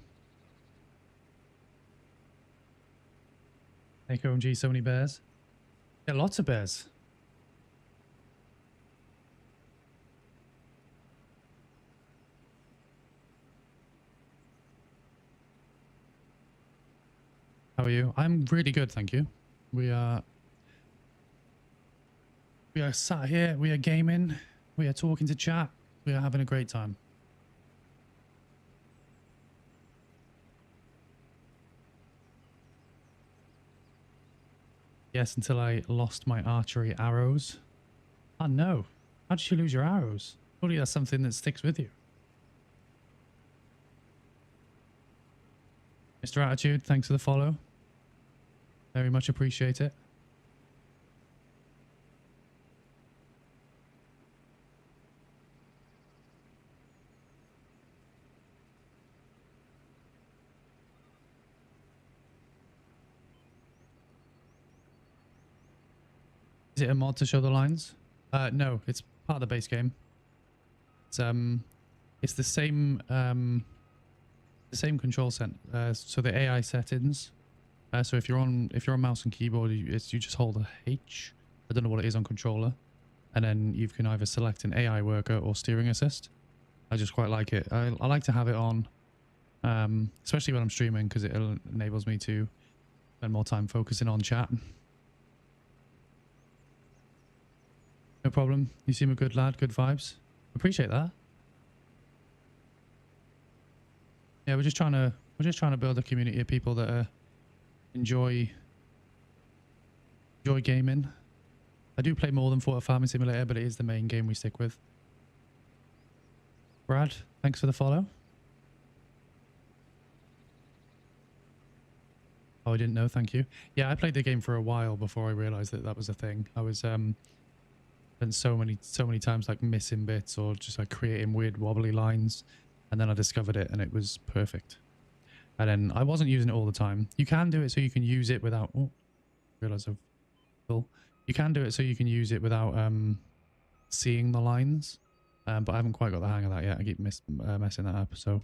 Thank you, OMG, so many bears. Yeah, lots of bears. How are you? I'm really good, thank you. We are sat here, we are gaming, we are talking to chat, we are having a great time. Yes, until I lost my archery arrows. Oh no. How did you lose your arrows? Surely that's something that sticks with you. Mr. Attitude, thanks for the follow. Very much appreciate it. Is it a mod to show the lines? No, it's part of the base game. It's the same control set. So the AI settings. So if you're on mouse and keyboard, you just hold a H. I don't know what it is on controller, and then you can either select an AI worker or steering assist. I just quite like it. I like to have it on, especially when I'm streaming, because it enables me to spend more time focusing on chat. No problem. You seem a good lad. Good vibes. Appreciate that. Yeah, we're just trying to build a community of people that enjoy gaming. I do play more than Farming Simulator, but it is the main game we stick with. Brad, thanks for the follow. Oh, I didn't know. Thank you. Yeah, I played the game for a while before I realized that that was a thing. I was spent so many times like missing bits or just like creating weird wobbly lines, and then I discovered it and it was perfect. And then I wasn't using it all the time. You can do it so you can use it without. Oh, realize I've. Cool. You can do it so you can use it without seeing the lines, but I haven't quite got the hang of that yet. I keep messing that up. So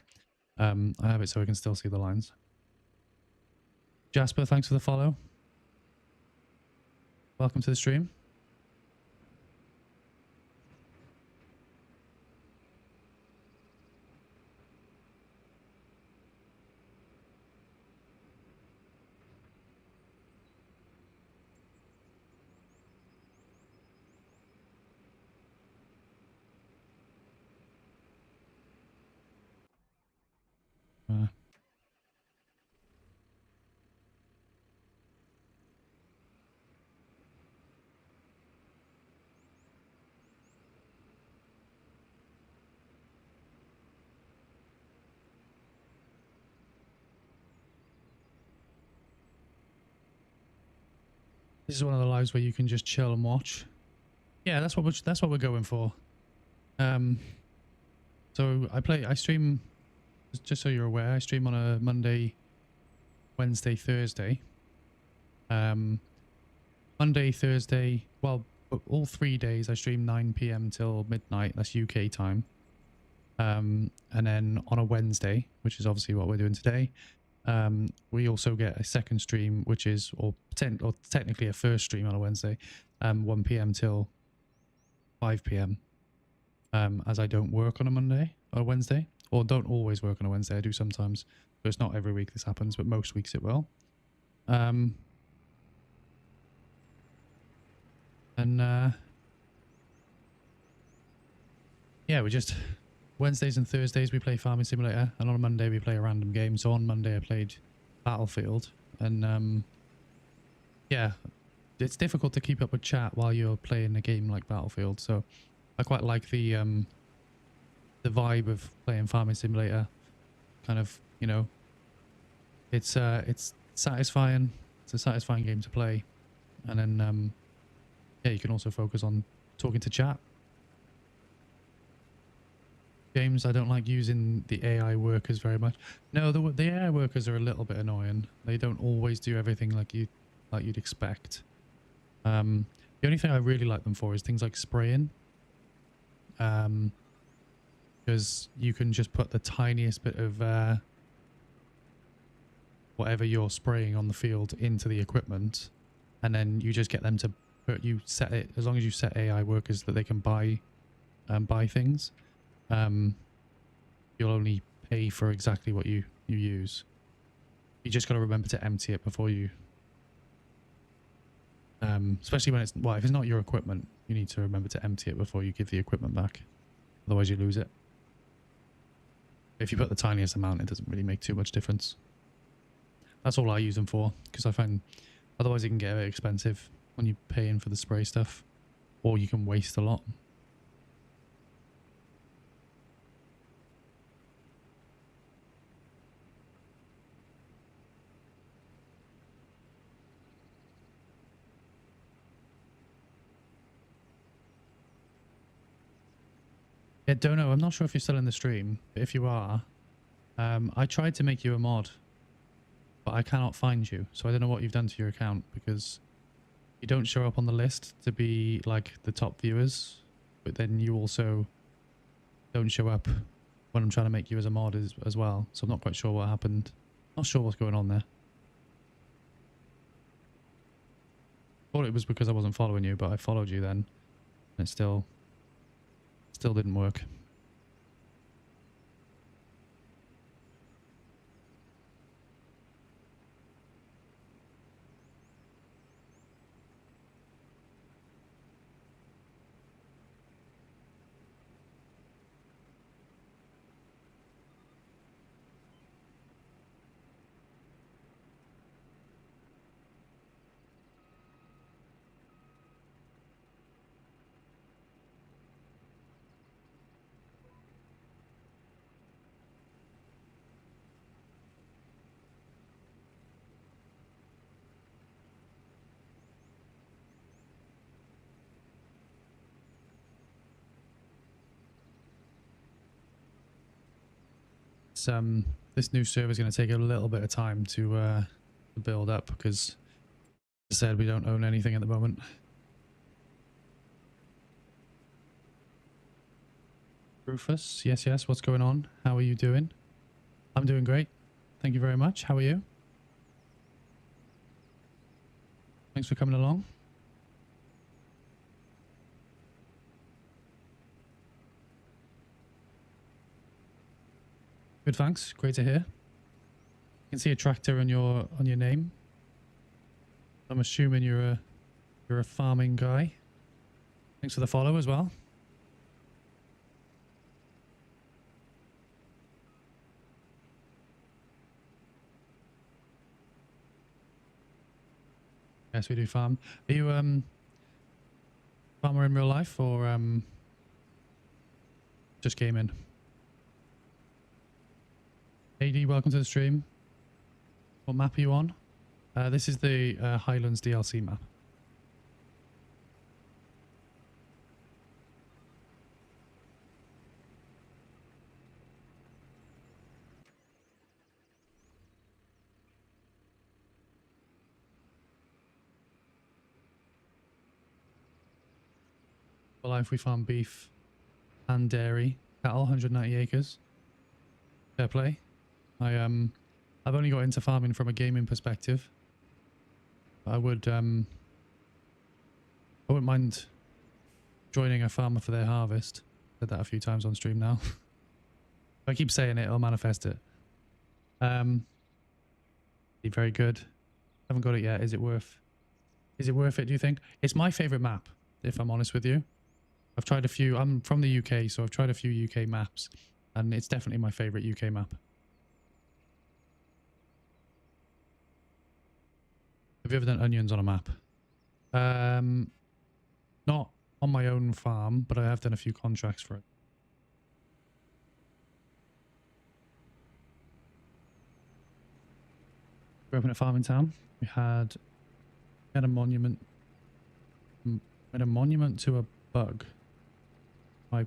I have it so I can still see the lines. Jasper, thanks for the follow. Welcome to the stream. This is one of the lives where you can just chill and watch. Yeah, that's what we're going for. So I stream, just so you're aware, I stream on a Monday, Wednesday, Thursday. Monday, Thursday, well, all 3 days I stream 9 p.m. till midnight. That's UK time. And then on a Wednesday, which is obviously what we're doing today, we also get a second stream, which is, or technically a first stream on a Wednesday, 1 p.m. till 5 p.m. As I don't work on a Monday or a Wednesday, or don't always work on a Wednesday. I do sometimes, but it's not every week this happens, but most weeks it will. Yeah, we just Wednesdays and Thursdays we play Farming Simulator, and on a Monday we play a random game. So on Monday I played Battlefield, and yeah, it's difficult to keep up with chat while you're playing a game like Battlefield. So I quite like the vibe of playing Farming Simulator. Kind of, you know, it's satisfying. It's a satisfying game to play, and then yeah, you can also focus on talking to chat. James, I don't like using the AI workers very much. No, the AI workers are a little bit annoying. They don't always do everything like you'd expect. The only thing I really like them for is things like spraying. Because you can just put the tiniest bit of whatever you're spraying on the field into the equipment, and then you just get them to set it, as long as you set AI workers that they can buy things. You'll only pay for exactly what you use. You just got to remember to empty it before you especially when it's, well, if it's not your equipment, you need to remember to empty it before you give the equipment back, otherwise you lose it. If you put the tiniest amount, it doesn't really make too much difference. That's all I use them for, because I find otherwise it can get a bit expensive when you're paying for the spray stuff, or you can waste a lot. Yeah, don't know. I'm not sure if you're still in the stream, but if you are, I tried to make you a mod, but I cannot find you. So I don't know what you've done to your account, because you don't show up on the list to be like the top viewers, but then you also don't show up when I'm trying to make you as a mod as well. So I'm not quite sure what happened. Not sure what's going on there. Thought it was because I wasn't following you, but I followed you then, and it still didn't work. this new server is going to take a little bit of time to build up because, as I said, we don't own anything at the moment. Rufus, yes, what's going on? How are you doing? I'm doing great. Thank you very much. How are you? Thanks for coming along. Good, thanks. Great to hear. You can see a tractor on your name. I'm assuming you're a farming guy. Thanks for the follow as well. Yes, we do farm. Are you farmer in real life or just gaming? AD, welcome to the stream. What map are you on? This is the Highlands DLC map. For life, we farm beef and dairy, cattle, 190 acres. Fair play. I've only got into farming from a gaming perspective. I wouldn't mind joining a farmer for their harvest. Said that a few times on stream now. If I keep saying it, I'll manifest it. Be very good. Haven't got it yet. Is it worth it, do you think? It's my favorite map, if I'm honest with you. I've tried a few. I'm from the UK, so I've tried a few UK maps, and it's definitely my favorite UK map. Have you ever done onions on a map? Not on my own farm, but I have done a few contracts for it. Grew up in a farming town. We had a monument. Had a monument to a bug. That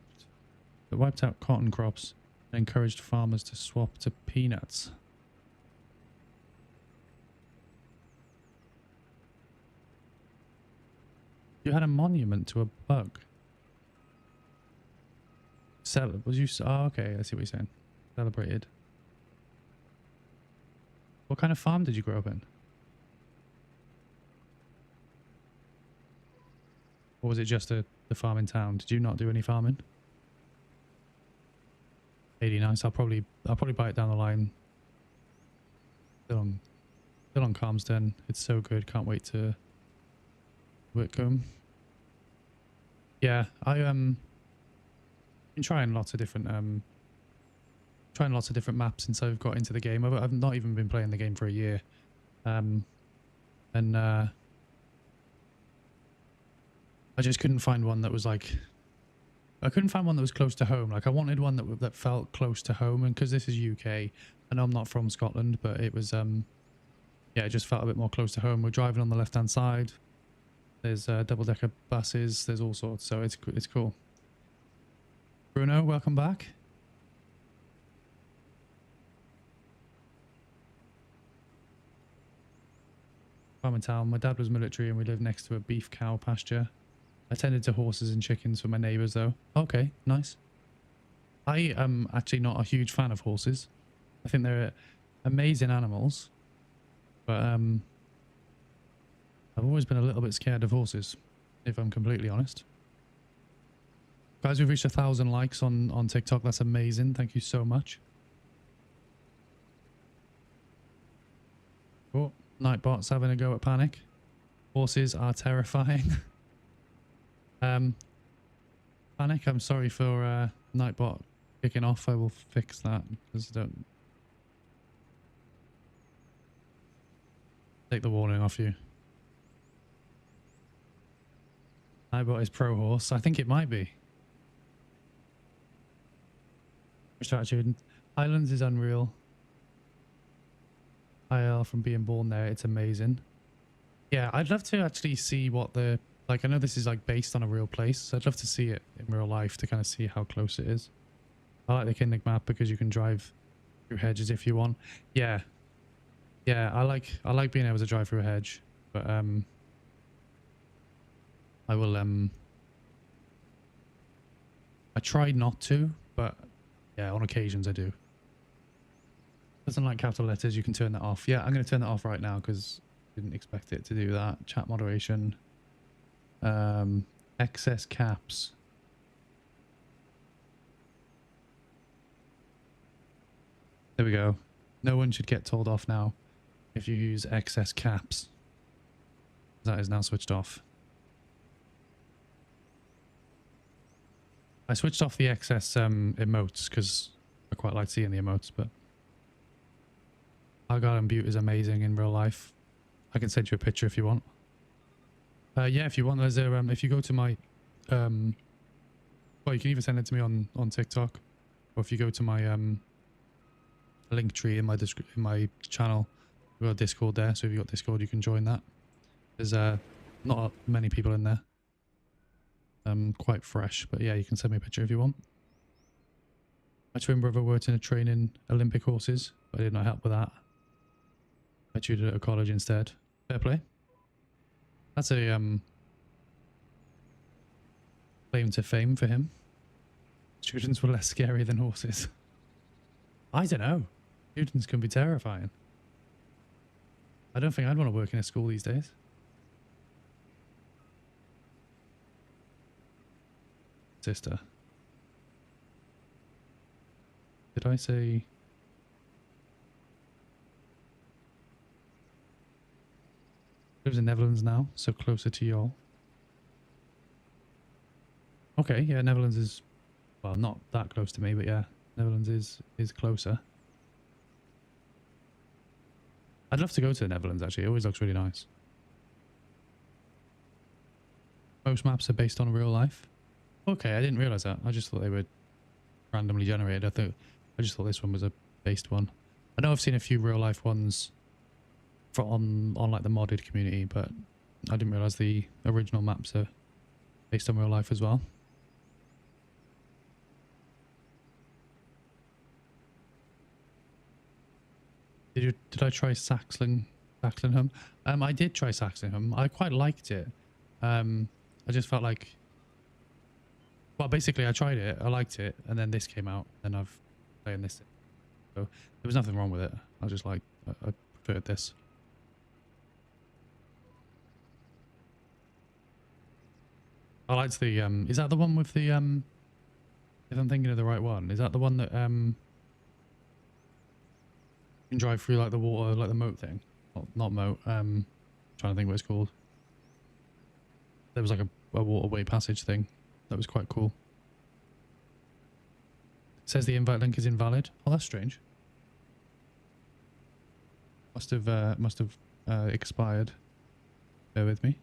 wiped out cotton crops and encouraged farmers to swap to peanuts. You had a monument to a bug. Was you? Oh, okay. I see what you're saying. Celebrated. What kind of farm did you grow up in? Or was it just the farm in town? Did you not do any farming? 80 nice. I'll probably buy it down the line. Still on Calmsden. It's so good. Can't wait to Whitcomb. Yeah, been trying lots of different maps since I've got into the game. I've not even been playing the game for a year. I just couldn't find one that was like... I couldn't find one that was close to home. Like, I wanted one that felt close to home, and because this is UK, I know I'm not from Scotland, but it was, yeah, it just felt a bit more close to home. We're driving on the left-hand side. There's double-decker buses. There's all sorts, so it's cool. Bruno, welcome back. Farming town. My dad was military, and we lived next to a beef cow pasture. I tended to horses and chickens for my neighbours, though. Okay, nice. I am actually not a huge fan of horses. I think they're amazing animals, but I've always been a little bit scared of horses, if I'm completely honest. Guys, we've reached 1,000 likes on TikTok. That's amazing. Thank you so much. Oh, Nightbot's having a go at Panic. Horses are terrifying. Panic, I'm sorry for Nightbot kicking off. I will fix that because I don't take the warning off you. Nightbot is pro horse. I think it might be. Attitude. Highlands is unreal. IL from being born there, it's amazing. Yeah, I'd love to actually see what the... Like, I know this is like based on a real place, so I'd love to see it in real life to kind of see how close it is. I like the Kinnick map because you can drive through hedges if you want. Yeah, yeah. I like being able to drive through a hedge, but I will I try not to, but yeah, on occasions I do. Doesn't like capital letters, you can turn that off. Yeah, I'm going to turn that off right now because I didn't expect it to do that. Chat moderation. Excess caps. There we go. No one should get told off now if you use excess caps. That is now switched off. I switched off the excess emotes because I quite like seeing the emotes, but Algar and Butte is amazing in real life. I can send you a picture if you want. Yeah, if you want, there's a if you go to my well, you can either send it to me on TikTok, or if you go to my link tree in my channel, we've got a Discord there. So if you've got Discord, you can join that. There's not many people in there. Quite fresh, but yeah, you can send me a picture if you want. My twin brother worked in a training Olympic horses, but I did not help with that. I tutored at a college instead. Fair play. That's a claim to fame for him. Students were less scary than horses. I don't know. Students can be terrifying. I don't think I'd want to work in a school these days. Sister. Did I say... lives in Netherlands now, so closer to y'all. Okay, yeah, Netherlands is... well, not that close to me, but yeah, Netherlands is closer. I'd love to go to the Netherlands, actually. It always looks really nice. Most maps are based on real life. Okay, I didn't realise that. I just thought they were randomly generated. I just thought this one was a based one. I know I've seen a few real life ones on like the modded community, but I didn't realise the original maps are based on real life as well. Did I try Saxlingham? I did try Saxlingham. I quite liked it. I just felt like, well, basically I tried it, I liked it, and then this came out, and I've playing this. So there was nothing wrong with it. I just like I preferred this. I liked the is that the one with the if I'm thinking of the right one, is that the one that you can drive through like the water, like the moat thing? Not moat, trying to think what it's called. There was like a waterway passage thing that was quite cool. It says the invite link is invalid. Oh, that's strange. Must have expired. Bear with me.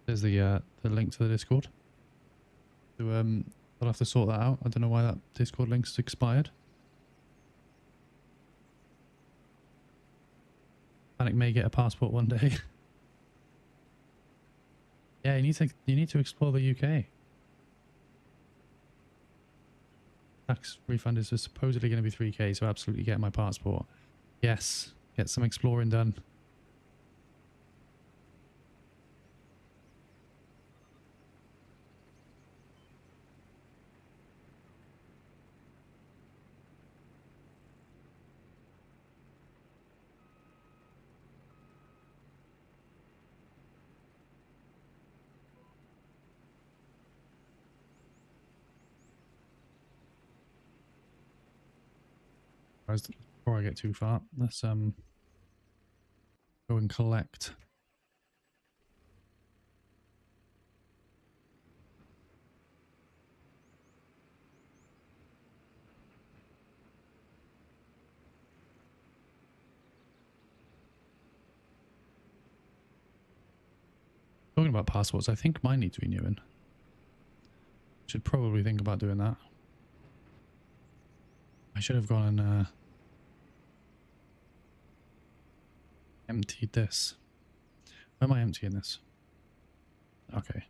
There's the link to the Discord. So I'll have to sort that out. I don't know why that Discord link's expired. Panic may get a passport one day. Yeah, you need to explore the UK. Tax refund is supposedly going to be 3k, so absolutely get my passport. Yes, get some exploring done. Before I get too far, let's go and collect. Talking about passports, I think mine needs renewing. Should probably think about doing that. I should have gone and Emptied this. Why am I emptying this? Okay.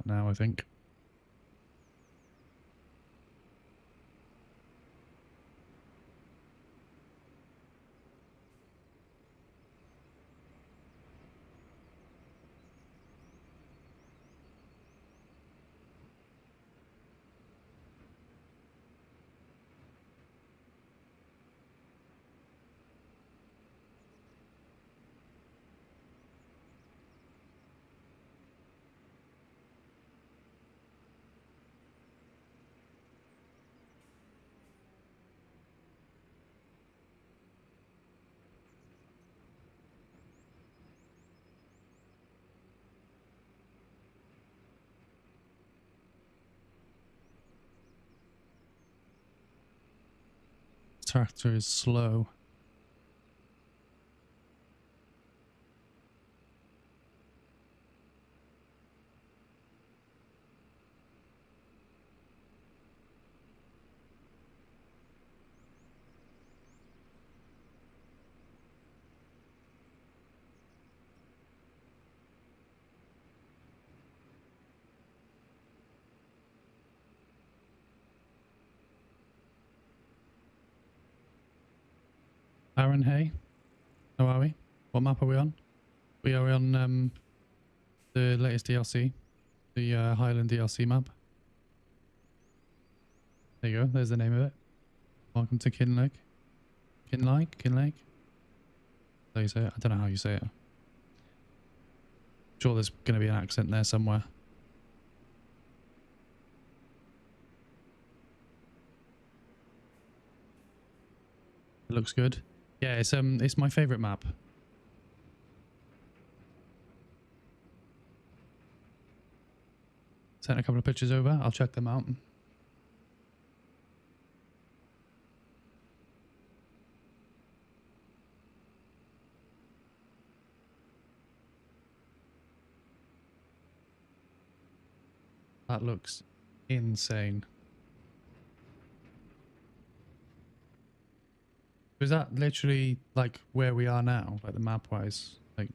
Now I think. Tractor is slow. Aaron, hey. How are we? What map are we on? We are on the latest DLC. The Highland DLC map. There you go. There's the name of it. Welcome to Kinlake. Kinlake? How you say it? I don't know how you say it. Sure there's going to be an accent there somewhere. It looks good. Yeah, it's my favorite map. Sent a couple of pictures over. I'll check them out. That looks insane. Is that literally like where we are now, like the map wise? Like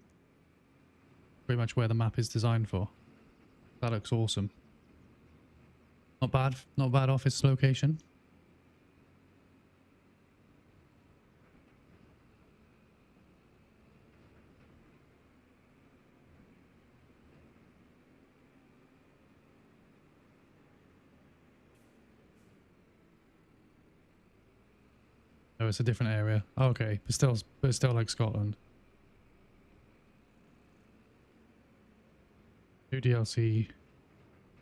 pretty much where the map is designed for. That looks awesome. Not bad office location. Oh, it's a different area. Oh, okay, but still like Scotland. New DLC,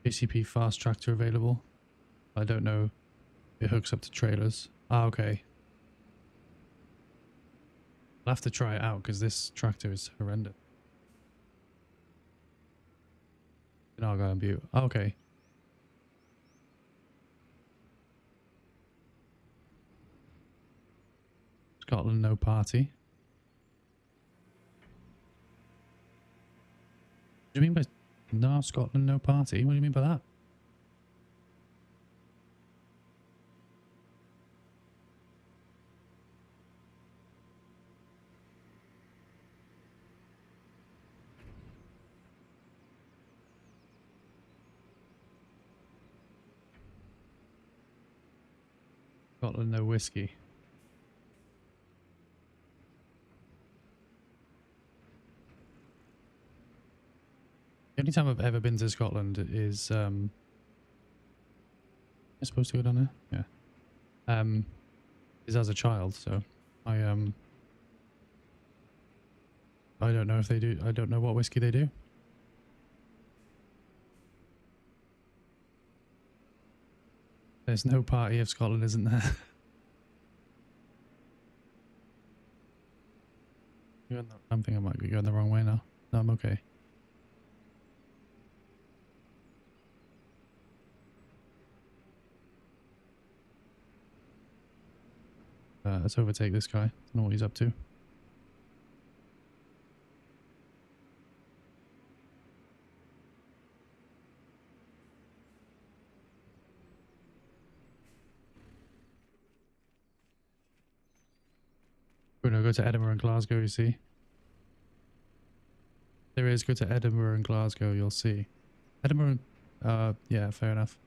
ACP fast tractor available. I don't know. It hooks up to trailers. Ah, okay. I'll have to try it out because this tractor is horrendous. I'll go and view. Ah, okay. Scotland, no party. What do you mean by no Scotland, no party? What do you mean by that? Scotland, no whiskey. The only time I've ever been to Scotland is am I supposed to go down there? Yeah. Is as a child, so I don't know if they do. I don't know what whiskey they do. There's no party if Scotland isn't there. I'm thinking I might be going the wrong way now. No, I'm okay. Let's overtake this guy. Don't know what he's up to. go to Edinburgh and Glasgow, you see. There is, go to Edinburgh and Glasgow, you'll see. Edinburgh, yeah, fair enough.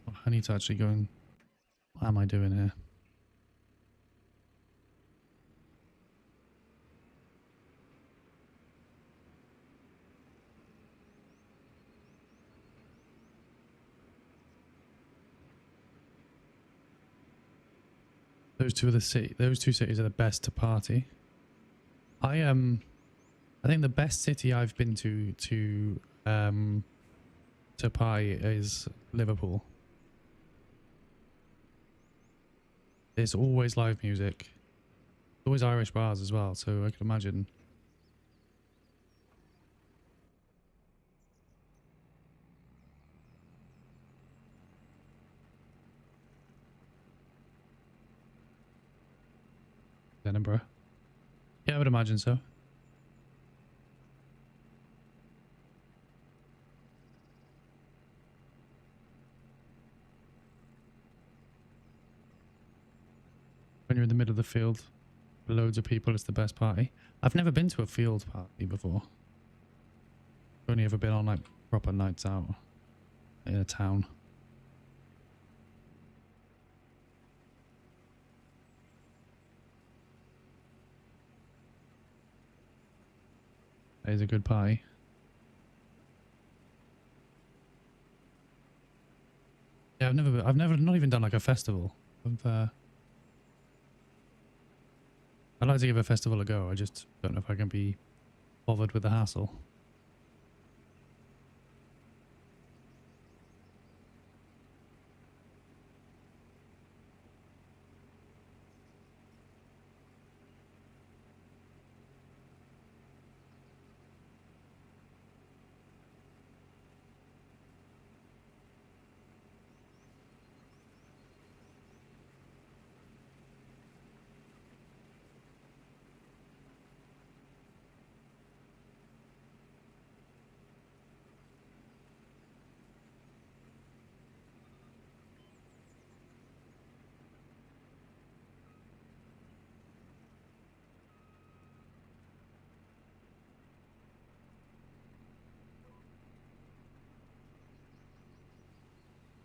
Oh, I need to actually go and... What am I doing here? Those two cities are the best to party. I think the best city I've been to party is Liverpool. There's always live music. Always Irish bars as well, so I can imagine. Edinburgh. Yeah, I would imagine so. When you're in the middle of the field, loads of people, it's the best party. I've never been to a field party before. I've only ever been on like proper nights out in a town. It is a good party. Yeah, I've never not even done like a festival. I'd like to give a festival a go. I just don't know if I can be bothered with the hassle.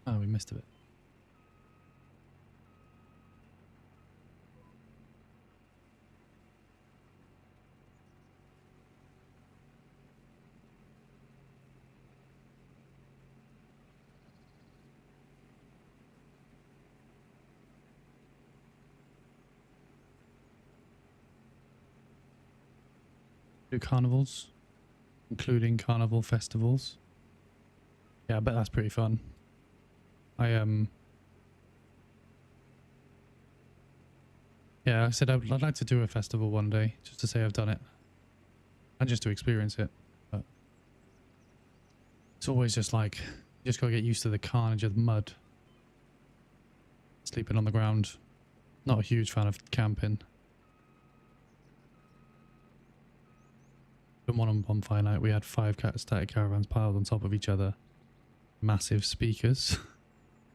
Oh, we missed a bit. Do carnivals, including carnival festivals. Yeah, I bet that's pretty fun. Yeah, I said I'd like to do a festival one day, just to say I've done it. And just to experience it. But it's always just like, you just gotta get used to the carnage of the mud. Sleeping on the ground. Not a huge fan of camping. Been one on bonfire night, we had 5 static caravans piled on top of each other. Massive speakers.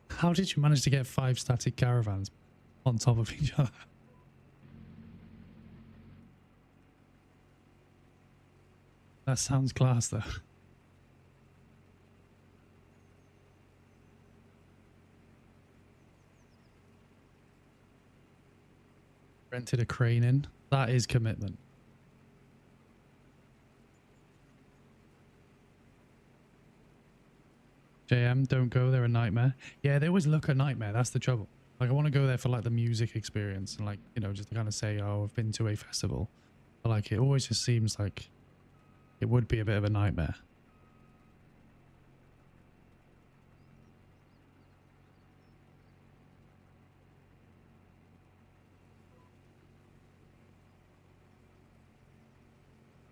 How did you manage to get 5 static caravans on top of each other? That sounds class though. Rented a crane in. That is commitment. JM, don't go, they're a nightmare. Yeah, they always look a nightmare, that's the trouble. Like, I want to go there for like the music experience and like, you know, just to kind of say, oh, I've been to a festival. But like, it always just seems like it would be a bit of a nightmare.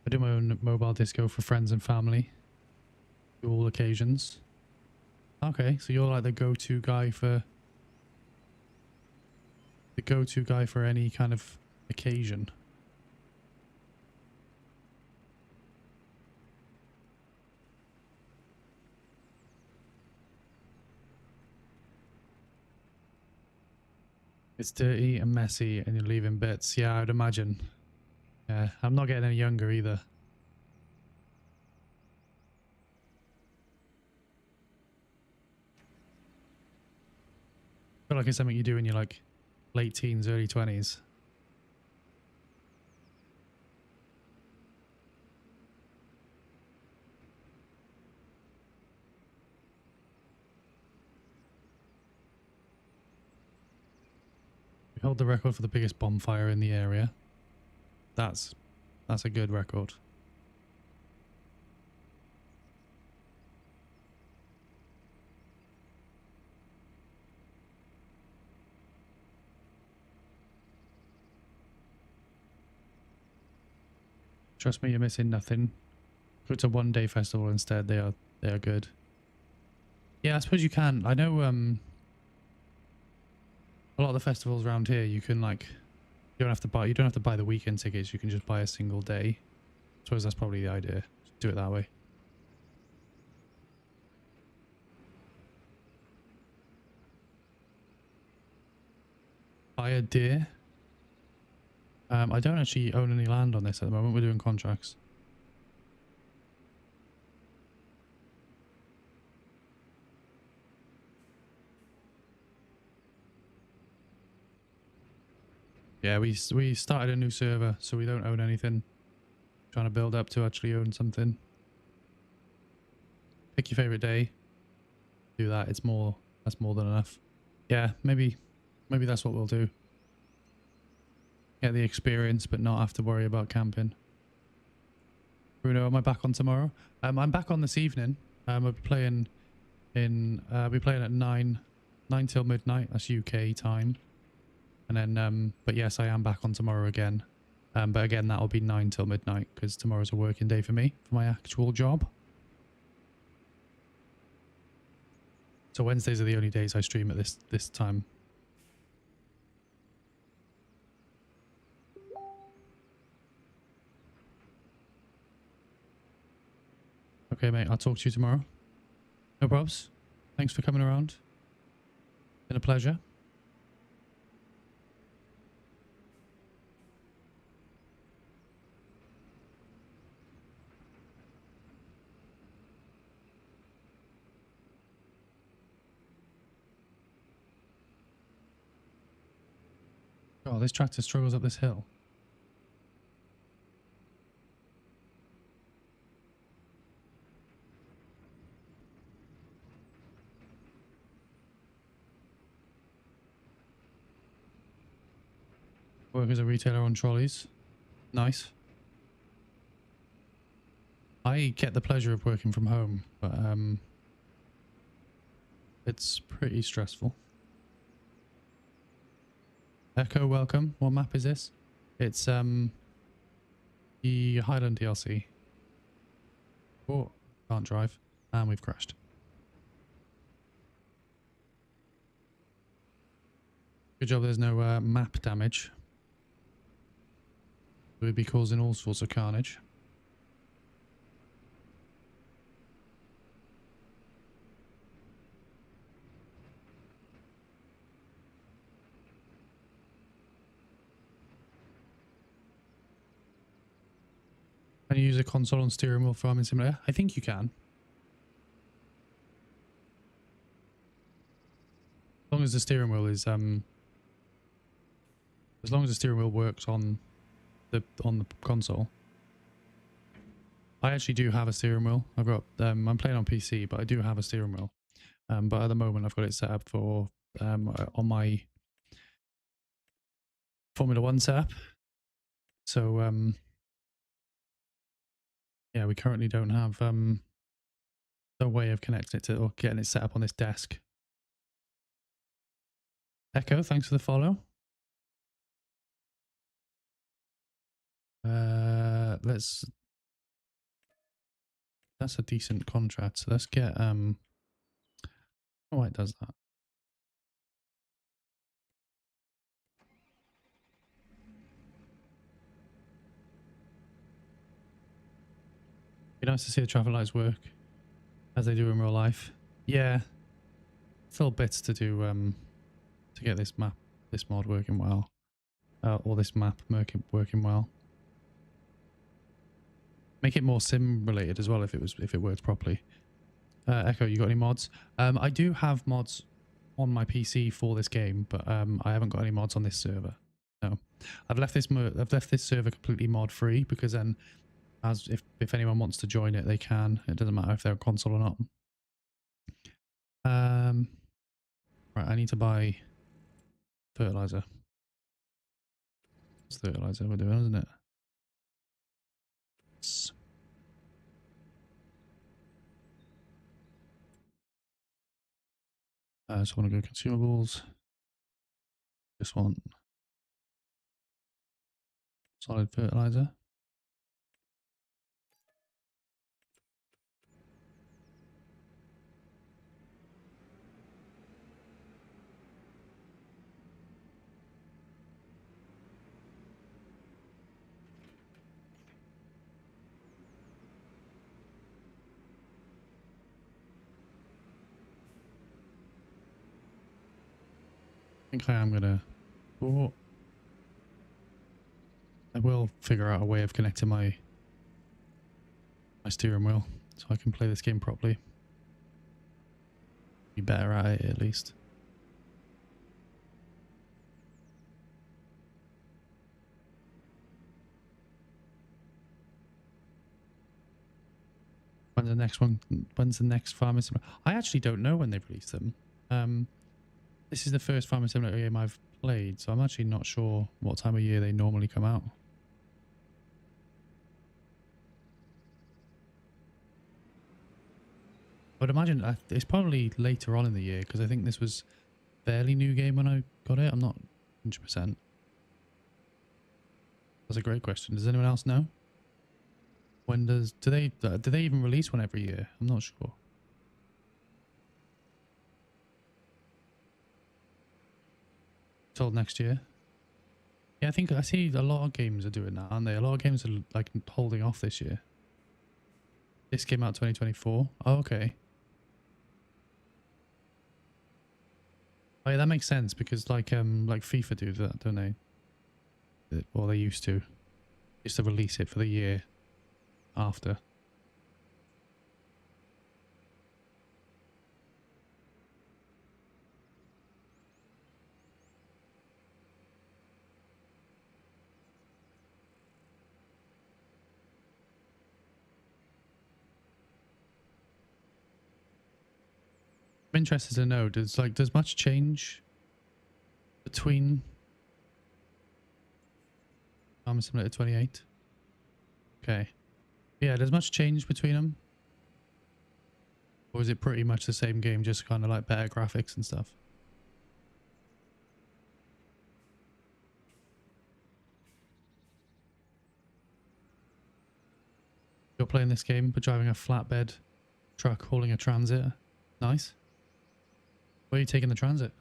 I do my own mobile disco for friends and family. To all occasions. Okay, so you're like the go-to guy for... The go-to guy for any kind of occasion. It's dirty and messy and you're leaving bits. Yeah, I would imagine. Yeah, I'm not getting any younger either. I feel like it's something you do in your like late teens, early 20s. We hold the record for the biggest bonfire in the area. That's a good record. Trust me, you're missing nothing. If it's a one-day festival instead, they are good. Yeah, I suppose you can. I know a lot of the festivals around here you can like you don't have to buy the weekend tickets, you can just buy a single day. I suppose that's probably the idea. Just do it that way. Buy a deer. I don't actually own any land on this at the moment. We're doing contracts. Yeah, we started a new server, so we don't own anything. Trying to build up to actually own something. Pick your favorite day. Do that. That's more than enough. Yeah, maybe that's what we'll do. Get the experience, but not have to worry about camping. Bruno, am I back on tomorrow? I'm back on this evening. I'll be playing I'll be playing at 9 till midnight. That's UK time. And then, but yes, I am back on tomorrow again. But again, that'll be 9 till midnight because tomorrow's a working day for me, for my actual job. So Wednesdays are the only days I stream at this time. Okay, mate, I'll talk to you tomorrow. No probs. Thanks for coming around. Been a pleasure. Oh, this tractor struggles up this hill. Work as a retailer on trolleys. Nice. I get the pleasure of working from home, but it's pretty stressful. Echo, welcome. What map is this? It's the Highland DLC. Oh, can't drive. And we've crashed. Good job there's no map damage. We'd be causing all sorts of carnage. Can you use a console and steering wheel farming simulator? I think you can. As long as the steering wheel is as long as the steering wheel works on the console. I actually do have a steering wheel. I've got I'm playing on PC, but I do have a steering wheel. But at the moment I've got it set up for on my Formula 1 setup. So yeah, we currently don't have no way of connecting it to or getting it set up on this desk. Echo, thanks for the follow. That's a decent contract. So let's get oh, it does that. Be nice to see the traffic lights work as they do in real life. Yeah, still bits to do to get this map this mod working well, or this map working well. Make it more sim related as well if it works properly. Echo, you got any mods? I do have mods on my PC for this game, but I haven't got any mods on this server. No, I've left this server completely mod free because then, if anyone wants to join it, they can. It doesn't matter if they're a console or not. Right, I need to buy fertilizer. It's fertilizer we're doing, isn't it? So I want to go consumables. Just want solid fertilizer. I think I am gonna. Oh, I will figure out a way of connecting my steering wheel so I can play this game properly. Be better at it at least. When's the next one? When's the next Farming Simulator? I actually don't know when they release them. This is the first Farming Simulator game I've played, so I'm actually not sure what time of year they normally come out. I would imagine it's probably later on in the year because I think this was a fairly new game when I got it. I'm not 100%. That's a great question. Does anyone else know? When do they even release one every year? I'm not sure. Till next year. Yeah, I think I see a lot of games are doing that, aren't they? A lot of games are like holding off this year. This came out 2024. Oh, okay. Oh, yeah, that makes sense because like FIFA do that, don't they? Or they used to release it for the year after. I'm interested to know, does much change between Farming Simulator 28? Okay. Yeah, does much change between them? Or is it pretty much the same game, just kind of like better graphics and stuff? You're playing this game but driving a flatbed truck hauling a transit. Nice. Where are you taking the transit?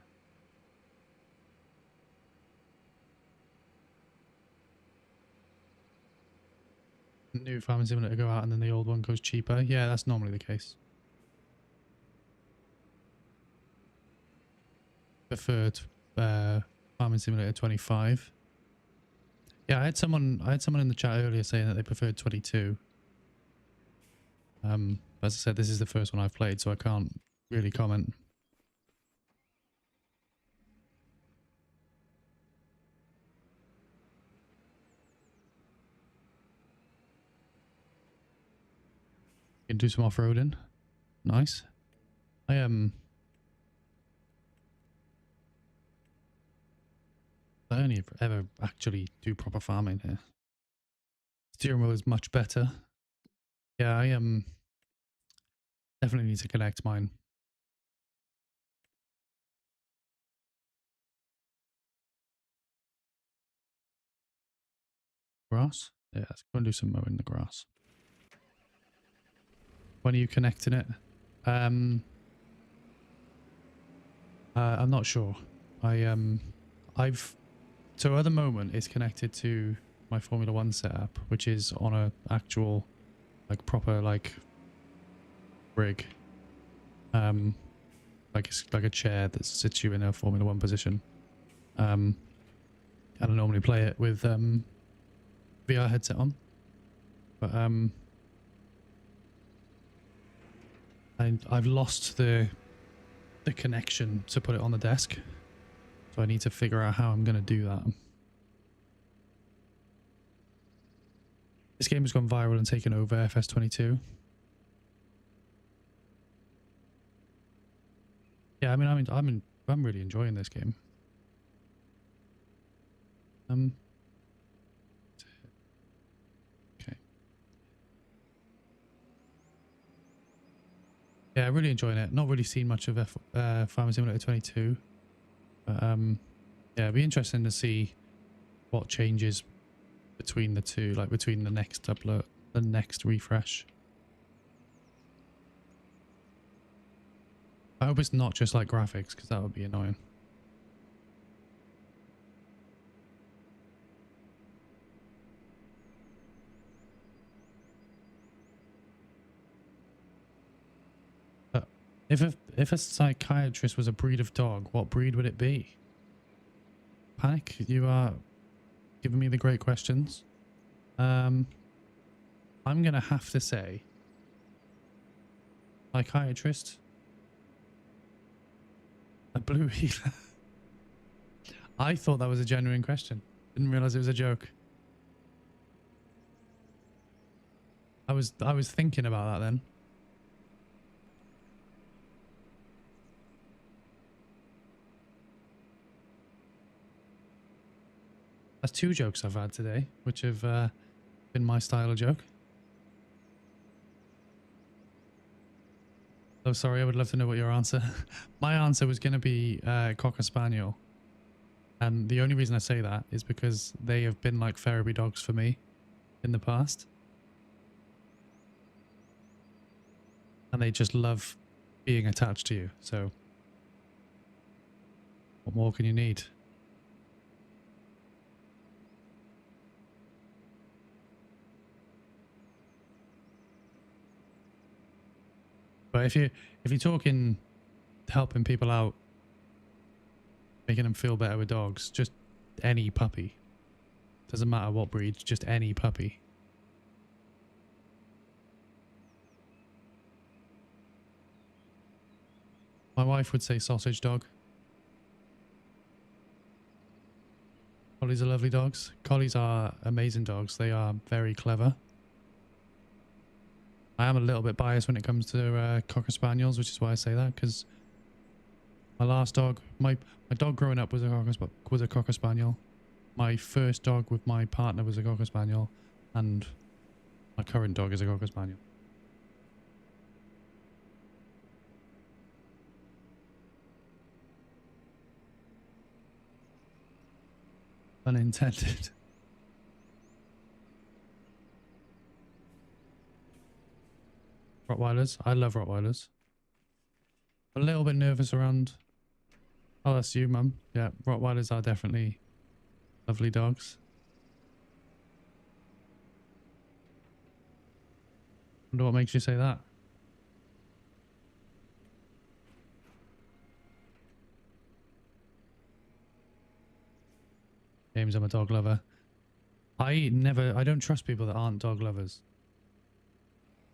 New Farming Simulator go out and then the old one goes cheaper. Yeah, that's normally the case. Preferred Farming Simulator 25. Yeah, I had someone in the chat earlier saying that they preferred 22. As I said, this is the first one I've played, so I can't really comment. You can do some off-roading. Nice. I only ever actually do proper farming here. Steering wheel is much better. Yeah, I definitely need to connect mine. Grass? Yeah, let's go and do some mowing in the grass. When are you connecting it? I'm not sure. So at the moment it's connected to my Formula 1 setup, which is on a actual like proper like rig. Like it's like a chair that sits you in a Formula 1 position. And I normally play it with VR headset on, but I've lost the connection to put it on the desk, so I need to figure out how I'm going to do that. This game has gone viral and taken over FS22. Yeah, I mean, I'm really enjoying this game. Okay. Yeah, really enjoying it. Not really seen much of Farming Simulator 22, but yeah, it'd be interesting to see what changes between the two, like between the next upload, the next refresh. I hope it's not just like graphics, because that would be annoying. But if a psychiatrist was a breed of dog, what breed would it be? Panic, you are giving me the great questions. I'm gonna have to say psychiatrist. A blue healer. I thought that was a genuine question. Didn't realize it was a joke. I was thinking about that then. That's 2 jokes I've had today, which have been my style of joke. Oh, sorry, I would love to know what your answer. My answer was going to be Cocker Spaniel. And the only reason I say that is because they have been like therapy dogs for me in the past. And they just love being attached to you. So what more can you need? But if you're talking helping people out, making them feel better with dogs, just any puppy. Doesn't matter what breed, just any puppy. My wife would say sausage dog. Collies are lovely dogs. Collies are amazing dogs. They are very clever. I am a little bit biased when it comes to Cocker Spaniels, which is why I say that, because my last dog, my dog growing up was a Cocker Spaniel. My first dog with my partner was a Cocker Spaniel, and my current dog is a Cocker Spaniel. Unintended. Rottweilers. I love Rottweilers. A little bit nervous around... Oh, that's you, Mum. Yeah, Rottweilers are definitely lovely dogs. Wonder what makes you say that. James, I'm a dog lover. I don't trust people that aren't dog lovers.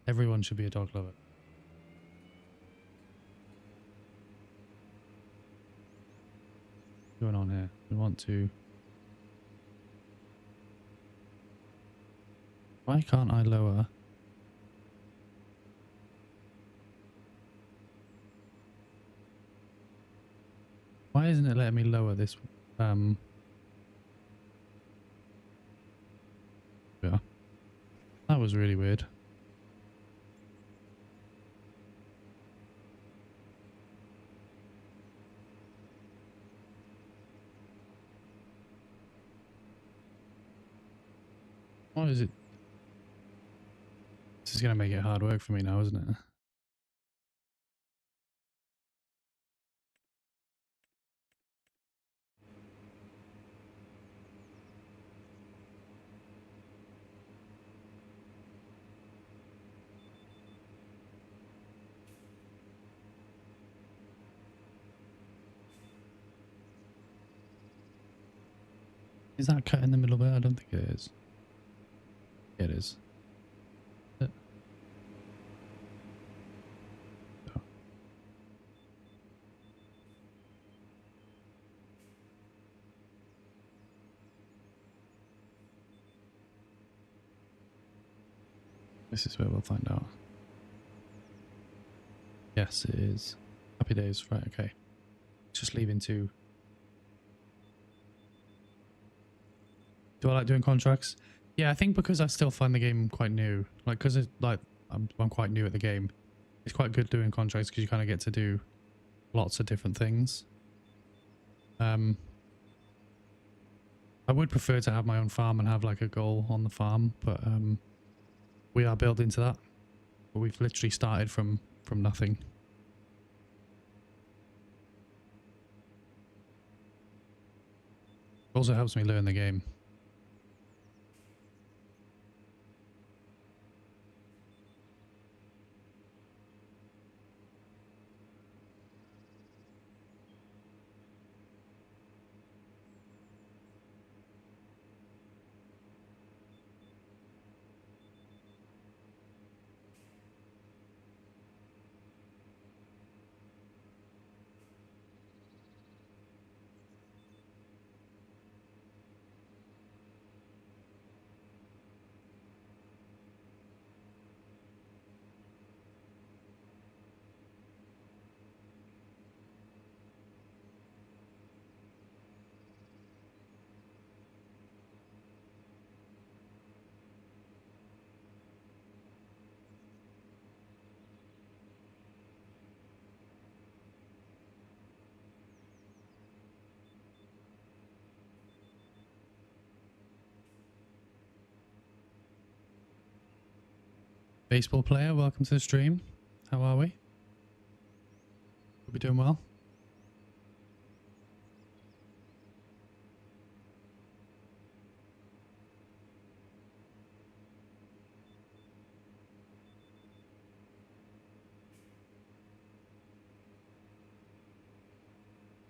Everyone should be a dog lover. What's going on here? We want to... Why can't I lower? Why isn't it letting me lower this? Yeah. That was really weird. What is it? This is going to make it hard work for me now, isn't it? Is that cut in the middle there? I don't think it is. Yeah, it is. Oh. This is where we'll find out. Yes, it is. Happy days. Right, okay. Just leaving to... Do I like doing contracts? Yeah, I think because I still find the game quite new. Like, because it's like I'm quite new at the game. It's quite good doing contracts because you kind of get to do lots of different things. I would prefer to have my own farm and have like a goal on the farm, but we are building to that. But we've literally started from nothing. Also helps me learn the game. Baseball player, welcome to the stream. How are we? Hope we're doing well.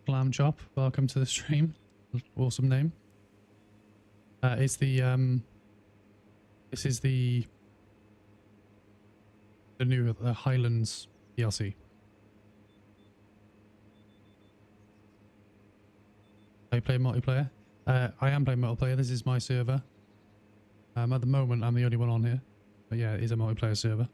Glam Chop, welcome to the stream. Awesome name. It's the this is the new Highlands DLC. I play multiplayer. I am playing multiplayer. This is my server. At the moment, I'm the only one on here. But yeah, it is a multiplayer server.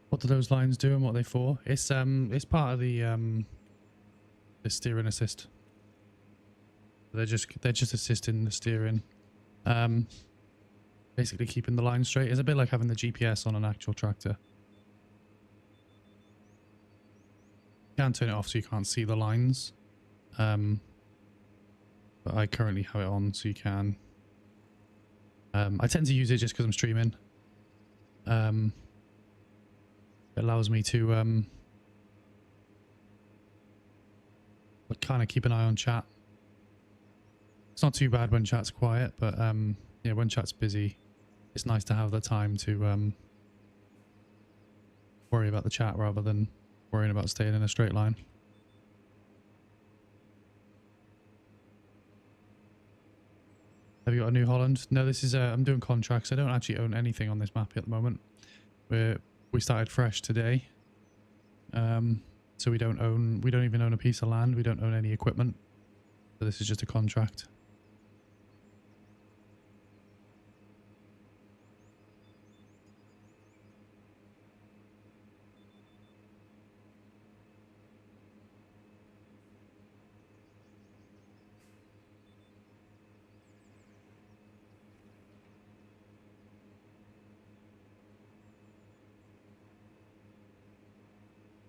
What do those lines do and what are they for? It's part of the steer and assist. They're just assisting the steering. Basically keeping the line straight. It's a bit like having the GPS on an actual tractor. You can turn it off so you can't see the lines. But I currently have it on so you can. I tend to use it just because I'm streaming. It allows me to kind of keep an eye on chat. It's not too bad when chat's quiet, but yeah, when chat's busy, it's nice to have the time to worry about the chat rather than worrying about staying in a straight line. Have you got a New Holland? No, this is I'm doing contracts. I don't actually own anything on this map at the moment. We started fresh today. So we don't even own a piece of land. We don't own any equipment. So this is just a contract.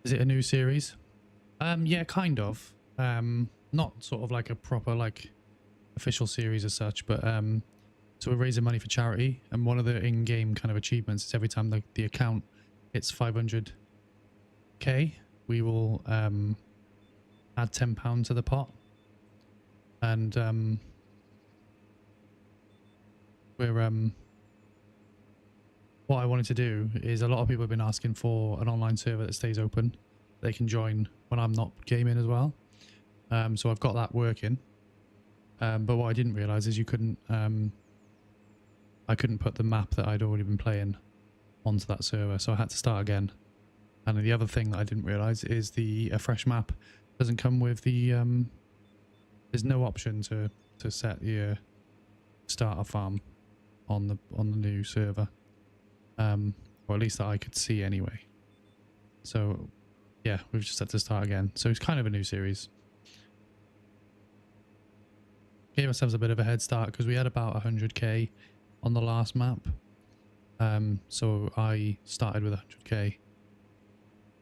Is it a new series? Yeah, kind of. Not sort of like a proper like official series as such, but so we're raising money for charity, and one of the in-game kind of achievements is every time the account hits 500k, we will add £10 to the pot, and we're what I wanted to do is, a lot of people have been asking for an online server that stays open. They can join when I'm not gaming as well. So I've got that working. But what I didn't realize is I couldn't put the map that I'd already been playing onto that server. So I had to start again. And the other thing that I didn't realize is a fresh map doesn't come with the, there's no option to set your starter farm on the new server. Or at least that I could see anyway. So yeah, we've just had to start again. So it's kind of a new series. Gave ourselves a bit of a head start because we had about 100k on the last map. So I started with 100k.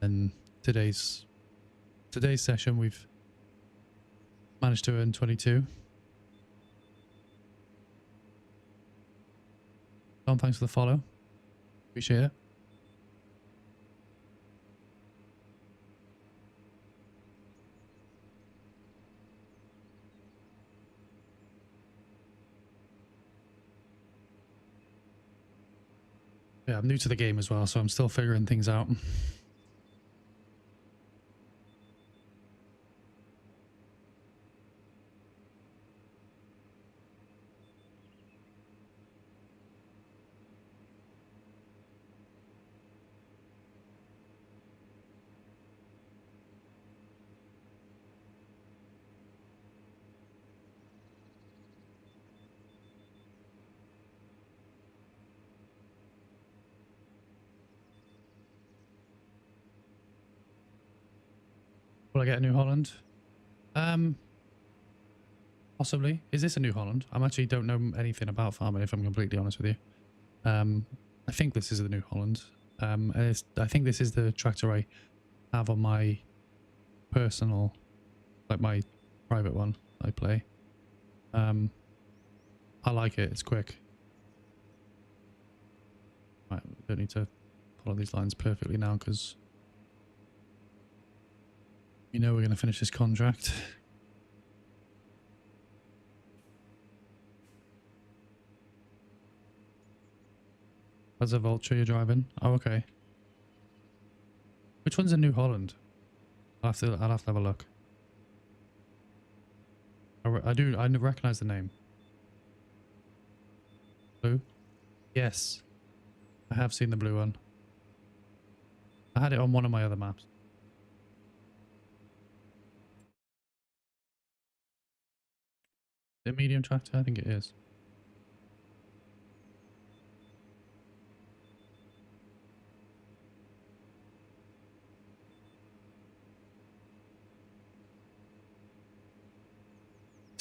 And today's session we've managed to earn 22. Tom, thanks for the follow. Appreciate it. Yeah, I'm new to the game as well, so I'm still figuring things out. Will I get a New Holland? Possibly. Is this a New Holland? I actually don't know anything about farming, if I'm completely honest with you. I think this is the New Holland. I think this is the tractor I have on my personal, like my private one I play. I like it. It's quick. Right, we don't need to follow these lines perfectly now because you know we're going to finish this contract. That's a Vulture you're driving. Oh, okay. Which one's a New Holland? I'll have to have a look. I recognize the name. Blue? Yes. I have seen the blue one. I had it on one of my other maps. Is it a medium tractor? I think it is.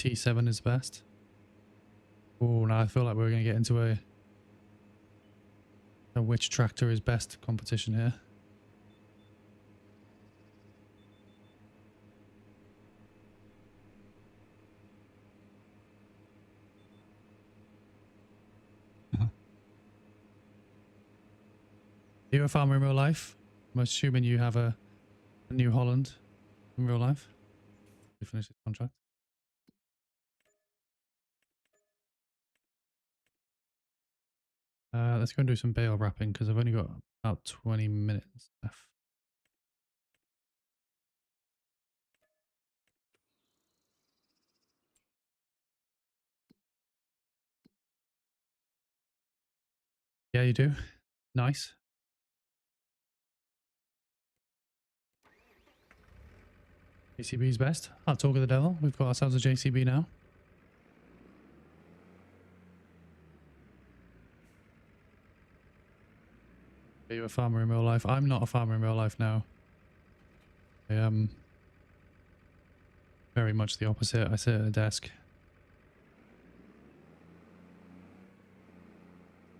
T7 is best. Oh, now I feel like we're going to get into a which tractor is best competition here. Are you a farmer in real life? I'm assuming you have a New Holland in real life. We finish this contract. Let's go and do some bale wrapping because I've only got about 20 minutes left. Yeah, you do. Nice. JCB's best. I'll talk of the devil. We've got ourselves a JCB now. Are you a farmer in real life? I'm not a farmer in real life now. I am very much the opposite. I sit at a desk.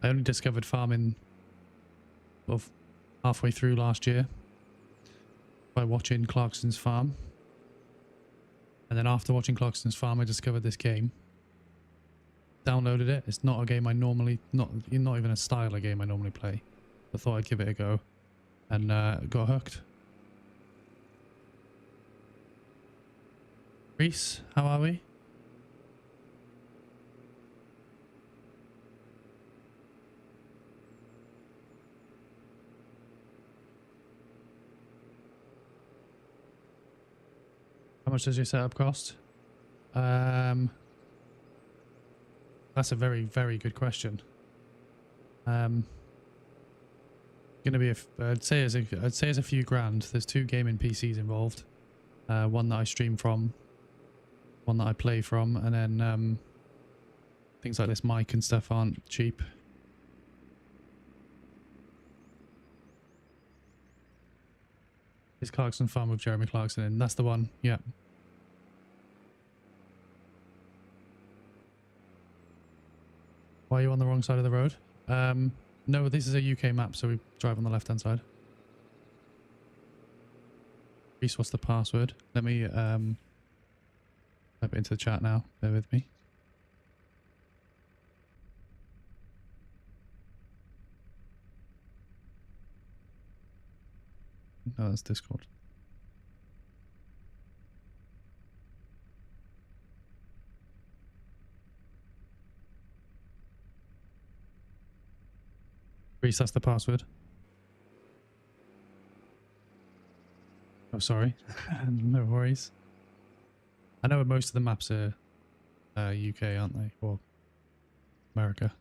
I only discovered farming sort of halfway through last year by watching Clarkson's Farm. And then after watching Clarkson's Farm, I discovered this game. Downloaded it. It's not a game I normally, not even a style of game I normally play. I thought I'd give it a go and got hooked. Reese, how are we? How much does your setup cost? That's a very, very good question. Gonna be I'd say it's a few grand. There's 2 gaming PCs involved. One that I stream from, one that I play from, and then things like this mic and stuff aren't cheap. Is Clarkson Farm with Jeremy Clarkson in? That's the one, yeah. Why are you on the wrong side of the road? No, this is a UK map, so we drive on the left-hand side. Reese, what's the password? Let me type it into the chat now. Bear with me. No, that's Discord. Reese, that's the password. Oh, sorry. No worries. I know most of the maps are UK, aren't they? Or America.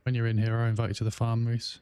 When you're in here, I invite you to the farm, Reese.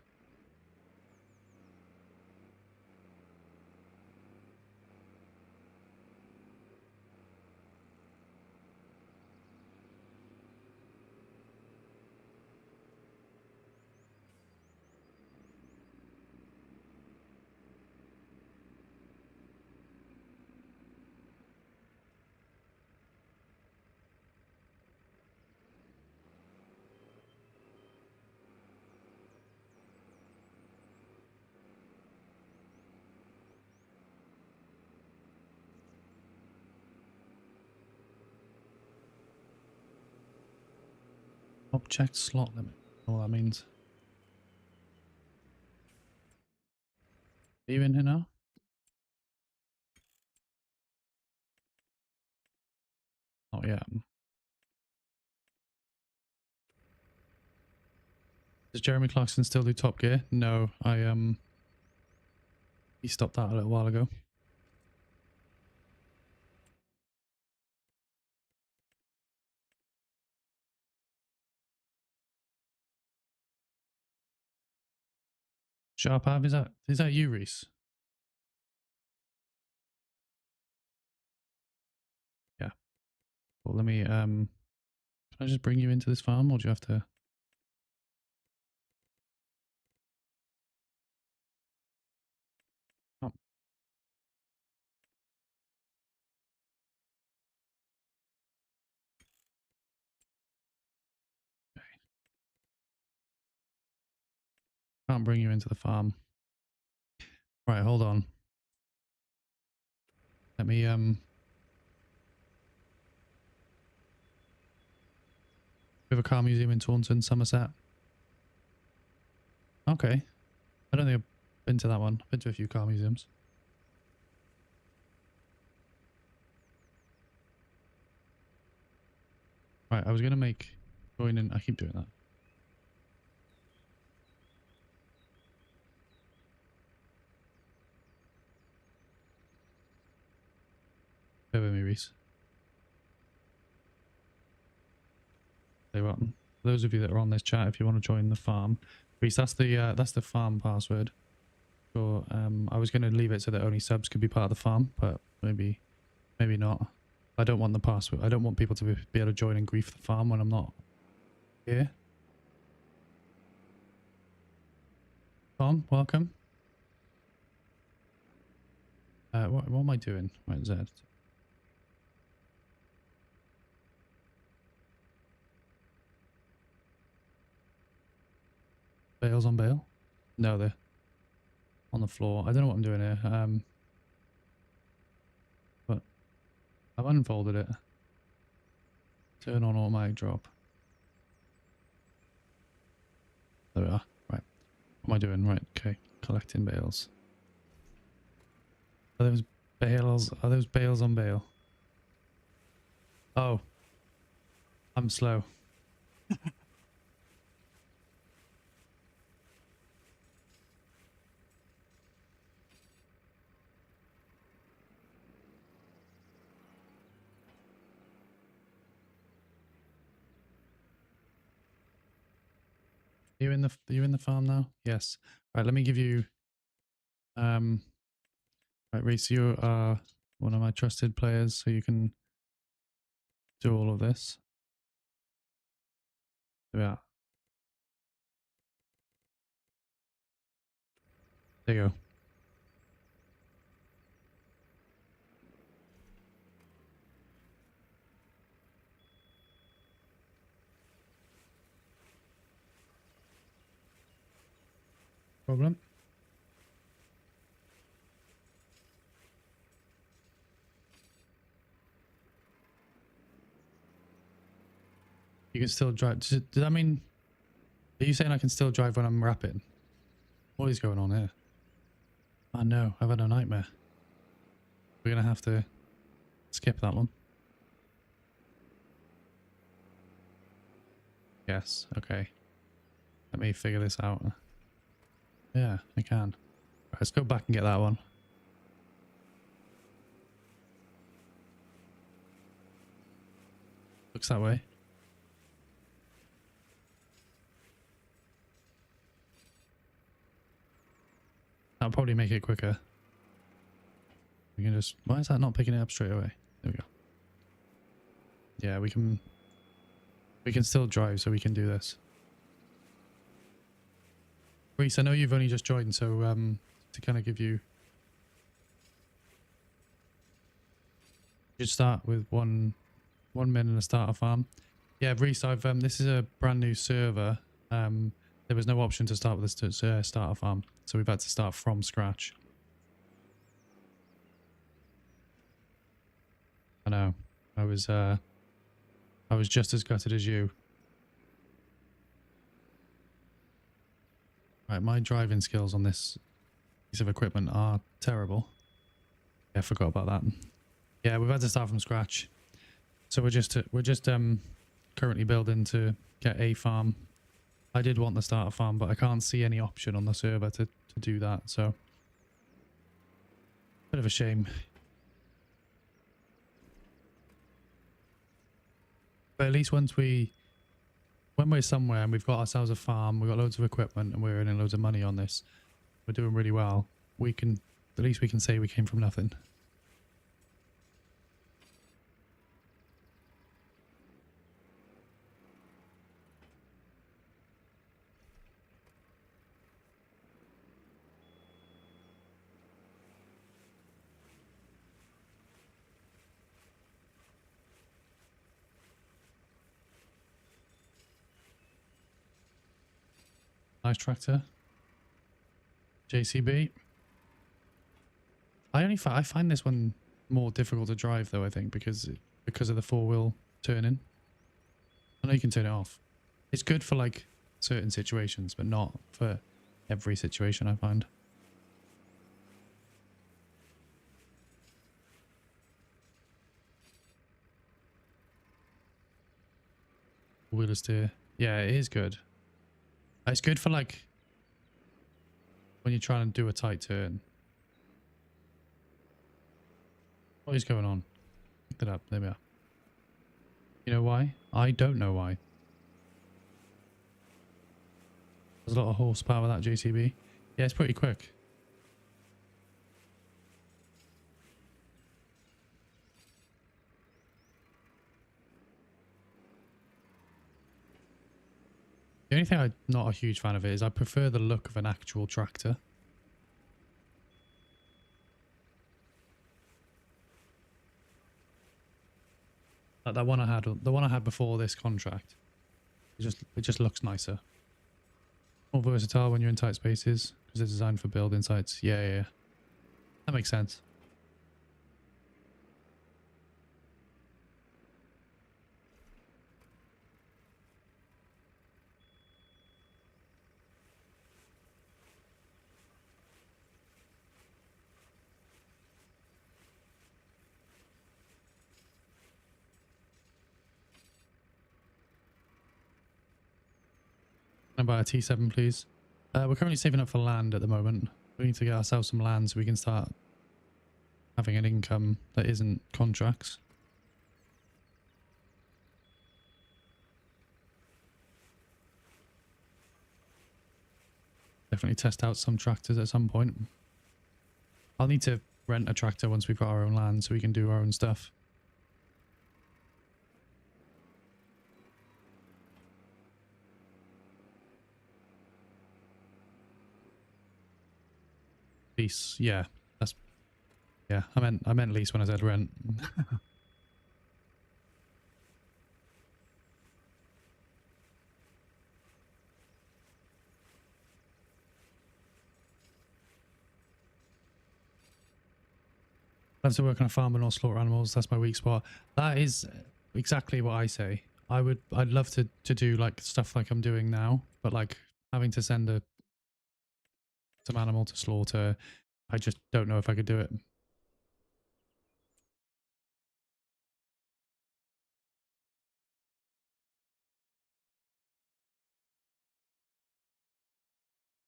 Object slot limit. All that means. Are you in here now? Not yet. Does Jeremy Clarkson still do Top Gear? No, he stopped that a little while ago. Sharp Av, is that you, Reese? Yeah. Well, let me can I just bring you into this farm, or do you have to? Can't bring you into the farm. Right, hold on. Let me, we have a car museum in Taunton, Somerset. Okay. I don't think I've been to that one. I've been to a few car museums. Right, I was going to make joining. I keep doing that. Bear with me, Reese. For those of you that are on this chat, if you want to join the farm, Reese, that's the farm password. So I was going to leave it so that only subs could be part of the farm, but maybe not. I don't want the password. I don't want people to be able to join and grief the farm when I'm not here. Tom, welcome. What am I doing? Right, Z. Bales on bail? No, they're on the floor. I don't know what I'm doing here. But I've unfolded it. Turn on automatic drop. There we are. Right. What am I doing? Right. Okay. Collecting bales. Are those bales? Are those bales on bail? Oh. I'm slow. Are you in the farm now? Yes. Right, let me give you right, Reese, you are one of my trusted players, so you can do all of this. There we are. There you go. Problem? You can still drive. Does that mean... Are you saying I can still drive when I'm rapping? What is going on here? I know, I've had a nightmare. We're going to have to skip that one. Yes, okay. Let me figure this out. Yeah, I can. Right, let's go back and get that one. Looks that way. That'll probably make it quicker. We can just... Why is that not picking it up straight away? There we go. Yeah, we can still drive, so we can do this. Reese, I know you've only just joined, so to kind of give you... You'd start with one min and a starter farm. Yeah, Reese, I've this is a brand new server. There was no option to start with this starter farm, so we've had to start from scratch. I know. I was just as gutted as you. Right, my driving skills on this piece of equipment are terrible. Yeah, I forgot about that. Yeah, we've had to start from scratch. So we're just currently building to get a farm. I did want the starter farm, but I can't see any option on the server to do that, so bit of a shame. But at least when we're somewhere and we've got ourselves a farm, we've got loads of equipment and we're earning loads of money on this, we're doing really well, at least we can say we came from nothing. Nice tractor. JCB. I find this one more difficult to drive though, I think, because of the four-wheel turning. I know you can turn it off. It's good for like certain situations, but not for every situation, I find. Wheeler steer. Yeah, it is good. It's good for like when you're trying to do a tight turn. What is going on? Pick that up. There we are. You know why? I don't know why. There's a lot of horsepower with that JCB. Yeah, it's pretty quick. The only thing I'm not a huge fan of it is I prefer the look of an actual tractor. Like that one I had, the one I had before this contract. It just looks nicer. More versatile when you're in tight spaces because they're designed for building sites. Yeah. That makes sense. Can I buy a T7, please? We're currently saving up for land at the moment. We need to get ourselves some land so we can start having an income that isn't contracts. Definitely test out some tractors at some point. I'll need to rent a tractor once we've got our own land so we can do our own stuff. Lease, yeah. Yeah, I meant lease when I said rent. Love to work on a farm and not slaughter animals. That's my weak spot. That is exactly what I say. I'd love to do like stuff like I'm doing now, but like having to send some animal to slaughter, I just don't know if I could do it.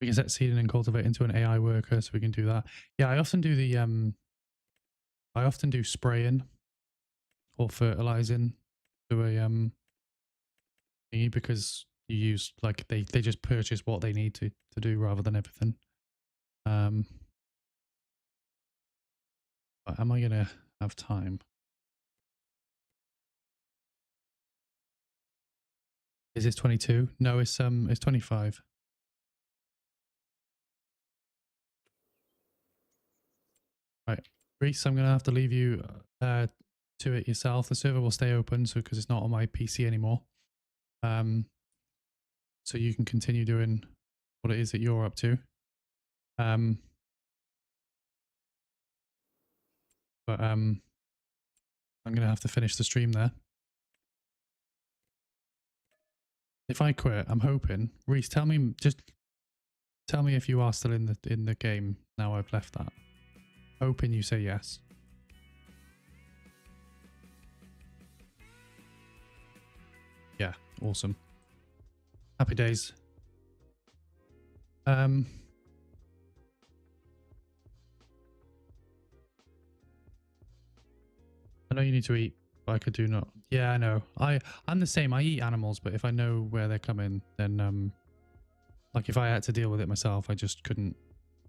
We can set seeding and cultivate into an AI worker, so we can do that. Yeah, I often do spraying or fertilizing to a thingy because you use like they just purchase what they need to do rather than everything. But am I gonna have time? Is this 22? No, it's 25. Right, Reese, I'm gonna have to leave you to it yourself. The server will stay open, so because it's not on my PC anymore. So you can continue doing what it is that you're up to. But I'm gonna have to finish the stream there. If I quit, I'm hoping. Reese, tell me if you are still in the game now I've left that. Hoping you say yes. Yeah, awesome. Happy days. I know you need to eat, but I could do not. Yeah, I know. I'm the same. I eat animals, but if I know where they're coming, then like if I had to deal with it myself, I just couldn't.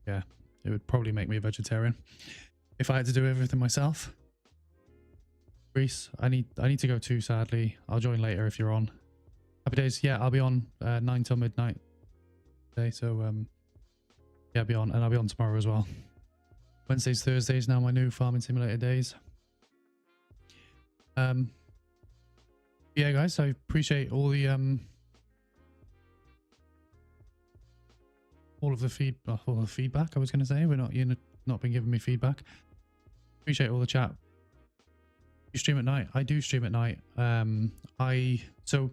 Yeah, it would probably make me a vegetarian if I had to do everything myself. Reese, I need to go too, sadly. I'll join later if you're on. Happy days. Yeah, I'll be on 9 till midnight today. So yeah, I'll be on, and I'll be on tomorrow as well. Wednesdays, Thursdays now my new farming simulator days. Yeah, guys, I appreciate all the all of the feedback. I was going to say you're not been giving me feedback. Appreciate all the chat. You stream at night? I do stream at night. So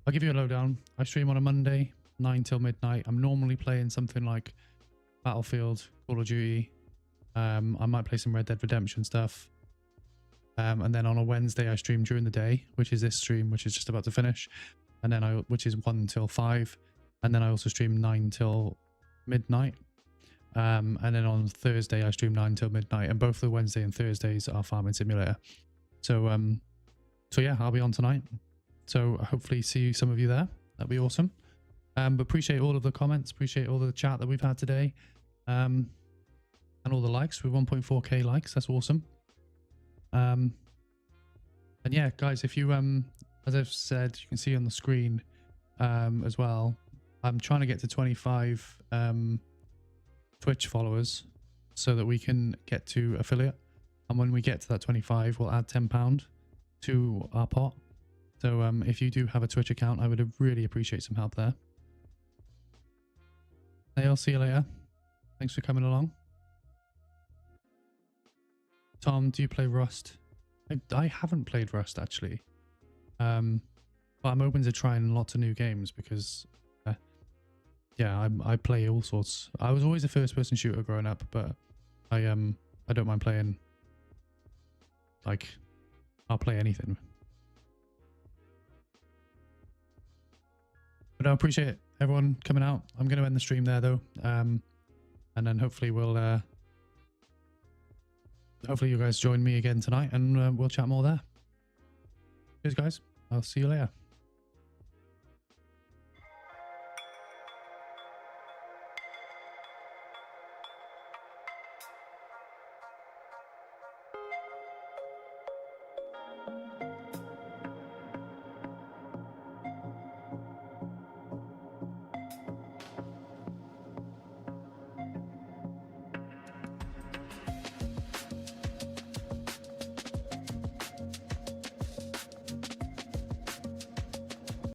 I'll give you a lowdown. I stream on a Monday, 9 till midnight. I'm normally playing something like Battlefield, Call of Duty. I might play some Red Dead Redemption stuff. And then on a Wednesday, I stream during the day, which is this stream, which is just about to finish. And then which is 1 till 5. And then I also stream 9 till midnight. And then on Thursday, I stream 9 till midnight. And both the Wednesday and Thursdays are Farming Simulator. So yeah, I'll be on tonight. So hopefully see some of you there. That'd be awesome. But appreciate all of the comments. Appreciate all the chat that we've had today. And all the likes. We're 1.4k likes. That's awesome. And yeah, guys, if you as I've said, you can see on the screen as well, I'm trying to get to 25 Twitch followers so that we can get to affiliate. And when we get to that 25, we'll add £10 to our pot. So if you do have a Twitch account, I would really appreciate some help there. Hey, I'll see you later. Thanks for coming along. Tom, do you play Rust? I haven't played Rust, actually. But I'm open to trying lots of new games because, yeah, I play all sorts. I was always a first-person shooter growing up, but I don't mind playing. Like, I'll play anything. But I appreciate everyone coming out. I'm going to end the stream there, though. And then hopefully we'll... hopefully you guys join me again tonight and we'll chat more there. Cheers, guys. I'll see you later.